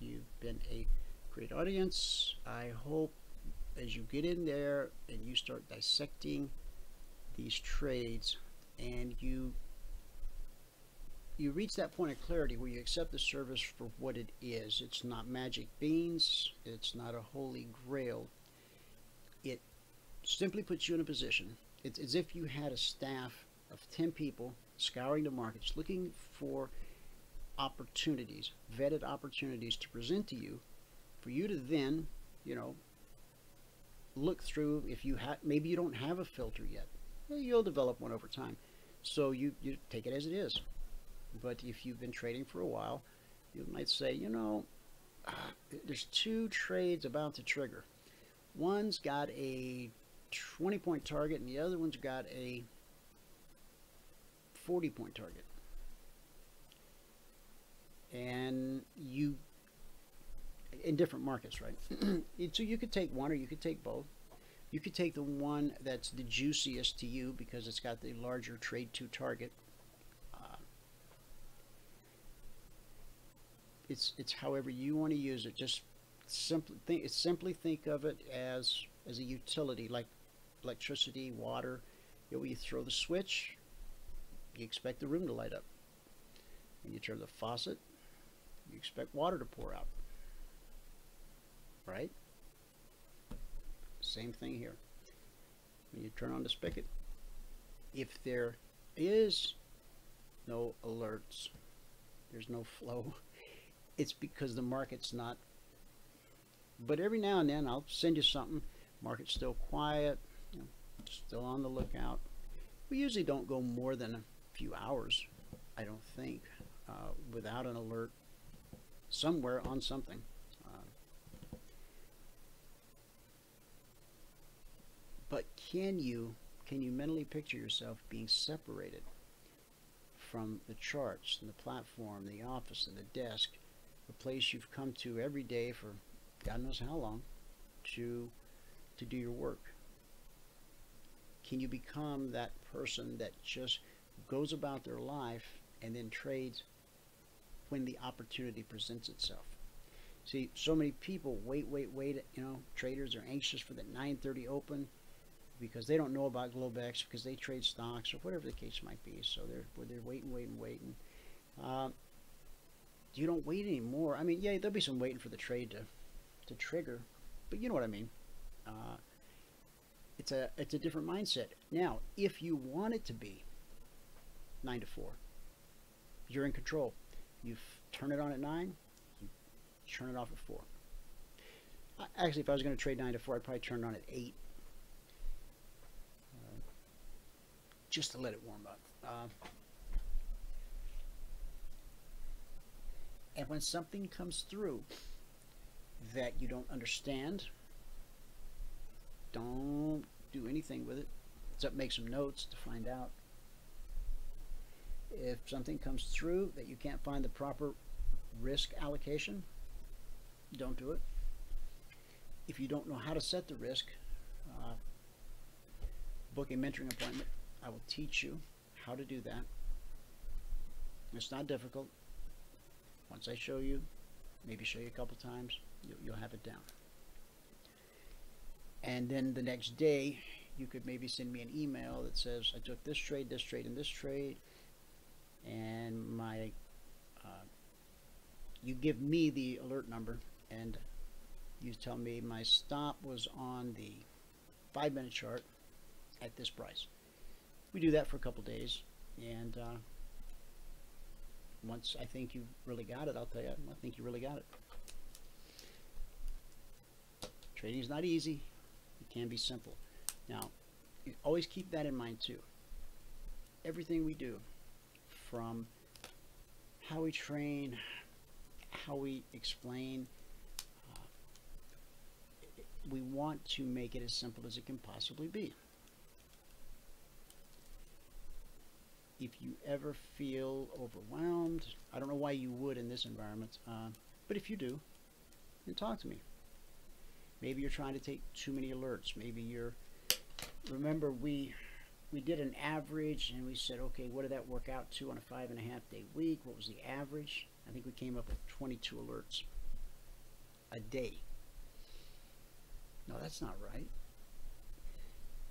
You've been a great audience. I hope as you get in there and you start dissecting these trades and you reach that point of clarity where you accept the service for what it is. It's not magic beans. It's not a holy grail. It simply puts you in a position. It's as if you had a staff of 10 people scouring the markets, looking for opportunities, vetted opportunities to present to you, for you to then, you know, look through. If you have, maybe you don't have a filter yet. Well, you'll develop one over time. So you take it as it is. But if you've been trading for a while, you might say, you know, there's two trades about to trigger. One's got a 20-point target and the other one's got a 40-point target. And you, in different markets, right? So you could take one or you could take both. You could take the one that's the juiciest to you because it's got the larger trade to target. It's however you want to use it. Just simply think of it as a utility, like electricity, water. You know, when you throw the switch, you expect the room to light up. When you turn the faucet, you expect water to pour out. Right? Same thing here. When you turn on the spigot, if there is no alerts, there's no flow, it's because the market's not. But every now and then I'll send you something. Market's still quiet, you know, still on the lookout. We usually don't go more than a few hours, I don't think, without an alert somewhere on something. But can you mentally picture yourself being separated from the charts and the platform, the office and the desk, the place you've come to every day for God knows how long to do your work? Can you become that person that just goes about their life and then trades when the opportunity presents itself? See, so many people wait, you know, traders are anxious for that 9:30 open because they don't know about Globex, because they trade stocks or whatever the case might be. So they're waiting. you don't wait anymore. I mean, yeah, there'll be some waiting for the trade to trigger, but you know what I mean. It's a different mindset. Now, if you want it to be 9 to 4, you're in control. You turn it on at 9, you turn it off at 4. Actually, if I was going to trade 9 to 4, I'd probably turn it on at 8, just to let it warm up. And when something comes through that you don't understand, don't do anything with it. Except make some notes to find out. If something comes through that you can't find the proper risk allocation, don't do it. If you don't know how to set the risk, book a mentoring appointment. I will teach you how to do that. It's not difficult. Once I show you, maybe show you a couple times, you'll have it down. And then the next day, you could maybe send me an email that says, I took this trade, and this trade, and my, you give me the alert number, and you tell me my stop was on the 5-minute chart at this price. We do that for a couple days, and once I think you really got it, I'll tell you, I think you really got it. Trading is not easy. It can be simple. Now, you always keep that in mind too. Everything we do, from how we train, how we explain, we want to make it as simple as it can possibly be. If you ever feel overwhelmed, I don't know why you would in this environment, but if you do, then talk to me. Maybe you're trying to take too many alerts. Maybe you're, remember we did an average and we said, okay, what did that work out to on a 5.5-day week? What was the average? I think we came up with 22 alerts a day. No, that's not right.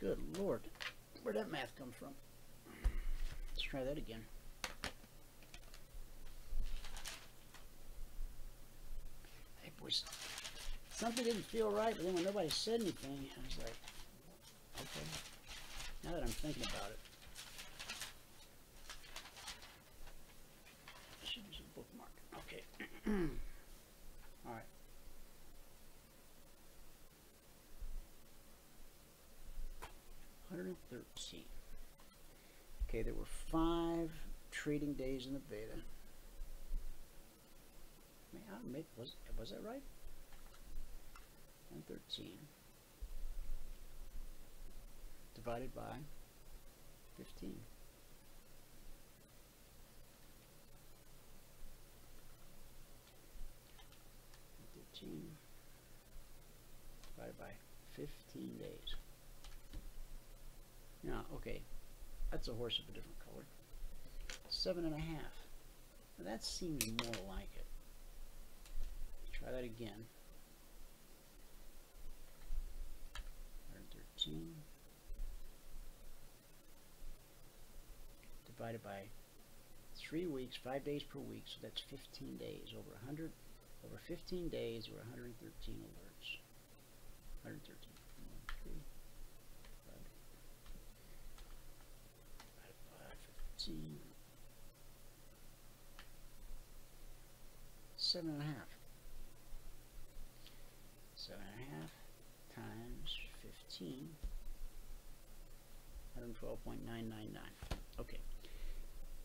Good Lord. Where'd that math come from? Let's try that again. Hey, boys. Something didn't feel right, but then when nobody said anything, I was like, okay. Now that I'm thinking about it, I should use a bookmark. Okay. All right. $113. Okay, there were 5 trading days in the beta. Was that right? 113 divided by 15. Divided by 15 days. Now, okay, that's a horse of a different color. 7.5. Now that seems more like it. Try that again. 113 divided by 3 weeks, 5 days per week, so that's 15 days. Over 15 days, or 113 alerts. 113. 15. 7.5. 7.5 times 15. 112.999. Okay.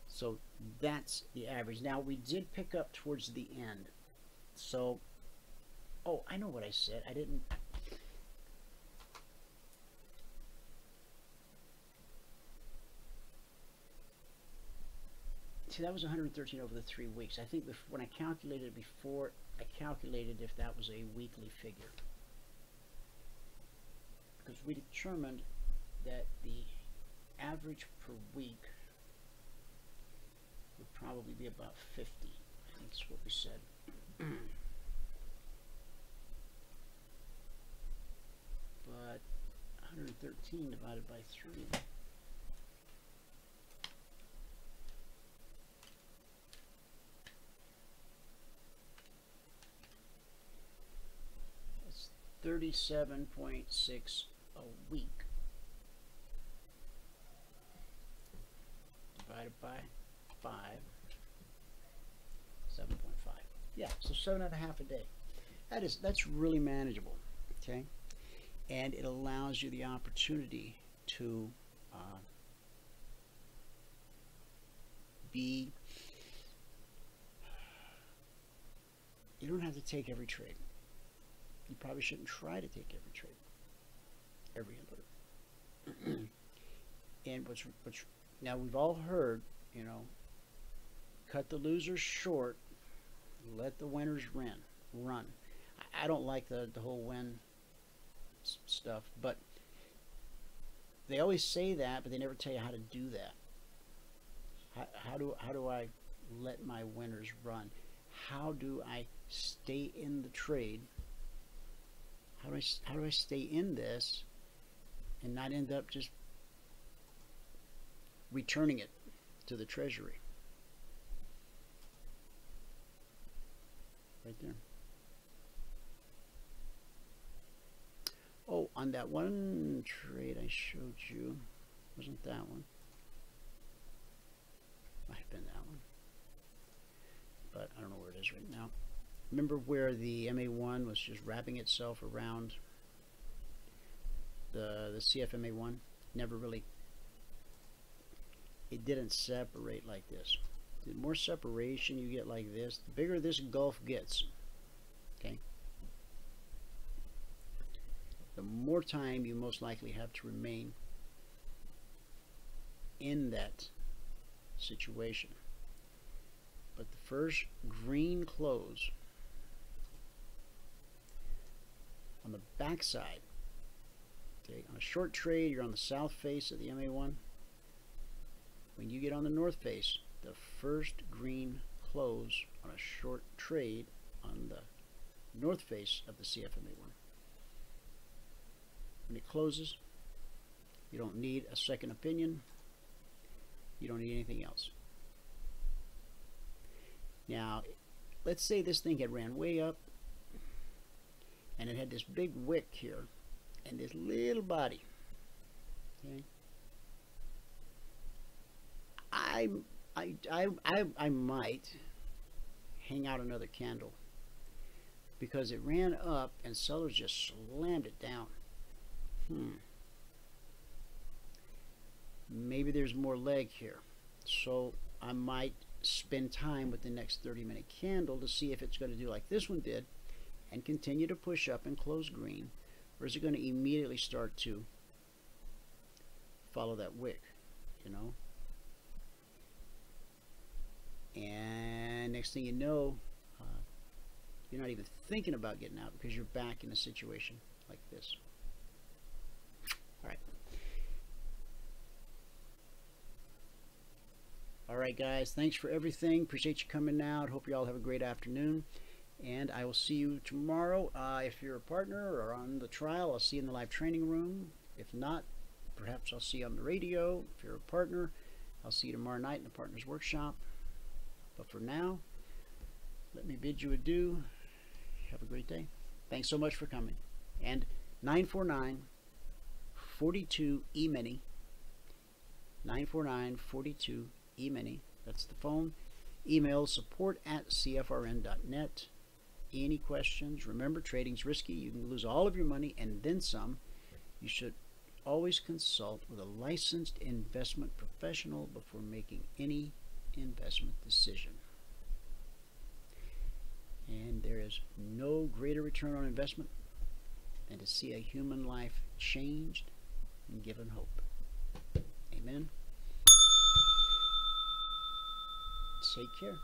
So that's the average. Now we did pick up towards the end. So, oh, I know what I said. I didn't. See, that was 113 over the 3 weeks. I think when I calculated it before, I calculated if that was a weekly figure. Because we determined that the average per week would probably be about 50. I think is what we said. But 113 divided by 3. 27.6 a week. Divided by 5. 7.5. Yeah, so 7.5 a day. That's really manageable. Okay, and it allows you the opportunity to you don't have to take every trade. You probably shouldn't try to take every trade, every alert. And what's now, we've all heard, you know, cut the losers short, let the winners run. I don't like the whole win stuff, but they always say that, but they never tell you how to do that. How do I let my winners run? How do I stay in the trade? How do I stay in this and not end up just returning it to the treasury? Right there. Oh, on that one trade I showed you, wasn't that one? Might have been that one, but I don't know where it is right now. Remember where the MA1 was just wrapping itself around the CFMA1? Never really, it didn't separate like this. The more separation you get like this, the bigger this gulf gets. Okay, the more time you most likely have to remain in that situation. But the first green close on the backside, okay, on a short trade, you're on the south face of the MA1. When you get on the north face, the first green close on a short trade on the north face of the CFMA1. When it closes, you don't need a second opinion. You don't need anything else. Now, let's say this thing had ran way up and it had this big wick here and this little body. Okay, I might hang out another candle because it ran up and sellers just slammed it down. Maybe there's more leg here, so I might spend time with the next 30-minute candle to see if it's going to do like this one did and continue to push up and close green, or is it going to immediately start to follow that wick, you know? And next thing you know, you're not even thinking about getting out because you're back in a situation like this. All right. All right, guys. Thanks for everything. Appreciate you coming out. Hope you all have a great afternoon. And I will see you tomorrow. If you're a partner or on the trial, I'll see you in the live training room. If not, perhaps I'll see you on the radio. If you're a partner, I'll see you tomorrow night in the Partners Workshop. But for now, let me bid you adieu. Have a great day. Thanks so much for coming. And 949-42 Emini. 949-42 Emini. That's the phone. Email support@cfrn.net. Any questions? Remember, trading's risky. You can lose all of your money and then some. You should always consult with a licensed investment professional before making any investment decision. And there is no greater return on investment than to see a human life changed and given hope. Amen. Take care.